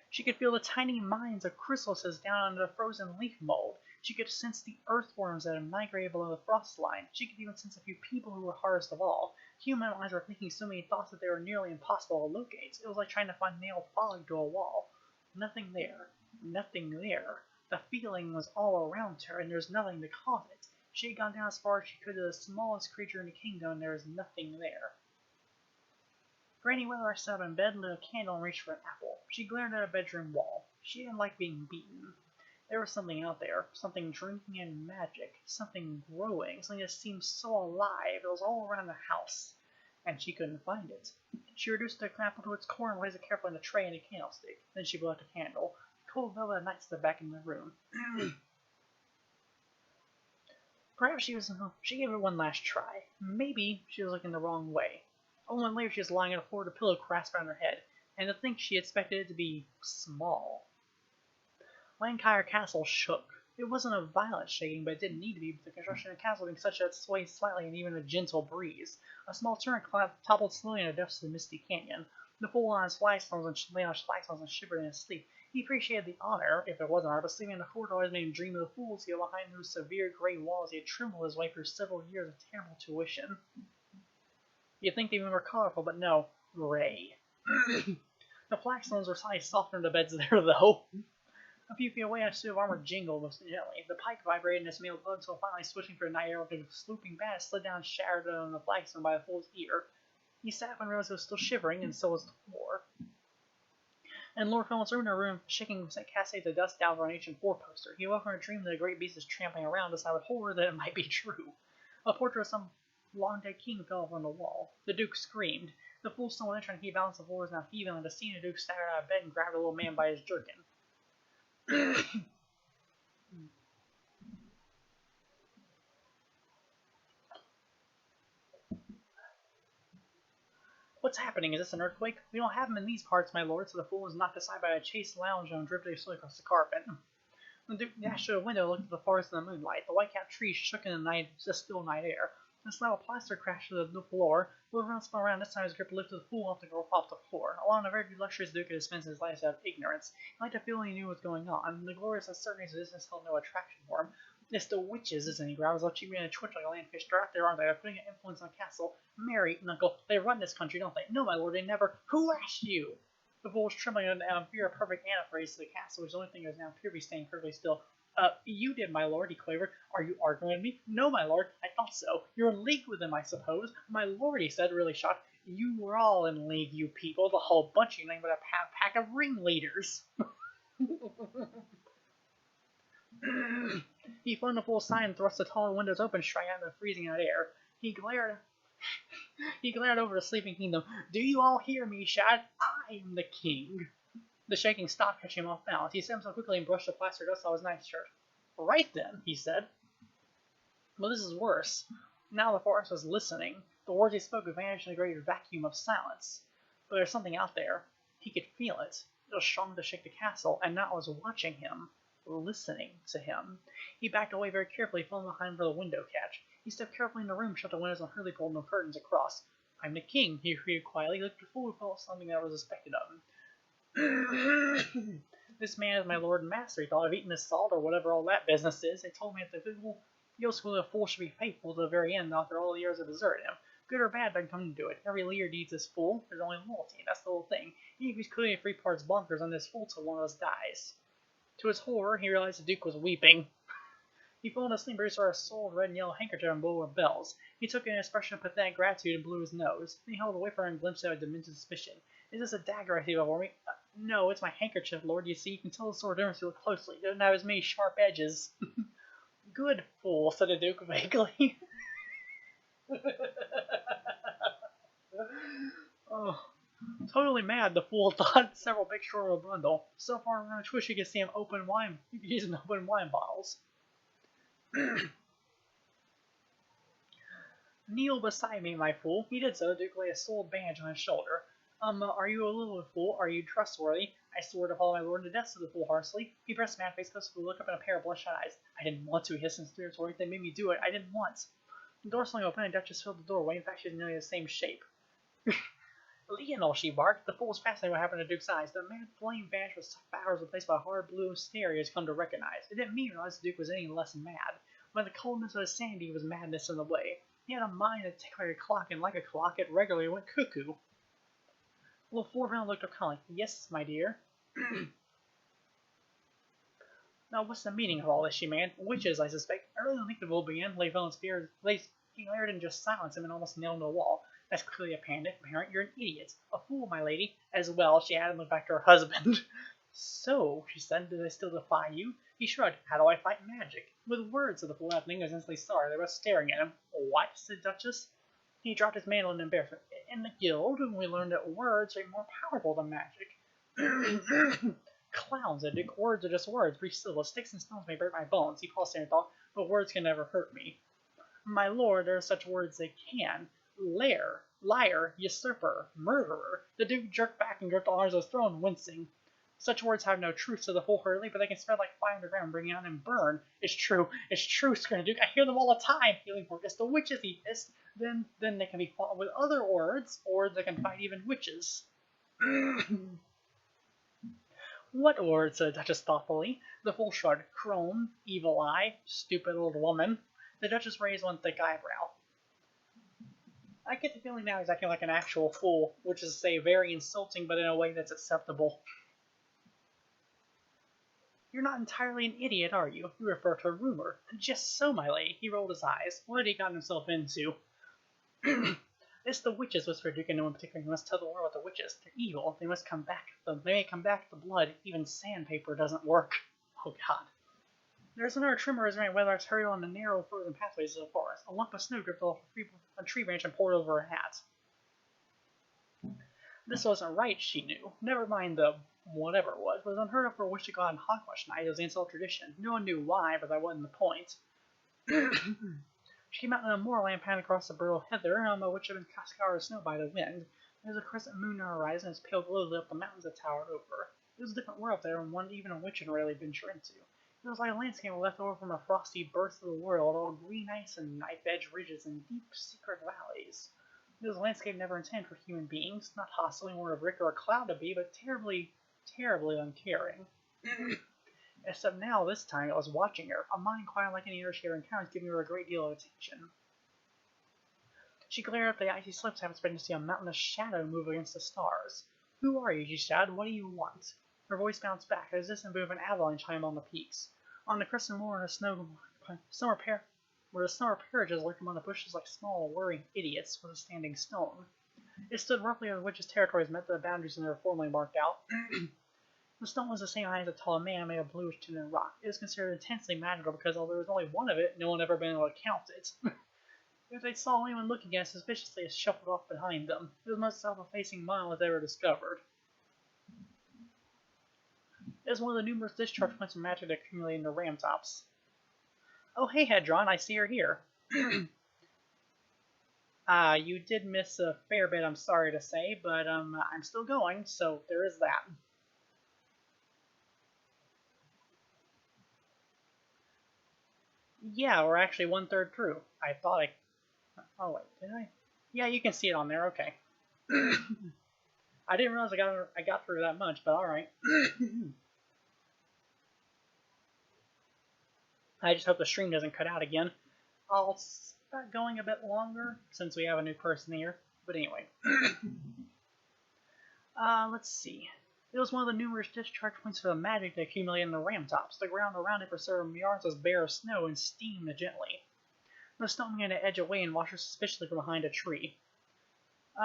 A: She could feel the tiny mines of chrysalises down under the frozen leaf mold. She could sense the earthworms that had migrated below the frost line. She could even sense a few people who were hardest of all. Human eyes were thinking so many thoughts that they were nearly impossible to locate. It was like trying to find nailed fog to a wall. Nothing there. Nothing there. The feeling was all around her, and there was nothing to cause it. She had gone down as far as she could to the smallest creature in the kingdom, and there was nothing there. Granny Weather sat up in bed, lit a candle, and reached for an apple. She glared at a bedroom wall. She didn't like being beaten. There was something out there, something drinking in magic, something growing, something that seemed so alive. It was all around the house, and she couldn't find it. She reduced the apple to its core and placed it carefully in a tray and a candlestick. Then she blew out the candle. The cold velvet night stood back in the room. Perhaps she gave it one last try. Maybe she was looking the wrong way. A moment later she was lying on the floor with a pillow clasped around her head, and to think she expected it to be small. Lancashire Castle shook. It wasn't a violent shaking, but it didn't need to be, with the construction of the castle being such that it swayed slightly in even a gentle breeze. A small turret toppled slowly in the depths of the misty canyon. The fool lay on his flagstones and shivered in his sleep. He appreciated the honor, if there was an honor, but sleeping in the fort always made him dream of the fools behind whose severe gray walls he had trembled his way through several years of terrible tuition. You'd think they were colorful, but no, gray. The flagstones were slightly softer in the beds there, though. A few feet away, a suit of armor jingled most gently. The pike vibrated in its mailed blood until finally, switching through the night air with a swooping bat, slid down and shattered on the flagstone by the fool's ear. He sat up and realized he was still shivering, and so was the floor. In Lord Philip's room, shaking cascades of dust down from an ancient four-poster. He woke from a dream that a great beast was trampling around, decided with horror that it might be true. A portrait of some long-dead king fell from the wall. The Duke screamed. The fool stumbled in, trying to keep balance. The floor was now heaving, and the scene the Duke staggered out of bed and grabbed the little man by his jerkin. What's happening? Is this an earthquake? We don't have them in these parts, my lord, so the fool was knocked aside by a chaste lounge and drifted slowly across the carpet. The Duke dashed to the window and looked at the forest in the moonlight. The white-capped trees shook in the still night air. A slab of plaster crashed to the floor. Lord spun around. This time his grip lifted the fool off the floor. Along a very luxurious Duke had dispensed his life out of ignorance. He liked to feel he knew what was going on. The glorious uncertainties of distance held no attraction for him. It's the witches, isn't he? Growls out, cheating in a twitch like a landfish. They're out there, aren't they? They're putting an influence on the castle. Mary, uncle, they run this country, don't they? No, my lord, they never. Who asked you? The fool was trembling and fear a perfect anaphrase to the castle, which is the only thing that was now appeared to be staying perfectly still. You did, my lord, he quavered. Are you arguing with me? No, my lord, I thought so. You're in league with them, I suppose. My lord, he said, really shocked. You were all in league, you people, the whole bunch of you, nothing but a pack of ringleaders. He flung the full sign and thrust the tall windows open, striking out into the freezing out air. He glared over the sleeping kingdom. Do you all hear me? He shouted. I am the king. The shaking stopped, catching him off balance. He set himself quickly and brushed the plaster dust off his nightshirt. Right then, he said. Well, this is worse. Now the forest was listening. The words he spoke vanished in a great vacuum of silence. But there's something out there. He could feel it. It was strong to shake the castle, and now it was watching him, listening to him. He backed away very carefully, falling behind for the window catch. He stepped carefully in the room, shut the windows, and hurriedly pulled the curtains across. I'm the king, he repeated quietly. He looked at the fool who felt something that was expected of him. This man is my lord and master. He thought I've eaten his salt or whatever all that business is. They told me that the fool should be faithful to the very end after all the years of deserted him. Good or bad, doesn't come to do it. Every leader needs this fool. There's only loyalty. That's the whole thing. Even if he's clearly 3 parts bonkers on this fool till one of us dies. To his horror, he realized the Duke was weeping. He fell into sleep, produced a soiled red and yellow handkerchief and blew with bells. He took an expression of pathetic gratitude and blew his nose. Then he held away from her and glimpsed at a demented suspicion. Is this a dagger I see before me? No, it's my handkerchief, Lord. You see, you can tell the sword difference if you look closely. It doesn't have as many sharp edges. Good fool, said the Duke vaguely. Oh, Totally mad, the fool thought, several big short of a bundle. So far around the twitch you could see him open wine. He's open wine bottles. Kneel beside me, my fool. He did so. The Duke laid a soiled bandage on his shoulder. Are you a little fool? Are you trustworthy? I swore to follow my lord to death, said the fool harshly. He pressed mad face close to look up in a pair of bloodshot eyes. I didn't want to, he hissed in spirits worried. They made me do it. I didn't want. The door swung open and Duchess filled the doorway. In fact, she was nearly the same shape. Lionel, she barked. The fool was fascinated what happened to Duke's eyes. The mad flame vanished with powers replaced by a hard blue stare he has come to recognize. It didn't mean to realize the Duke was any less mad. But the coldness of his sanity was madness in the way. He had a mind that ticked like a clock, and like a clock, it regularly went cuckoo. The fool round looked up calmly. Yes, my dear. Now, what's the meaning of all this, she man? Witches, I suspect. Early in the week the bull began, lay fell in fear, he glared and just silenced him and almost nailed him to the wall. That's clearly a parent. You're an idiot. A fool, my lady. As well, she added and looked back to her husband. So, she said, do they still defy you? He shrugged. How do I fight magic? With words, said the fool, laughing. He was instantly sorry. They were staring at him. What? Said Duchess. He dropped his mantle in embarrassment. In the guild, we learned that words are more powerful than magic. Clowns, said Duke. Words are just words. Brief syllables. Sticks and stones may break my bones. He paused there and thought, but words can never hurt me. My lord, there are such words they can. Lair, liar, usurper, murderer. The Duke jerked back and gripped the arms of his throne, wincing. Such words have no truth, said the fool hurriedly, but they can spread like fire underground, bring out and burn. It's true, screamed the Duke. I hear them all the time. Feeling for just the witches, he hissed. Then they can be fought with other words, or they can fight even witches. What words? Said the Duchess thoughtfully. The fool shrugged. Crone, evil eye, stupid old woman. The Duchess raised one thick eyebrow. I get the feeling now he's acting like an actual fool, which is to say very insulting, but in a way that's acceptable. You're not entirely an idiot, are you? You refer to a rumor. Just so, my lady. He rolled his eyes. What had he gotten himself into? It's the witches, whispered Duke, and no one particular. You must tell the world about the witches. They're evil. They must come back. They may come back to blood. Even sandpaper doesn't work. Oh, God. There's another trimmer as Weatherlarks hurried on the narrow frozen pathways of the forest. A lump of snow dripped off a tree branch and poured over her hat. This wasn't right, she knew. Never mind the whatever it was. It was unheard of for a witch to go out on hogwash night. It was the ancient tradition. No one knew why, but that wasn't the point. She came out in a moorland path across the burrow of heather, which had been scoured of snow by the wind. There was a crescent moon on the horizon, its pale glow lit up the mountains that towered over. It was a different world there, and one even a witch had rarely ventured into. It was like a landscape left over from a frosty birth of the world, all green ice and knife-edged ridges and deep, secret valleys. It was a landscape never intended for human beings, not hostile or a brick or a cloud to be, but terribly, terribly uncaring. Except now, this time, it was watching her, a mind quiet like any other she ever encountered, giving her a great deal of attention. She glared up the icy slopes, half expecting to see a mountainous shadow move against the stars. Who are you? She shouted. What do you want? Her voice bounced back, as this move of an avalanche high among the peaks. On the crescent moor, where the summer parridges lurked among the bushes like small, worrying idiots, was a standing stone. It stood roughly where the witches' territories met the boundaries and they were formally marked out. The stone was the same height as a tall man made of bluish tinted rock. It was considered intensely magical because although there was only one of it, no one had ever been able to count it. If they saw anyone looking at it suspiciously, it shuffled off behind them. It was the most self-effacing mile ever discovered. It was one of the numerous discharge points of magic that accumulated in the ram tops. Oh, hey, Hedron, I see you're here. You did miss a fair bit, I'm sorry to say, but I'm still going, so there is that. Yeah, we're actually 1/3 through. I thought I... Oh, wait, did I? Yeah, you can see it on there, okay. I didn't realize I got through that much, but alright. I just hope the stream doesn't cut out again. I'll start going a bit longer, since we have a new person here. But anyway. Let's see. It was one of the numerous discharge points for the magic that accumulated in the ram tops. The ground around it for several yards was bare of snow and steamed gently. The stone began to edge away and watched her suspiciously from behind a tree.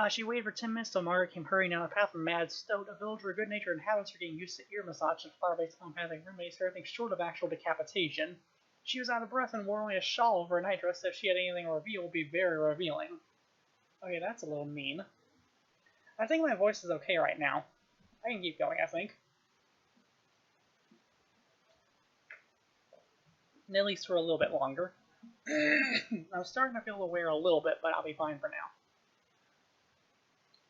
A: She waited for 10 minutes till Margaret came hurrying down the path from Mad Stoat, a villager with good-natured inhabitants were getting used to ear massage and flower-based telepathic remedies for everything short of actual decapitation. She was out of breath and wore only a shawl over her nightdress, so if she had anything to reveal, it would be very revealing. Okay, that's a little mean. I think my voice is okay right now. I can keep going, I think. At least for a little bit longer. I'm starting to feel aware a little bit, but I'll be fine for now.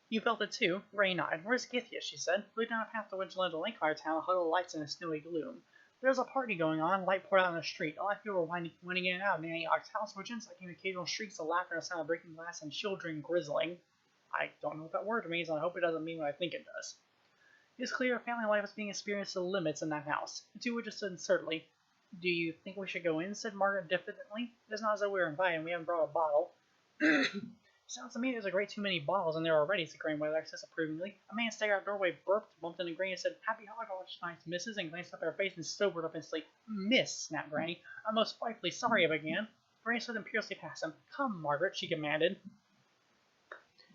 A: You felt it too? Ray nodded. Where's Githya? She said. Look down a path to which led to Lakar Town, huddled lights in a snowy gloom. There was a party going on, light poured out on the street. All I feel were winding in and out of Nanny Ock's house, which inside came occasional shrieks of laughter and a sound of breaking glass and children grizzling. I don't know what that word means, and I hope it doesn't mean what I think it does. It's clear family life is being experienced to the limits in that house. The two just said uncertainly, Do you think we should go in? Said Margaret diffidently. It's not as though we were invited and we haven't brought a bottle. Sounds to me there's a great too many bottles in there already, said Grandmother disapprovingly. A man staggered out the doorway, burped, bumped into Granny, and said, Happy hogwash night, missus, and glanced up at her face and sobered up instantly. Miss, snapped Granny. I'm most frightfully sorry I began. Granny slid imperiously past him. Come, Margaret, she commanded.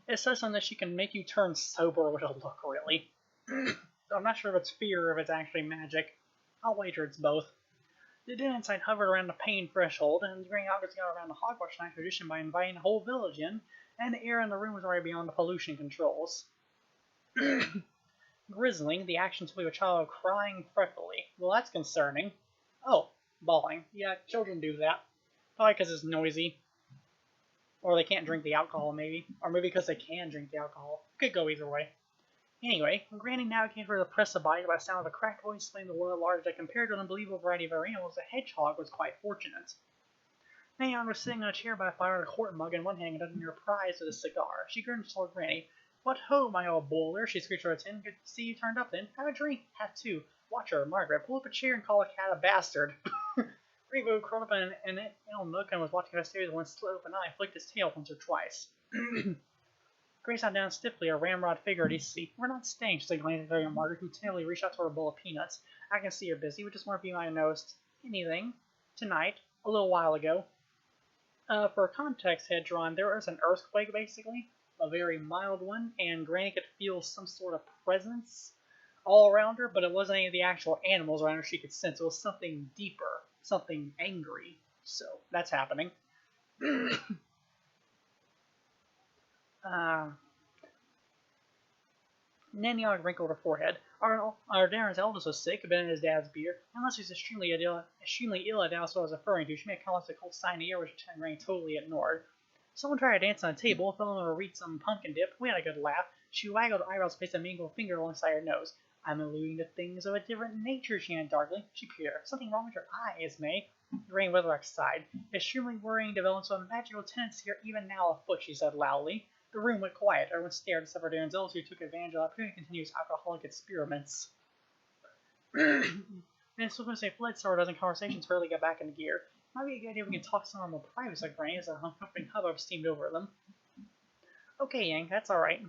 A: It says something that she can make you turn sober with a look, really. I'm not sure if it's fear or if it's actually magic. I'll wager it's both. The din inside hovered around the pain threshold, and the Green August got around the hogwash night tradition by inviting the whole village in, and the air in the room was already beyond the pollution controls. Grizzling, the action took a child crying fretfully. Well, that's concerning. Oh, bawling. Yeah, children do that. Probably because it's noisy. Or they can't drink the alcohol, maybe. Or maybe because they can drink the alcohol. Could go either way. Anyway, when Granny navigated her the precipice by the sound of a cracked voice explaining the world at large that compared to an unbelievable variety of other animals, the hedgehog was quite fortunate. Nayon was sitting on a chair by a fire with a quart mug in one hand and touching her prize with a cigar. She grinned toward Granny. What ho, my old boiler, she screeched over a tin. Good to see you turned up then. Have a drink. Have two. Watch her, Margaret. Pull up a chair and call a cat a bastard. Greenbow curled up in an ill nook and was watching upstairs with one slit open eye, flicked his tail once or twice. Grace sat down stiffly, a ramrod figure at his seat. We're not staying, she said, glancing at Margaret, who timidly reached out toward a bowl of peanuts. I can see you're busy. We just wonder if you might have noticed anything tonight, a little while ago. For context had drawn, there was an earthquake, basically, a very mild one, and Granny could feel some sort of presence all around her, but it wasn't any of the actual animals around her she could sense. It was something deeper, something angry. So, that's happening. Nanny Ogg wrinkled her forehead. Our Darren's eldest was sick, been in his dad's beer. Unless he's extremely ill, I doubt what I was referring to. She made a comment to the cold sign in the air, which Granny totally ignored. Someone tried to dance on the table, fell in or read some pumpkin dip. We had a good laugh. She waggled her eyebrows, placed a mingled finger alongside her nose. I'm alluding to things of a different nature, she added darkly. She peered. Something wrong with your eyes, May. Granny Weatherwax sighed. Extremely worrying developments of a magical tendency are even now afoot, she said loudly. The room went quiet. Everyone stared except for Darren's elders, who took advantage of the opportunity to continue his alcoholic experiments. Then Swiftness a fled so a dozen conversations hurriedly got back into gear. Might be a good idea we can talk some more private, said Granny, as a comforting hubbub steamed over them. Okay, Yank, that's alright.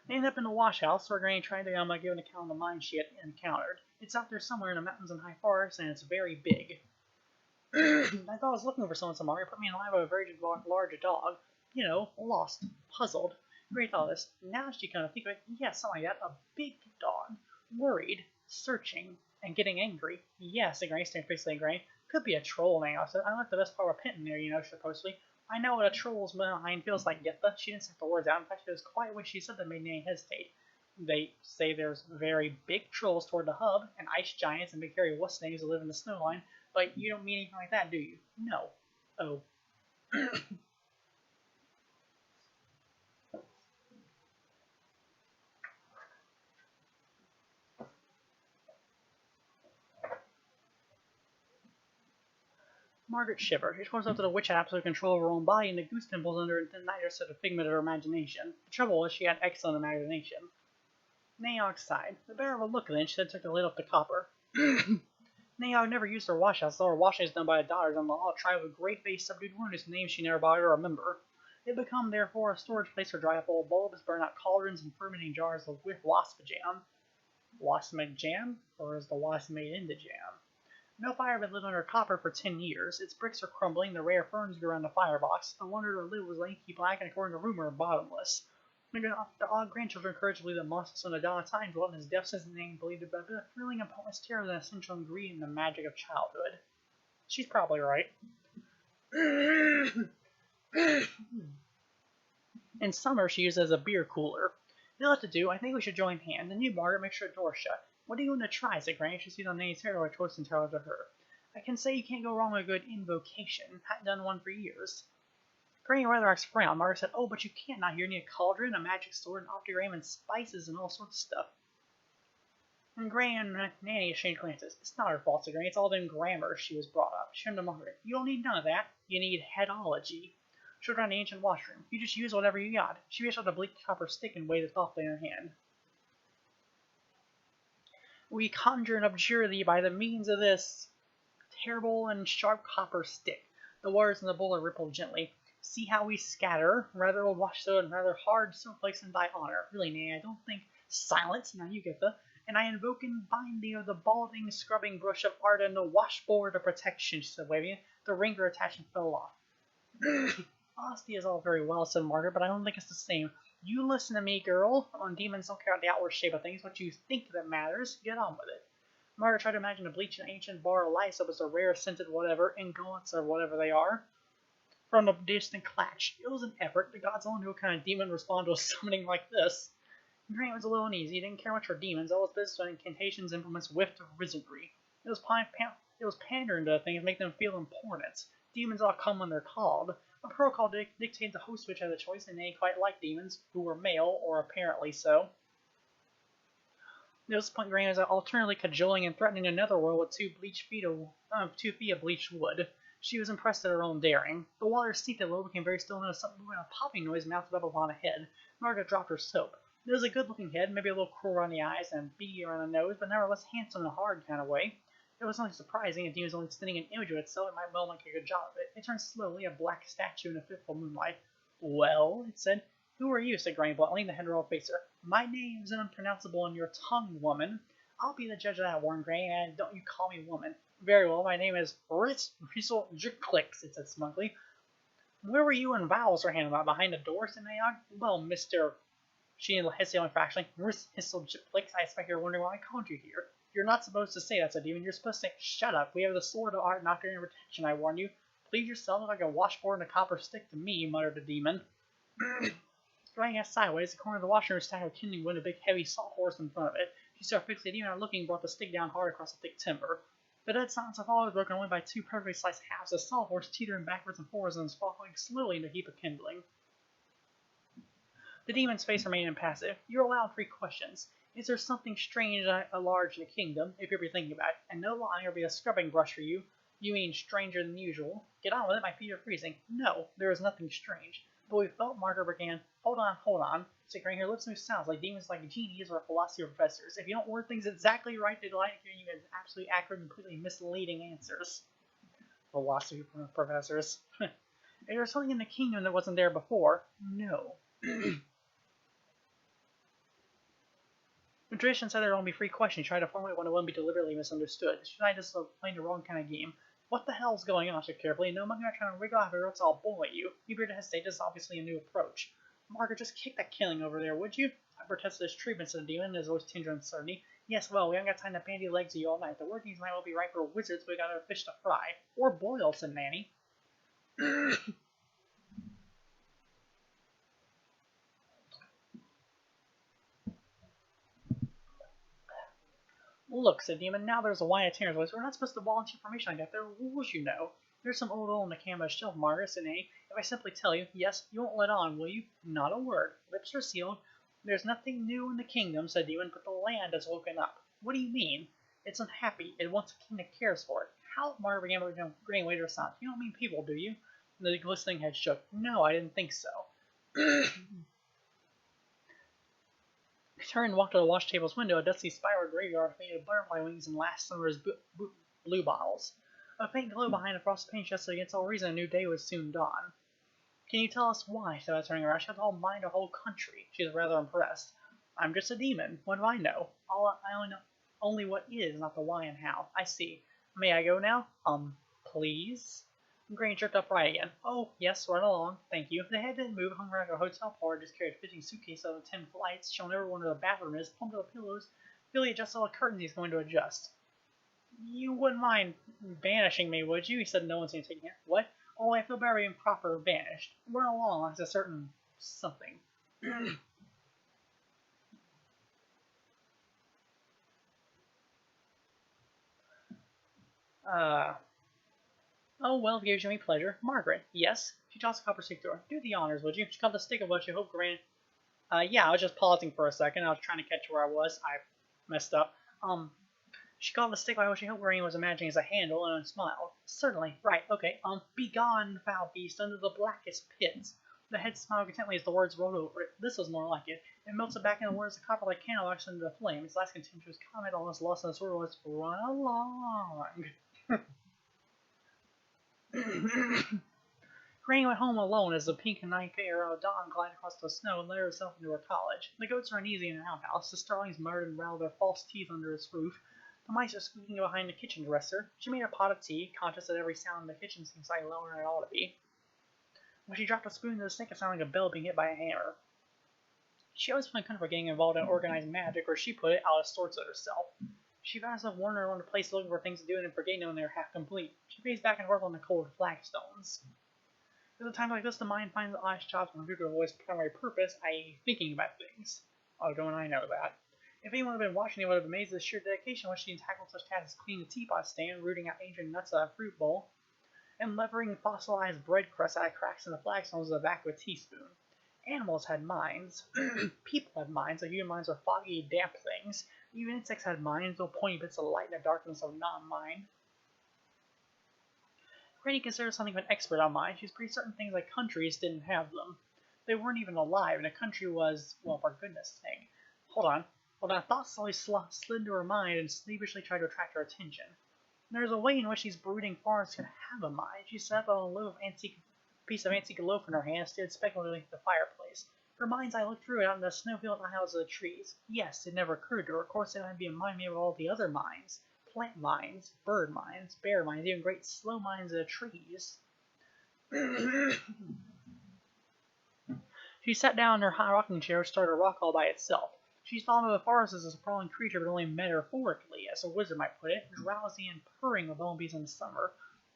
A: They ended up in the wash house, where Granny tried to give an account of the mine she had encountered. It's out there somewhere in the mountains and high forests, and it's very big. I thought I was looking for someone somewhere. Put me in line with a very large dog. You know, lost, puzzled. Great thought of this. Now she kind of think of it. Yeah, something like that. A big dog. Worried, searching, and getting angry. Yes, the Granny staring fixedly at Granny. Could be a troll, Nail said. I left the best part of Penton there, you know, supposedly. I know what a troll's mind feels like, Githa. She didn't say the words out. In fact, it was quite what she said that made Nanny hesitate. They say there's very big trolls toward the hub, and ice giants and big hairy wuss-names that live in the snow line, but you don't mean anything like that, do you? No. Oh. Margaret shivered. She told herself that the witch had absolute control of her own body, and the goose pimples under her did not just a figment of her imagination. The trouble was she had excellent imagination. Naog sighed. The better of a look then, she said, took the lid off the copper. Naog never used her wash house, though her washing is done by the daughters on the law tribe with great face subdued wound whose name she never bothered to remember. It had become, therefore, a storage place for dry up old bulbs, burn out cauldrons, and fermenting jars with wasp jam. Wasp jam? Or is the wasp made into jam? No fire had been lit under copper for 10 years. Its bricks were crumbling, the rare ferns grew around the firebox. The wonder the lid was lanky black and, according to rumor, bottomless. The odd grandchildren encouraged to believe that monsters on the dawn of time dwelt in his depths as the name believed it, but a thrilling and pointless terror was an essential ingredient in the magic of childhood. She's probably right. In summer, she uses it as a beer cooler. They'll have to do. I think we should join hands. And you, Margaret, make sure the door's shut. What are you going to try? Said Granny. She sees on Nanny's hair, or choice entirely to her. I can say you can't go wrong with a good invocation. Hadn't done one for years. Granny Weatherwax frowned. Margaret said, "Oh, but you can't not here. You need a cauldron, a magic sword, an optigram, and spices and all sorts of stuff." And Granny and Nanny exchanged glances. It's not her fault, said Granny. It's all them grammar she was brought up. She turned to Margaret. You don't need none of that. You need headology. Showed her on the ancient washroom. You just use whatever you got. She reached out a bleak copper stick and weighed it thoughtfully in her hand. We conjure and abjure thee by the means of this terrible and sharp copper stick. The waters in the bowl rippled gently. See how we scatter, rather old wash soda and rather hard snowflakes in thy honor. Really, Nanny, I don't think. Silence! Now you get the. And I invoke and bind thee of the balding, scrubbing brush of art and the washboard of protection, she said, waving it. The ringer attachment fell off. Honesty is all very well, said Margaret, but I don't think it's the same. You listen to me, girl. On demons don't care about the outward shape of things. What you think that matters. Get on with it. Margaret tried to imagine a bleached and ancient bar of lice that was a rare scented whatever, ingots or whatever they are. From a distant clatch. It was an effort. The gods only knew what kind of demon would respond to a summoning like this. Granny was a little uneasy. He didn't care much for demons. All his business was incantations, implements, whiffed of wizardry. It was pandering to things, make them feel important. Demons all come when they're called. A protocol dictates the host which had a choice, and they quite liked demons, who were male, or apparently so. At this point, Granny was alternately cajoling and threatening another world with 2 feet of bleached wood. She was impressed at her own daring. The water seeped at low, became very still, and noticed something moving, a popping noise mounted up upon a head. Margaret dropped her soap. It was a good-looking head, maybe a little cruel around the eyes and beady around the nose, but nevertheless handsome in a hard kind of way. It was nothing surprising. If he was only sending an image of itself, it might well make a good job of it. It turned slowly, a black statue in a fitful moonlight. Well, it said. Who are you? Said Granny bluntly. The head rolled faced her. My name's unpronounceable in your tongue, woman. I'll be the judge of that, warned Granny, and don't you call me woman. Very well, my name is Ritz Riesel Jicklix, it said smugly. Where were you when vowels were handed out? Behind the door, said Mayog. Well, Mr. She hesitated fractionally. Ritz Riesel Jicklix, I expect you're wondering why I called you here. You're not supposed to say that, said Demon. You're supposed to say, shut up. We have the sword of art not during protection, I warn you. Please yourself like a washboard and a copper stick to me, muttered the demon. Going ass sideways, the corner of the washroom was stacked with kindling wood, a big heavy sawhorse in front of it. She saw fixed the demon, looking, brought the stick down hard across the thick timber. The dead silence of all was broken only by 2 perfectly sliced halves, the sawhorse teetering backwards and forwards and falling slowly into a heap of kindling. The demon's face remained impassive. You're allowed 3 questions. Is there something strange large in the kingdom, if you'll be thinking about it? And no lying or be a scrubbing brush for you. You mean stranger than usual? Get on with it, my feet are freezing. No, there is nothing strange. But we felt Margaret began. Hold on, said Granny. Her lips move sounds like demons, like genies, or philosophy professors. If you don't word things exactly right, they delight in hearing you get absolutely accurate and completely misleading answers. Philosophy professors. Is there something in the kingdom that wasn't there before? No. The tradition said there would only be 3 questions. Try to formulate one that wouldn't be deliberately misunderstood. Should I just playing the wrong kind of game? What the hell's going on? I said carefully. No monkey not trying to wriggle out of it, or else I'll bully you. You appear to hesitate. This is obviously a new approach. Margaret, just kick that killing over there, would you? I protested his treatment, said the demon, his voice tinged with uncertainty. Yes, well, we haven't got time to bandy legs of you all night. The workings might well be right for wizards, but we got a fish to fry. Or boil, said Nanny. Look, said Demon, now there's a whine of Tanner's voice. We're not supposed to volunteer information like that. There are rules, you know. There's some old on the canvas shelf, Margaret, said Nanny. If I simply tell you, yes, you won't let on, will you? Not a word. Lips are sealed. There's nothing new in the kingdom, said Demon, but the land has woken up. What do you mean? It's unhappy. It wants a king that cares for it. How? Margaret began with a grinning way to her sound. You don't mean people, do you? The glistening head shook. No, I didn't think so. He turned and walked to the wash table's window, a dusty spiral graveyard made of butterfly wings and last summer's blue bottles. A faint glow behind the frosted pane suggested against all reason a new day would soon dawn. Can you tell us why? Said I, turning around. She had the whole mind of the whole country. She was rather impressed. I'm just a demon. What do I know? I only know only what is, not the why and how. I see. May I go now? Please? Granny jerked upright again. Oh, yes, run along. Thank you. The head didn't move, hung around a hotel floor, just carried a 15 suitcase out of 10 flights, shown everyone where the bathroom is, pumped up pillows. Billy adjusted all the curtains he's going to adjust. You wouldn't mind banishing me, would you? He said no one seemed to take it. What? Oh, I feel very improper banished. Run along, like a certain something. Oh, well, if it gives you any pleasure. Margaret, yes? She tossed a copper stick to her. Do the honors, would you? She caught the stick of what she hoped Gran. Yeah, I was just pausing for a second. I was trying to catch where I was. I messed up. She caught the stick by what she hoped Granny was imagining as a handle and smiled. Certainly. Right, okay. Begone, foul beast, under the blackest pits. The head smiled contently as the words rolled over it. This was more like it. It melted back into words of copper like candlelights into the flame. Its last contemptuous comment on this loss in the sword was, run along. Granny went home alone as the pink night air of dawn glided across the snow and let herself into her cottage. The goats were uneasy in the outhouse. The starlings muttered and rattled their false teeth under its roof. The mice were squeaking behind the kitchen dresser. She made a pot of tea, conscious that every sound in the kitchen seemed slightly lower than it ought to be. When she dropped a spoon into the sink, it sounded like a bell being hit by a hammer. She always found comfort getting involved in organized magic, or she put it, out of sorts with herself. She found herself wandering around the place looking for things to do and forgetting when they were half complete. She paced back and forth on the cold flagstones. At a time like this, the mind finds the honest jobs when people avoid its primary purpose, i.e., thinking about things. Oh, don't I know that? If anyone had been watching, they would have been amazed at the sheer dedication with which she tackled such tasks as cleaning the teapot stand, rooting out ancient nuts out of a fruit bowl, and levering fossilized bread crusts out of cracks in the flagstones with the back of a teaspoon. Animals had minds. People had minds, though human minds were foggy, damp things. Even insects had minds, though pointy bits of light in the darkness of non-mind. Granny considered herself something of an expert on minds. She was pretty certain things like countries didn't have them. They weren't even alive, and a country was, well, for goodness sake. Hold on. Thoughts slowly slid into her mind and slavishly tried to attract her attention. There's a way in which these brooding forests can have a mind. She sat up on a piece of antique loaf in her hand and stared speculatively at the fireplace. Her mind's eye looked through it out in the snow-filled aisles of the trees. Yes, it never occurred to her. Of course, it might be a mind made of all the other minds. Plant minds, bird minds, bear minds, even great slow minds of the trees. She sat down in her high rocking chair and started to rock all by itself. She thought of the forest as a sprawling creature, but only metaphorically, as a wizard might put it, drowsy and purring with bumblebees in summer,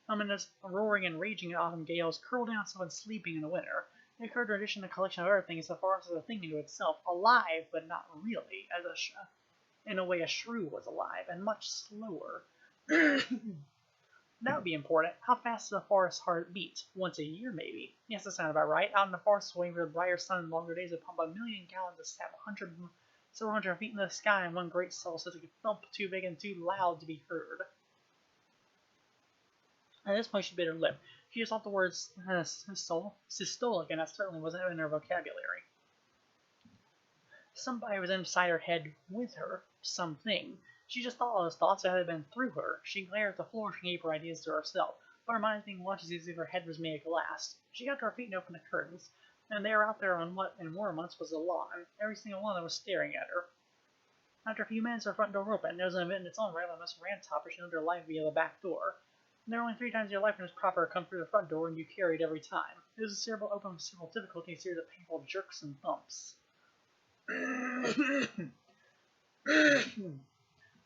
A: ominous, roaring and raging in autumn gales, curled down itself and sleeping in the winter. It occurred to addition to a collection of other things, the forest is a thing into itself, alive but not really, as in a way a shrew was alive, and much slower. That would be important. How fast does a forest heart beat? Once a year, maybe. Yes, that sounds about right. Out in the forest, waiting for the brighter sun and longer days, would pump 1,000,000 gallons of sap several hundred feet in the sky in one great solstice, thump too big and too loud to be heard. At this point, she bit her lip. She just thought the words systolic, and that certainly wasn't in her vocabulary. Somebody was inside her head with her. Something. She just thought all those thoughts that had been through her. She glared at the floor and gave her ideas to herself, but her mind was being watched as if her head was made of glass. She got to her feet and opened the curtains, and there out there on what in warmer months was the lawn. Every single one of them was staring at her. After a few minutes, her front door opened. There was an event in its own right when Miss Rantopper she lived her life via the back door. There were only 3 times in your life when it was proper to come through the front door, and you carried every time. It was a cerebral open with several difficulty, a series of painful jerks and thumps.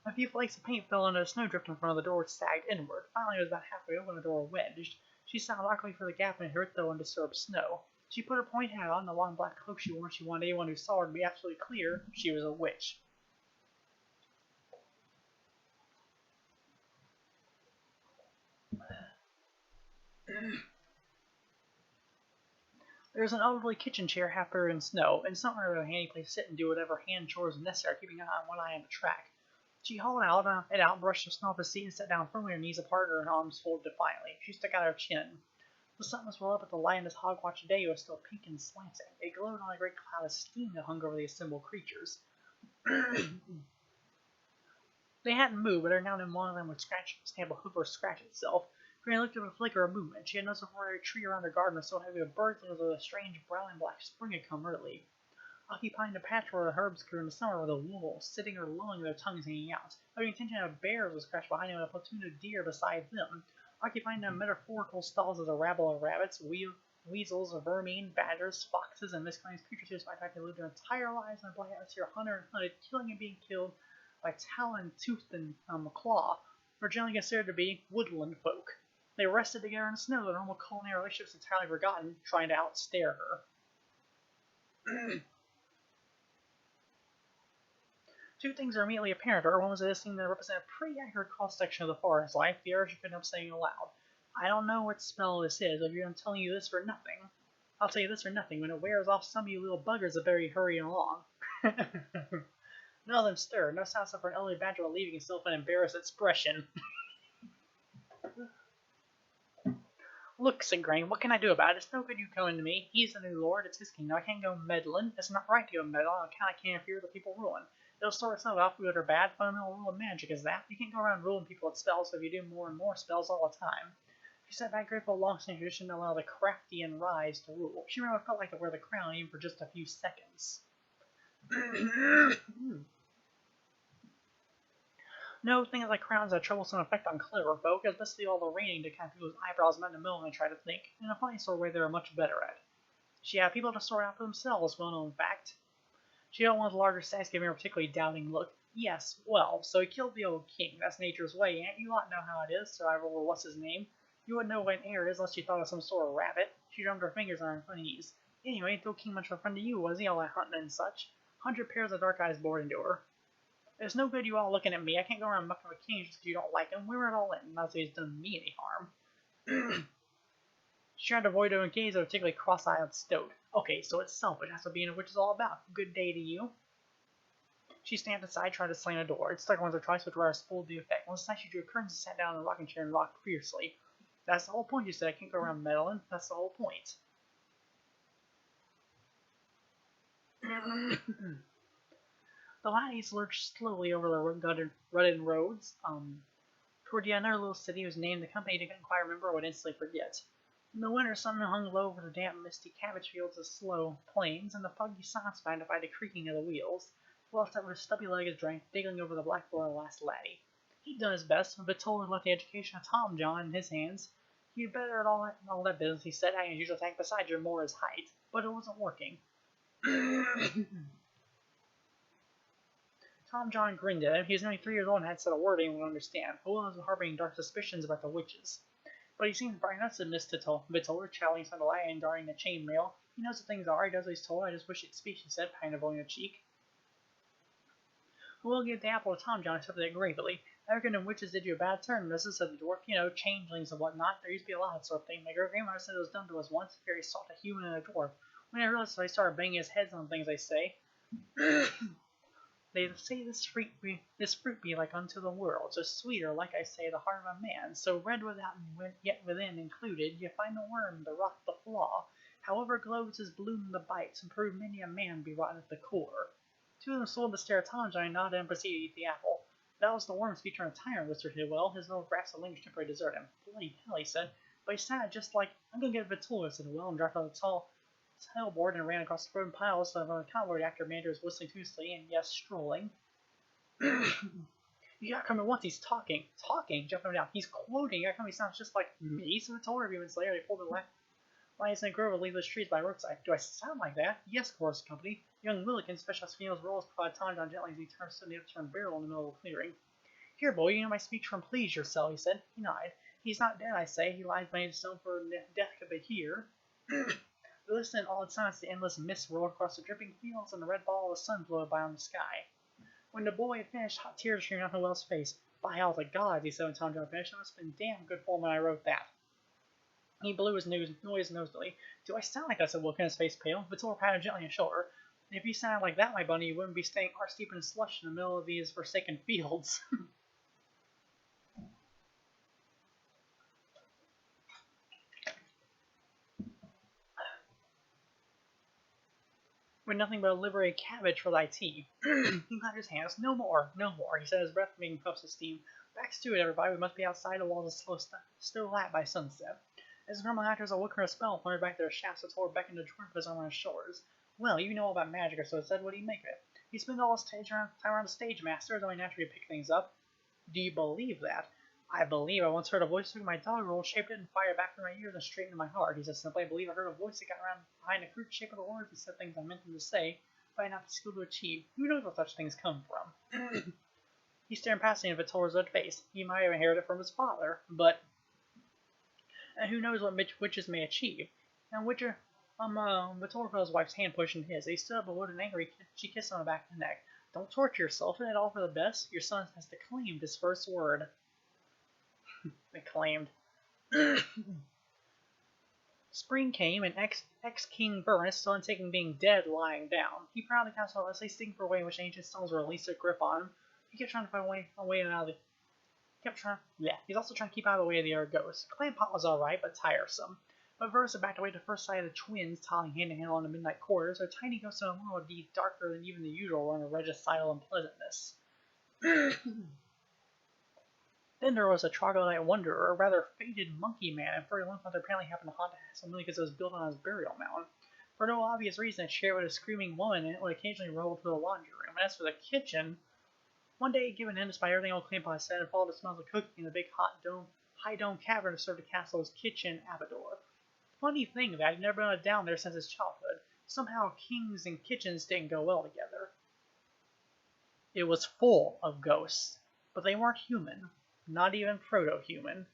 A: A few flakes of paint fell into a snowdrift in front of the door, which sagged inward. Finally, it was about halfway open, the door wedged. She sat luckily for the gap in her though undisturbed snow. She put her point hat on, the long black cloak she wore. She wanted anyone who saw her to be absolutely clear she was a witch. There was an elderly kitchen chair half buried in snow, and somewhere a handy place to sit and do whatever hand chores was necessary, keeping one eye on the track. She hauled it out, brushed the snow off his seat, and sat down firmly, her knees apart, her arms folded defiantly. She stuck out her chin. The sun was well up, but the light in this hog-watch day was still pink and slanting. It glowed on a great cloud of steam that hung over the assembled creatures. They hadn't moved, but every now and then one of them would stamp a hoof or scratch itself. Granny looked at a flicker of movement. She had noticed before a tree around her garden was so heavy with birds that a strange brown and black spring had come early. Occupying the patch where the herbs grew in the summer were the wolves, sitting or lolling with their tongues hanging out. Having intention of bears was scratched behind them with a platoon of deer beside them. Occupying the metaphorical stalls was a rabble of rabbits, weasels, vermin, badgers, foxes, and miscellaneous creatures who, despite the fact they lived their entire lives in a black atmosphere, hunted, killing and being killed by talon, tooth, and claw, were generally considered to be woodland folk. They rested together in the snow, their normal culinary relationships entirely forgotten, trying to outstare her. Two things are immediately apparent. One was that this seemed to represent a pretty accurate cross-section of the forest life. The other she couldn't help saying aloud. I don't know what spell this is, but I'm telling you this for nothing. I'll tell you this for nothing. When it wears off, some of you little buggers are very hurrying along. None of them stirred. No sound except for an elderly badger leaving himself an embarrassed expression. Look, said Grain, what can I do about it? It's no good you coming to me. He's the new lord. It's his kingdom. I can't go meddling. It's not right to go meddling on account I can't interfere with the people ruin. It'll sort itself out for good or bad. Fundamental rule of magic is that. You can't go around ruling people with spells if you do more and more spells all the time. She sat back grateful long-standing tradition to allow the crafty and rise to rule. She never felt like to wear the crown even for just a few seconds. No, things like crowns have a troublesome effect on clever folk, especially all the raining to kind of people's eyebrows met in the middle and try to think. In a funny sort of way, they are much better at. She had people to sort out for themselves, well-known fact. She had one of the larger stacks, giving her a particularly doubting look. Yes, well, so he killed the old king. That's nature's way, ain't you? Lot know how it is. Survivor, or what's his name? You wouldn't know what an heir is unless you thought of some sort of rabbit. She drummed her fingers on her knees. Anyway, the old king much of a friend to you, was he? All that hunting and such. 100 pairs of dark eyes bored into her. It's no good you all looking at me. I can't go around mucking with kings just because you don't like him. We were all in, not that he's done me any harm. She tried to avoid her gaze of a particularly cross-eyed stoat. Okay, so it's selfish. That's what being a witch is all about. Good day to you. She stamped aside, tried to slam the door. It stuck once or twice, but rather spoiled the effect. Once time she drew a curtain and sat down in the rocking chair and rocked fiercely. That's the whole point, she said. I can't go around meddling. That's the whole point. The laddies lurched slowly over the rutted roads, toward yet another little city whose name the company didn't quite remember or would instantly forget. The winter sun hung low over the damp, misty cabbage fields of slow plains, and the foggy silence magnified the creaking of the wheels, whilst that with his stubby legs drank, digging over the blackboard of the last laddie. He'd done his best, but told had left the education of Tom John in his hands. He'd better at all that business, he said, having his usual tank beside her more his height, but it wasn't working. Tom John grinned at him. He was only 3 years old and hadn't said a word anyone would understand. Who was harboring dark suspicions about the witches? But he seems bright enough, said Miss Vittler, challenging some delay and darting the chainmail. He knows what things are. He does what he's told. I just wish he'd speak, she said, kind of blowing her cheek. We'll give the apple to Tom John, accepted it gravely. I reckon them witches did you a bad turn, missus, said the dwarf. You know, changelings and whatnot. There used to be a lot of that sort of thing. My grandmother said it was done to us once. Very soft, a human and a dwarf. When I realized so I started banging his heads on things, they say. They say this fruit be like unto the world, so sweeter, like I say, the heart of a man, so red without and yet within included, you find the worm, the rot, the flaw. However glows his bloom the bites, and prove many a man be rotten at the core. Two of them sold the stare at Tom John, nodded and proceeded to eat the apple. That was the worm's feature on a tyrant, whispered Hillwell. His little grasp of language temporarily deserted him. Bloody hell, he said. But he sounded just like, I'm gonna get a Vittler, said Hillwell, and dropped on the tall tailboard and ran across the frozen piles of the convoy after Manager was whistling tunelessly and, yes, strolling. You gotta come at once, he's talking. Talking? Jumping down. He's quoting. You gotta come, he sounds just like me, so it's a few minutes later. They pulled the lions in a grove of leafless trees by the roadside. Do I sound like that? Yes, chorus company. Young Milligan, specialized females roles, prodded Tom John gently as he turned suddenly to turn barrel in the middle of the clearing. Here, boy, you know my speech from please yourself, he said. He nodded. He's not dead, I say. He lies beneath the stone for death could be here. They listened in awed silence to the endless mist roll across the dripping fields and the red ball of the sun floated by on the sky. When the boy had finished, hot tears streamed down Hillwell's face. By all the gods, he said when Tom John finished, it must have been damn good form when I wrote that. He blew his nose noisily. Do I sound like that? Said Wilkin, his face pale. Vittler patted gently on his shoulder. If you sounded like that, my bunny, you wouldn't be staying arse-deep in slush in the middle of these forsaken fields. With nothing but a livery cabbage for thy tea. He clapped his hands. No more, he said, his breath making puffs of steam. Back to it, everybody. We must be outside the walls of still light by sunset. As the normal actors awoke from a spell, pointed back their shafts of sword beckoned to dwarf his arm on his shoulders. Well, you know all about magic, or so it said. What do you make of it? He spent all his time around the stage master, it's only natural to pick things up. Do you believe that? I believe I once heard a voice took my dog roll, shaped it, and fired back through my ears and straight into my heart. He said simply, I believe I heard a voice that got around behind the crude shape of the words and said things I meant them to say, but I had not the skill to achieve. Who knows where such things come from? He stared passing into Vittler's red face. He might have inherited it from his father, but... And who knows what witches may achieve? And Matilda felt his wife's hand push in his. He stood up, bewildered and angry. She kissed him on the back of the neck. Don't torture yourself. Isn't it all for the best? Your son has declaimed his first word. Acclaimed. Spring came, and ex-King Byrne, still untaken being dead, lying down. He proudly cast out Leslie, seeking for a way in which ancient stones were released a grip on him. He kept trying to find a way out of the... He's also trying to keep out of the way of the other ghosts. Clan Pot was alright, but tiresome. But Versa backed away to the first sight of the twins toddling hand-in-hand along the midnight corridors. Their tiny ghosts in a world deep darker than even the usual run of regicidal unpleasantness. Then there was a troglodyte wanderer, a rather faded monkey man, and furry limp that apparently happened to haunt the house only because it was built on his burial mound. For no obvious reason, it shared with a screaming woman, and it would occasionally roll to the laundry room. And as for the kitchen, one day, given in despite everything old Claypot said, and followed the smells of cooking in the big high dome cavern to serve the castle's kitchen abador. Funny thing that he'd never been down there since his childhood. Somehow kings and kitchens didn't go well together. It was full of ghosts, but they weren't human. Not even proto-human.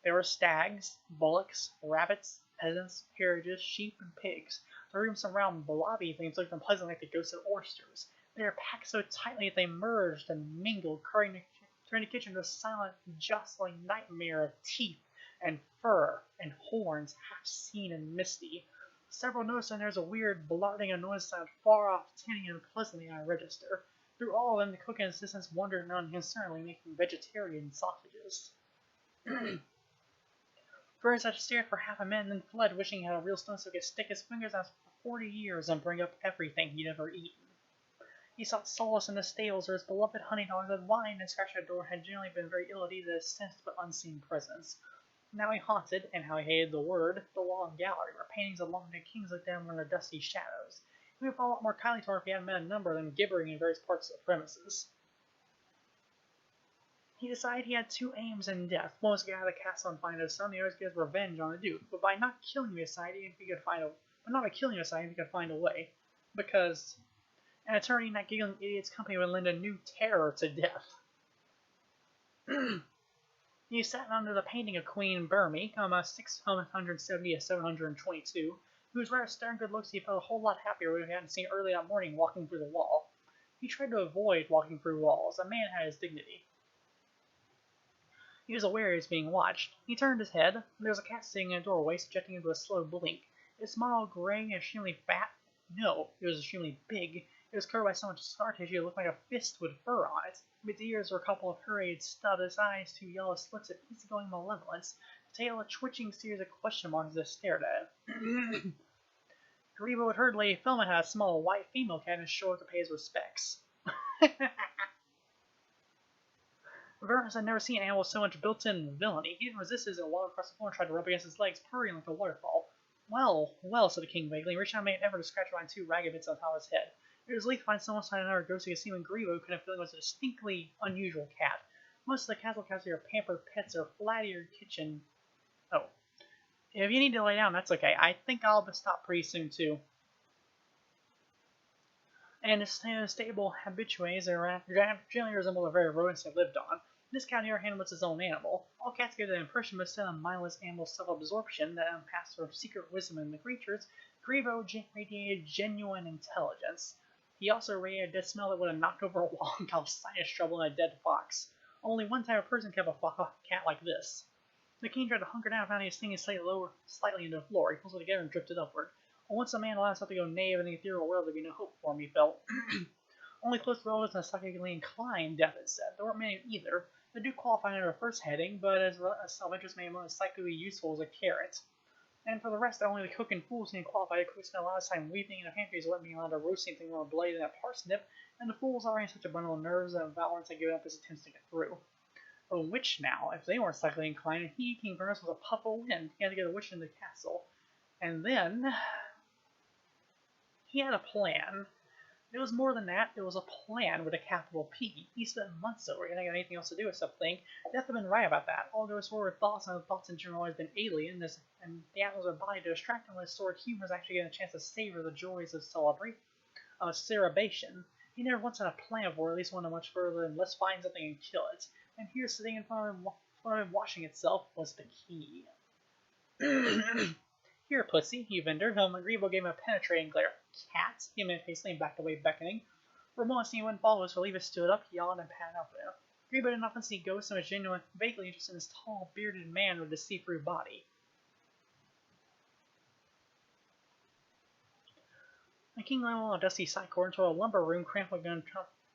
A: There were stags, bullocks, rabbits, peasants, carriages, sheep, and pigs. The rooms surrounding blobby things looked unpleasantly like the ghosts of oysters. They were packed so tightly that they merged and mingled, turning the kitchen into a silent, jostling nightmare of teeth and fur and horns, half seen and misty. Several noticed that there was a weird, blarting and noise sound far off, tinny unpleasantly on a register. Through all of them, the cook and assistants wandered unconcernedly, making vegetarian sausages. Burns had stared for half a minute and then fled, wishing he had a real stone so he could stick his fingers out for 40 years and bring up everything he'd ever eaten. He sought solace in the stables where his beloved honey dogs had whined and scratched at the door had generally been very ill at ease at his sensed but unseen presence. Now he haunted, and how he hated the word, the long gallery, where paintings of long-dead kings looked down from their dusty shadows. He would fall a lot more kindly to her if he hadn't met a number of them gibbering in various parts of the premises. He decided he had two aims in death. One was to get out of the castle and find his son, the other was to get his revenge on the Duke. But by not killing the society, if he could find a way. Because an attorney in that giggling idiot's company would lend a new terror to death. He sat under the painting of Queen Burmy, 670 to 722, whose rather stern good looks he felt a whole lot happier when he hadn't seen early that morning walking through the wall. He tried to avoid walking through walls. A man had his dignity. He was aware he was being watched. He turned his head. There was a cat sitting in a doorway, subjecting him to a slow blink. Its smile gray and extremely fat. No, it was extremely big. It was covered by so much scar tissue it looked like a fist with fur on it. Its ears were a couple of hurried stubs, its eyes two yellow slits of easygoing malevolence, the tail a twitching series of question marks as it stared at it. Grebo had heard Lady Filman had a small white female cat and showed up to pay his respects. Vernon had never seen an animal with so much built-in villainy. He didn't resist his walk across the floor and tried to rub against his legs, purring like a waterfall. Well, well, said the king vaguely, reaching out and made an effort to scratch behind two ragged bits on top of his head. It was relief to find someone beside another ghost who could see when Grebo could have feeling was a distinctly unusual cat. Most of the castle cats are pampered pets or flat-eared kitchen. Oh. If you need to lay down, that's okay. I think I'll stop pretty soon, too. And his stable habitués generally resemble the very rodents they lived on. This cat, on the other hand, was his own animal. All cats gave the impression, but instead of mindless animal self-absorption that unpassed for secret wisdom in the creatures, Grebo radiated genuine intelligence. He also radiated a dead smell that would have knocked over a wall and caused sinus trouble in a dead fox. Only one type of person kept a cat like this. The king tried to hunker down and found he was stinging slightly into the floor. He pulled it together and drifted upward. Once a man allowed himself to go knave in the ethereal world, there'd be no hope for him, he felt. Only close relatives and psychically inclined, death had said. There weren't many either. They do qualify under the first heading, but as self-interest made him as psychically useful as a carrot. And for the rest, only the cook and fools seemed qualified. The cook spent a lot of time weeping in the pantries, let being allowed to roast anything more blade than a parsnip, and the fools already had such a bundle of nerves that Valorant had given up his attempts to get through. A witch now, if they weren't psychically inclined, and he, King Vernus, was a puff of wind. He had to get a witch into the castle. And then he had a plan. It was more than that, it was a plan with a capital P. He spent months over it, he didn't have anything else to do except think. Death had been right about that. All those forward thoughts, and the thoughts in general always been alien, and the atoms of the body to distract him with his stored humor is actually getting a chance to savor the joys of celebration. He never once had a plan for at least one much further than let's find something and kill it. And here, sitting in front of him washing itself, was the key. Here, pussy, he ventured. Grebo gave him a penetrating glare. Cat? He admitted hastily and backed away, beckoning. For a moment, he wouldn't follow us, Relieva stood up, yawned, and patted up at him. Grebo didn't often see ghosts and was genuine, vaguely interested in this tall, bearded man with a see-through body. The king led along a dusty side corridor into a lumber room cramped with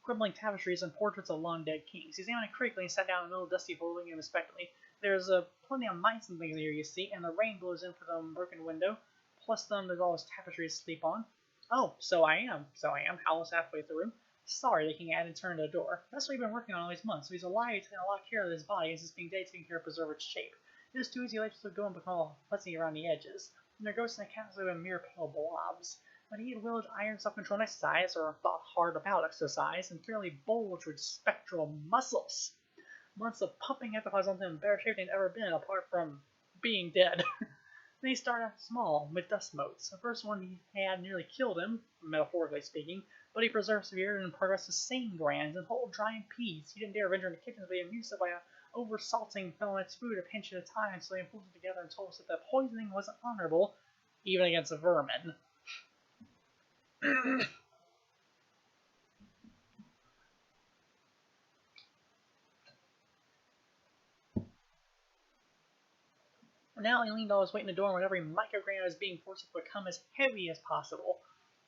A: crumbling tapestries and portraits of long-dead kings. He examined it critically and sat down in the middle of the dusty floor, looking at him expectantly. There's plenty of mice and things here, you see, and the rain blows in from the broken window. Plus there's all his tapestries to sleep on. Oh, so I am. Hal was halfway through the room. Sorry, the king added and turned to the door. That's what we've been working on all these months. So he's alive, he's taking a lot of care of his body, as he's being dead, taking care of preserve its shape. It is too easy to go and become all fuzzy around the edges. And their ghosts and the cats live in mere pale blobs. But he had willed iron self-control exercise, or thought hard about exercise, and fairly bulged with spectral muscles. Months of pumping exercise on him in better shape than he'd ever been, apart from being dead. Then he started out small, with dust motes. The first one he had nearly killed him, metaphorically speaking, but he persevered and progressed to sane grands and whole drying peas. He didn't dare venture into kitchens, but he amused it by over-salting Felonet's food a pinch at a time, so they pulled it together and told us that the poisoning wasn't honorable, even against vermin. Now he leaned on his weight in the door, and with every microgram was being forced to become as heavy as possible.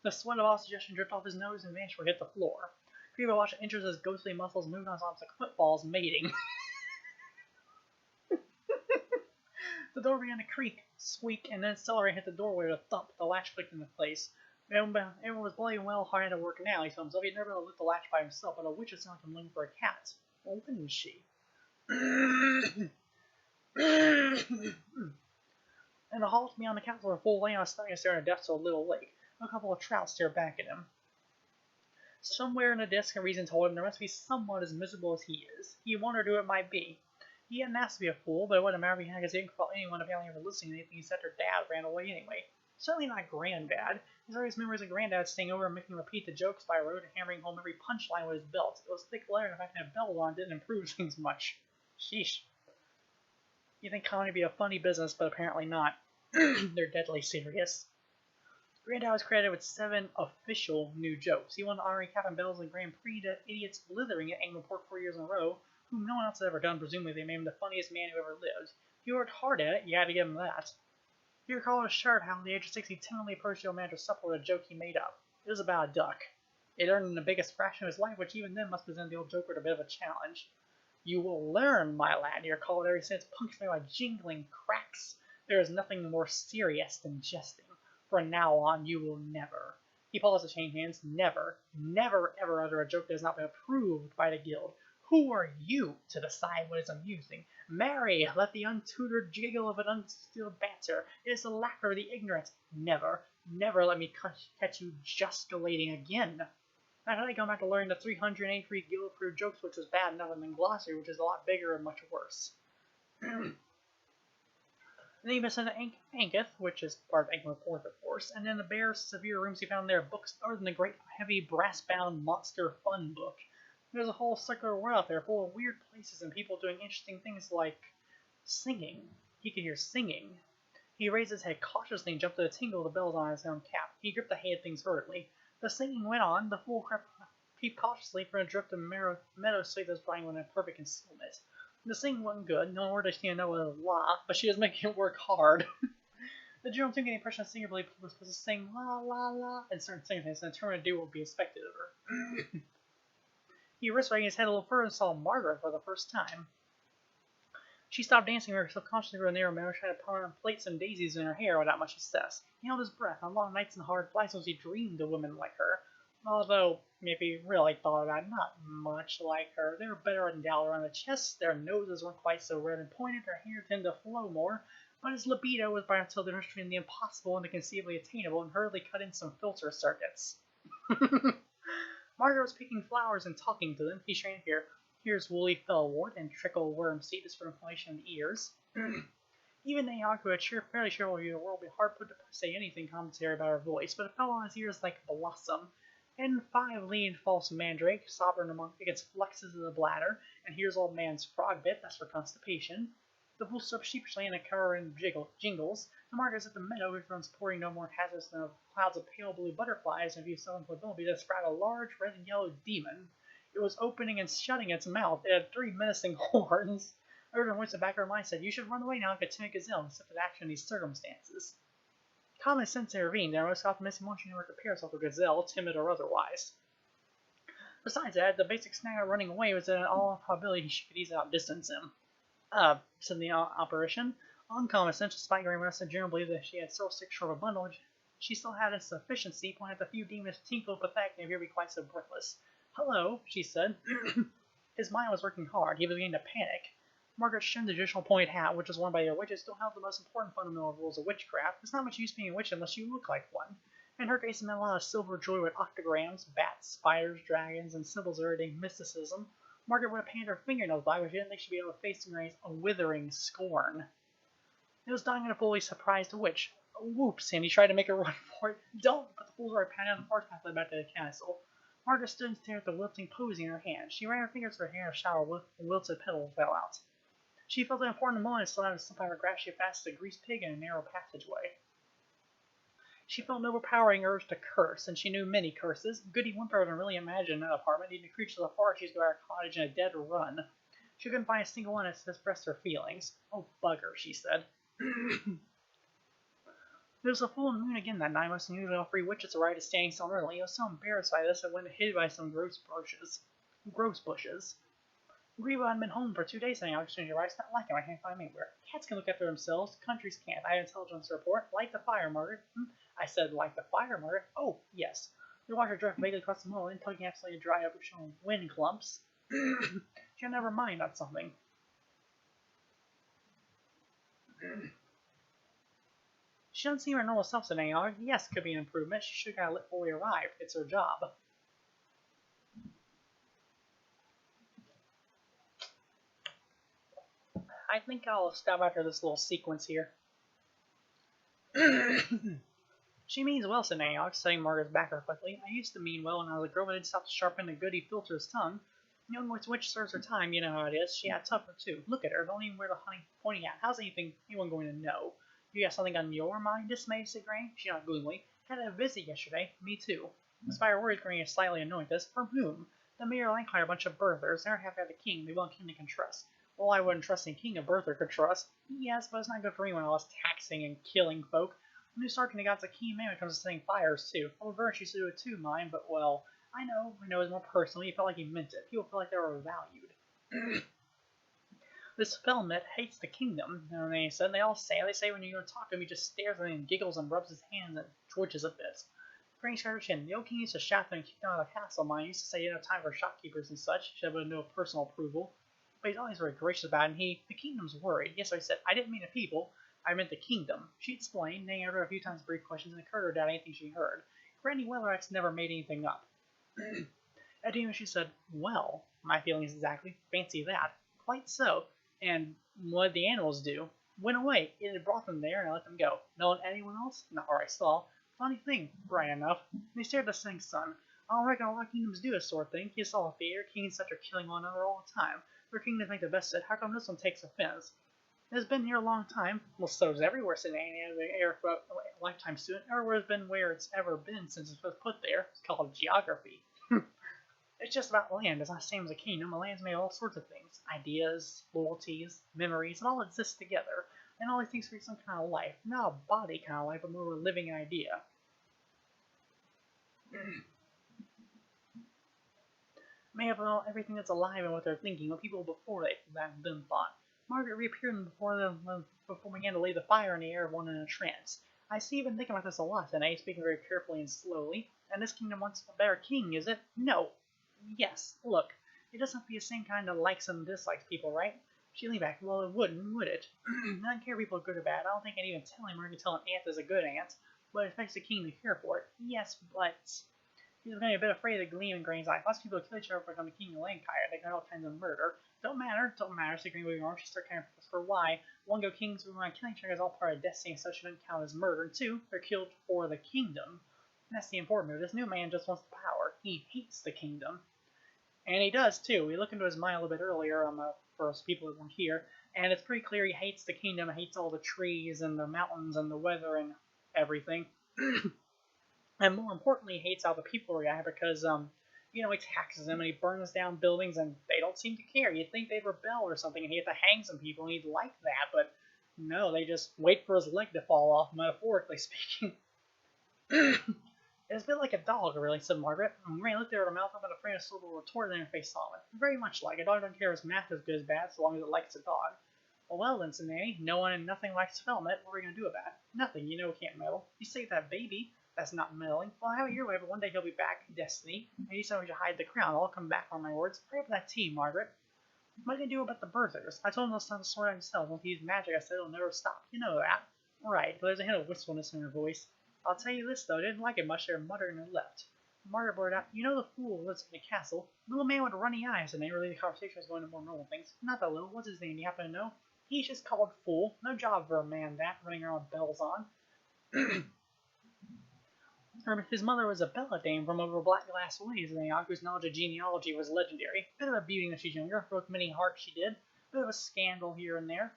A: The sweat of all suggestion dripped off his nose and vanished where it hit the floor. Grebo watched inches as ghostly muscles moved on his arms like footballs mating. The door began to creak, squeak, and then accelerate hit the doorway with a thump. The latch clicked into place. Everyone was bloody well hard at work now, he told himself. He'd never been able to lift the latch by himself, but a witch would sound like him looking for a cat. Well, wouldn't she? In the hall beyond the castle were full lay on his stomach and staring at death to a little lake. A couple of trout stared back at him. Somewhere in the disc, a reason told him there must be someone as miserable as he is. He wondered who it might be. He hadn't asked to be a fool, but it wouldn't matter if he had his didn't call anyone apparently ever listening to anything he said. Her dad ran away anyway. Certainly not Granddad. His various memories of Granddad staying over and making him repeat the jokes by road and hammering home every punchline with his belt. It was thick leather, and the fact that a belt on didn't improve things much. Sheesh. You think comedy would be a funny business, but apparently not. They're deadly serious. Granddad was credited with 7 official new jokes. He won the honorary cap and bells in the Grand Prix to idiots blithering at Anglin Port 4 years in a row, whom no one else had ever done. Presumably they made him the funniest man who ever lived. He worked hard at it, you had to give him that. He recalled with sharp how at the age of 6 he timidly approached the old man to supper with a joke he made up. It was about a duck. It earned him the biggest fraction of his life, which even then must present the old joker with a bit of a challenge. You will learn, my lad, he recalled every sentence punctuated by jingling cracks. There is nothing more serious than jesting. From now on, you will never. He paused to change hands. Never, never, ever utter a joke that has not been approved by the guild. Who are you to decide what is amusing? Marry, let the untutored giggle of an unskilled banter. It is the laughter of the ignorant. Never, never let me catch you gesticulating again. I had gone back to learning the 383 guild-approved jokes, which was bad enough, and then glossary, which is a lot bigger and much worse. Then he sent to Anketh, which is part of Anglin Fourth, of course, and in the bare, severe rooms he found there books other than the great, heavy, brass-bound Monster Fun book. There's a whole circular world out there full of weird places and people doing interesting things like singing. He could hear singing. He raised his head cautiously and jumped to the tingle of the bells on his own cap. He gripped the hay of things vertically. The singing went on. The fool peeped cautiously from a drift of meadow sweet that was flying within perfect concealment. The singing wasn't good. No word she didn't know was la, but she was making it work hard. The general took the impression the singer believed he was supposed to sing la la la and certain singing things and determined to do what would be expected of her. He risked raising his head a little further and saw Margaret for the first time. She stopped dancing very subconsciously for a narrow meadow, trying to put on plates and daisies in her hair without much success. He held his breath. On long nights and hard flights he dreamed of women like her. Although, if he really thought about it, not much like her. They were better endowed around the chest, their noses weren't quite so red and pointed, their hair tended to flow more, but his libido was by until the difference between the impossible and the conceivably attainable, and hurriedly cut in some filter circuits. Margaret was picking flowers and talking to them. He strained here. Here's woolly fellwort and trickle worm seeds for inflammation in the ears. Even Nahok, who had fairly sure the world, would be hard put to say anything commentary about her voice, but it fell on his ears like blossom. And 5 lean false mandrake, sovereign against fluxes of the bladder, and here's old man's frog bit, that's for constipation. The fool stood up sheepishly in a cover and jingles. The markers at the meadow, which runs pouring no more hazardous than clouds of pale blue butterflies and a few southern mobility, described a large red and yellow demon. It was opening and shutting its mouth. It had 3 menacing horns. Urban voice in the back of her mind said, "You should run away now like a timid gazelle and accept action in these circumstances." Common sense intervened, and our most optimistic motion never compared herself to a gazelle, timid or otherwise. Besides that, the basic snag of running away was that in all probability she could easily outdistance him. Said the apparition. Uncommon sense, despite Grandma and generally believed that she had so sick short of a bundle, she still had insufficiency, pointing at the few demons tinkled pathetic and appeared to be quite so breathless. "Hello," she said. His mind was working hard. He was beginning to panic. Margaret shunned the traditional pointed hat, which was worn by the witches, still held the most important fundamental rules of witchcraft. It's not much use being a witch unless you look like one. In her case, it meant a lot of silver jewelry with octograms, bats, spiders, dragons, and symbols of everyday mysticism. Margaret would have painted her fingernails black, but she didn't think she'd be able to face the rays of withering scorn. It was dying in a fully surprised witch. Whoops, and he tried to make her run for it. "Don't!" But the fools already pounded on the horse path led back to the castle. Margaret stood and stared at the wilting posy in her hand. She ran her fingers through her hair, and a shower of wilted petals fell out. She felt an important moment and slid out of slip out of grass. She passed a greased pig in a narrow passageway. She felt an overpowering urge to curse, and she knew many curses. Goody whimpered and really imagined an apartment, needing to creatures of the forest. She'd go to our cottage in a dead run. She couldn't find a single one that expressed her feelings. "Oh, bugger," she said. There was a full moon again that night. Most unusually, all 3 witches arrived standing still early. He was so embarrassed by this that went hid by some gross bushes. Grebo hadn't been home for 2 days now. Exchanged rights. Not like him. I can't find him anywhere. Cats can look after themselves. Countries can't. I have intelligence to report. Light the fire, Margaret. I said, light the fire, Margaret. Oh, yes. The water drift vaguely across the moor, tugging absolutely to dry up, showing wind clumps. She'll never mind on something. She doesn't seem her normal self today, Aug. Yes, could be an improvement. She should have got lit before we arrived. It's her job. I think I'll stop after this little sequence here. She means well, said Aog, setting Margaret's back her quickly. I used to mean well when I was a girl, but I didn't stop to sharpen the Goody filter's tongue. Young witch serves her time, you know how it is. She had tougher too. Look at her, don't even wear the honey pointing out. How's anyone going to know? You got something on your mind, dismayed, said Granny. She nodded gloomily. Had a visit yesterday. Me too. Despite her worries, Granny is slightly annoyed at this. From whom? The Mayor Lancashire, a bunch of birthers. They never have had the king. They want a king they can trust. Well, I wouldn't trust any king a birther could trust. Yes, but it's not good for me when I was taxing and killing folk. The new sergeant got a keen man when it comes to setting fires, too. Well, Vern used to do it too, mine, but, well, I know it's more personal. He felt like he meant it. People felt like they were valued. This Felmet hates the kingdom, they said. They say when you go talk to him, he just stares at him and giggles and rubs his hands and twitches a bit. Granny scratched her chin. The old king used to shout them and kick them out of the castle, mine. He used to say he didn't have time for shopkeepers and such. She had no personal approval. But he's always very gracious about it, and the kingdom's worried. Yes, I said, I didn't mean the people. I meant the kingdom. She explained, naying her a few times brief questions, and encouraged her to doubt anything she heard. Granny Weatheraxe never made anything up. At the end, she said, well, my feelings exactly. Fancy that. Quite so. And what did the animals do? Went away. It had brought them there, and I let them go. No one anyone else? Not where I saw. Funny thing, right enough. They stared at the setting sun. I don't reckon a lot of kingdoms do this sort of thing. You saw a theater, kings and such are killing one another all the time. Their kingdoms make the best of it. How come this one takes offense? It's been here a long time. Well, so is everywhere, said Annie, a lifetime student. Everywhere's been where it's ever been since it was put there. It's called geography. It's just about land. It's not the same as a kingdom. A land's made of all sorts of things. Ideas, loyalties, memories, it all exists together. And all these things create some kind of life. Not a body kind of life, but more of a living idea. May have everything that's alive and what they're thinking, what people before them thought. Margaret reappeared before we began to lay the fire in the air of one in a trance. I see you've been thinking about this a lot today, speaking very carefully and slowly. And this kingdom wants a better king, is it? No. Yes. Look, it doesn't have to be the same kind of likes and dislikes people, right? She leaned back. Well, it wouldn't, would it? I don't care if people are good or bad. I don't think I'd even tell him or tell an ant is a good ant. But it expects the king to care for it. Yes, but... He was going to be a bit afraid of the gleam in Granny's eye. Lots of people kill each other for becoming king of Lancashire. They got all kinds of murder. Don't matter, said Granny moving on. She started kind of for why. One, go kings who want to kill each other is all part of destiny, so she doesn't count as murder. And two, they're killed for the kingdom. And that's the important move. This new man just wants the power. He hates the kingdom. And he does too. We looked into his mind a little bit earlier for people that weren't here, and it's pretty clear he hates the kingdom, hates all the trees and the mountains and the weather and everything. And more importantly, he hates all the people react because, he taxes them and he burns down buildings and they don't seem to care. You'd think they'd rebel or something and he'd have to hang some people and he'd like that, but no, they just wait for his leg to fall off, metaphorically speaking. It's a bit like a dog, really, said Margaret. Ray looked at her mouth open, afraid a syllable retorted in her face solid. Very much like. A dog don't care if his math is good as bad, so long as it likes a dog. Well then, said Nanny, no one and nothing likes Felmet. What are we going to do about it? Nothing, we can't meddle. You saved that baby. That's not meddling. Well, have it your way, but one day he'll be back, Destiny. Maybe someone should hide the crown. I'll come back on my words. Hurry up with that tea, Margaret. What are you going to do about the birthers? I told them they'll start to sort out themselves. If he use magic, I said it'll never stop. You know that. Right, but there's a hint of wistfulness in her voice. I'll tell you this, though, I didn't like it much. They were muttering and left. Margaret blurted out, you know the fool who lives in the castle. Little man with runny eyes, and they really the conversation was going to more normal things. Not that little. What's his name? You happen to know? He's just called fool. No job for a man that, running around with bells on. His mother was a beldame from over black glass ways, and whose knowledge of genealogy was legendary. Bit of a beauty when she's younger, broke many hearts she did. Bit of a scandal here and there.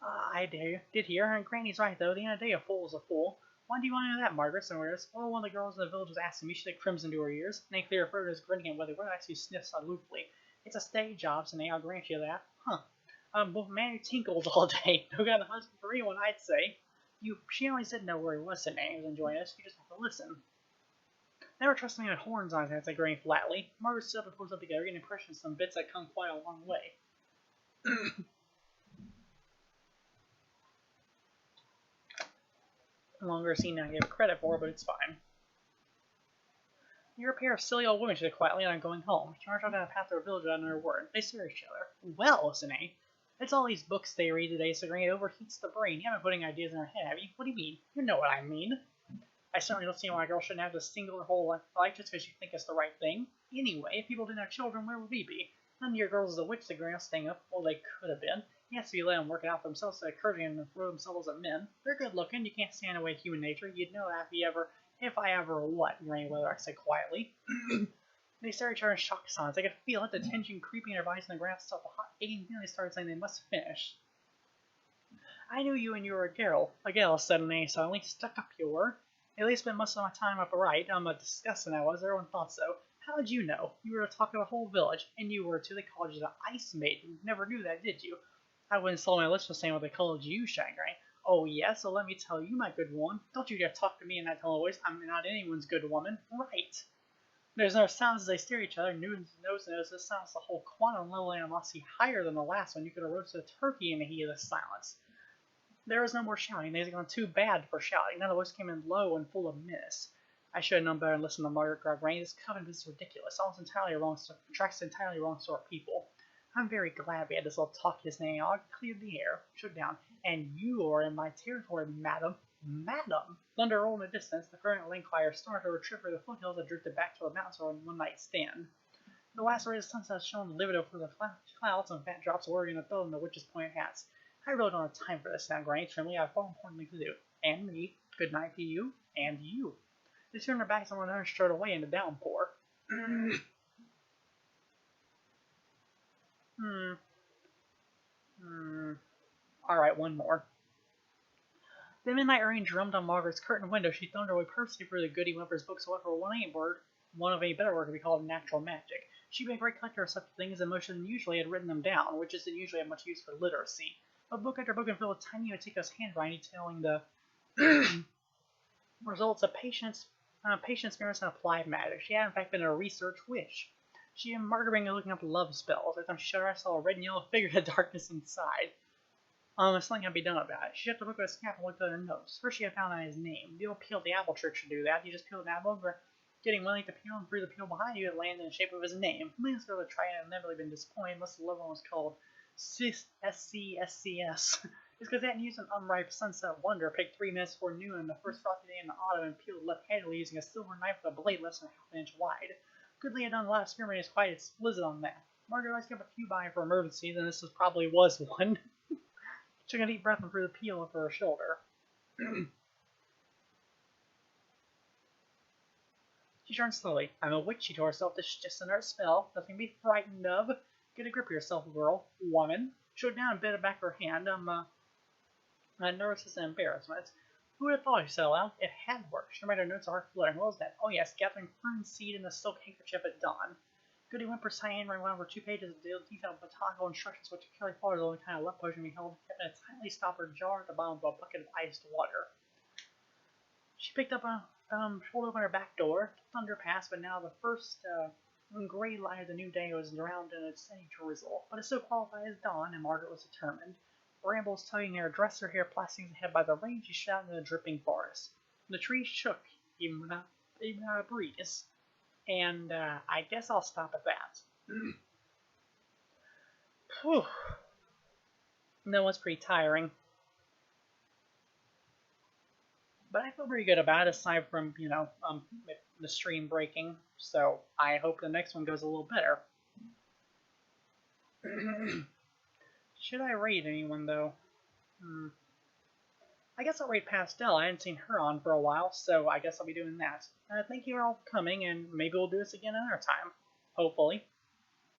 A: I did hear, and Granny's right, though. The end of the day, a fool is a fool. Why do you want to know that, Margaret? Said Wyrd. Well, one of the girls in the village was asking me. She said crimson to her ears. And they clear referred to as grinning at Wyrd actually sniffs aloofly. It's a stage job, so I'll grant you that. Huh. But man who tinkles all day. No got a husband for anyone, I'd say. She always did know where he was, said Nanny was enjoying us. You just have to listen. Never trust me with horns on his head, said Granny flatly. Margaret stood up and pulled up together, getting impressions of some bits that come quite a long way. No longer seen I give credit for, but it's fine. You're a pair of silly old women, she said quietly, and I'm going home. She marched off down the path to her village without another word. They stare at each other. Well, said Nanny. It's all these books they read today, said Granny. It overheats the brain. You haven't putting ideas in her head, have you? What do you mean? You know what I mean. I certainly don't see why a girl shouldn't have to single her whole life just because you think it's the right thing. Anyway, if people didn't have children, where would we be? None of your girls is a witch, said Granny, staying up. Well, they could have been. You have to be let them work it out for themselves, so encouraging them to throw themselves at men. They're good looking. You can't stand away human nature. You'd know that if I ever what? Granny Weatherwax said quietly. They started at each other in shocked silence. I could feel it, the tension creeping in their bodies, and the ground felt the hot aching feeling. They started saying they must finish. I knew you and you were a gal, said Nanny suddenly. Stuck up you were. At least spent most of my time up right. I'm a disgusting I was. Everyone thought so. How did you know? You were the talk of the whole village, and you were too. They called you the Ice Maiden. You never knew that, did you? I wouldn't sell my lips for saying what they called you, Shangri. Oh, yes, so let me tell you, my good woman. Don't you dare talk to me in that tone of voice. I'm not anyone's good woman. Right. There's no sounds as they stare at each other. Nose to nose. This sounds the whole quantum level of animosity higher than the last one. You could have roasted a turkey in the heat of the silence. There was no more shouting. They had gone too bad for shouting. Now the voice came in low and full of menace. I should have known better and listened to Margaret cried Granny. This covenant is ridiculous. Attracts entirely wrong sort of people. I'm very glad we had this little talk this Nanny. I cleared the air, shook down, and you are in my territory, madam. Madam! Thunder rolled in the distance. The current Lanquire started to retreat for the foothills that drifted back to the mountains for a one-night stand. The last ray of the sunset shone livid over the clouds, and fat drops were in the bill in the witches' pointed hats. I really don't have time for this now, Granny. Trimly, I have far important things to do. And me. Good night to you. And you. They turned their backs on one another and strode away in the downpour. Alright, one more. The midnight rain drummed on Margaret's curtained window. She thumbed her way purposely through the Goody Whimper's books, however, one of any better word could be called natural magic. She'd been a great collector of such things, and most of them usually had written them down, which didn't usually have much use for literacy. But book after book and filled with tiny meticulous handwriting detailing the results of patient experiments and applied magic. She had in fact been a research witch. She and Margaret began looking up love spells. Every time she shut her eyes, saw a red and yellow figure in the darkness inside. Something had to be done about it. She shut the book with a snap and looked at her notes. First she had found out his name. The old peel the apple trick should do that. You just peel an apple over, getting willing to peel and through the peel behind you, it landed in the shape of his name. Millions of people tried it and never really been disappointed unless the loved one was called SCSCS. It's because they hadn't used an unripe sunset wonder, picked 3 minutes before noon on the first frosty day in the autumn, and peeled left-handedly using a silver knife with a blade less than half an inch wide. Goodly had done the last experiment is quite explicit on that. Margaret always kept a few by for emergencies, and this probably was one. She took a deep breath and threw the peel over her shoulder. She turned slowly. I'm a witch, she told herself. This is just another spell. Nothing to be frightened of. Get a grip of yourself, girl. Woman. She looked down and bit back her hand. Nervousness and embarrassment. Who would have thought, she said aloud? It had worked. She remembered her notes of heart fluttering. What was that? Oh yes, gathering fern seed in a silk handkerchief at dawn. Goody Whimper's handwriting went over 2 pages of detailed botanical instructions, which Kelly Potter's only kind of love potion we held, kept in a tightly stoppered jar at the bottom of a bucket of iced water. She picked up pulled open her back door. Thunder passed, but now the first gray light of the new day was drowned in a steady drizzle. But it still qualified as dawn, and Margaret was determined. Brambles tugging at her dress, her hair plastering ahead by the rain, she shot into the dripping forest. The trees shook, even without a breeze. And I guess I'll stop at that. Whew. That was pretty tiring. But I feel pretty good about it, aside from, the stream breaking. So I hope the next one goes a little better. Should I rate anyone, though? I guess I'll rate Pastel. I hadn't seen her on for a while, so I guess I'll be doing that. Thank you all for coming, and maybe we'll do this again another time. Hopefully.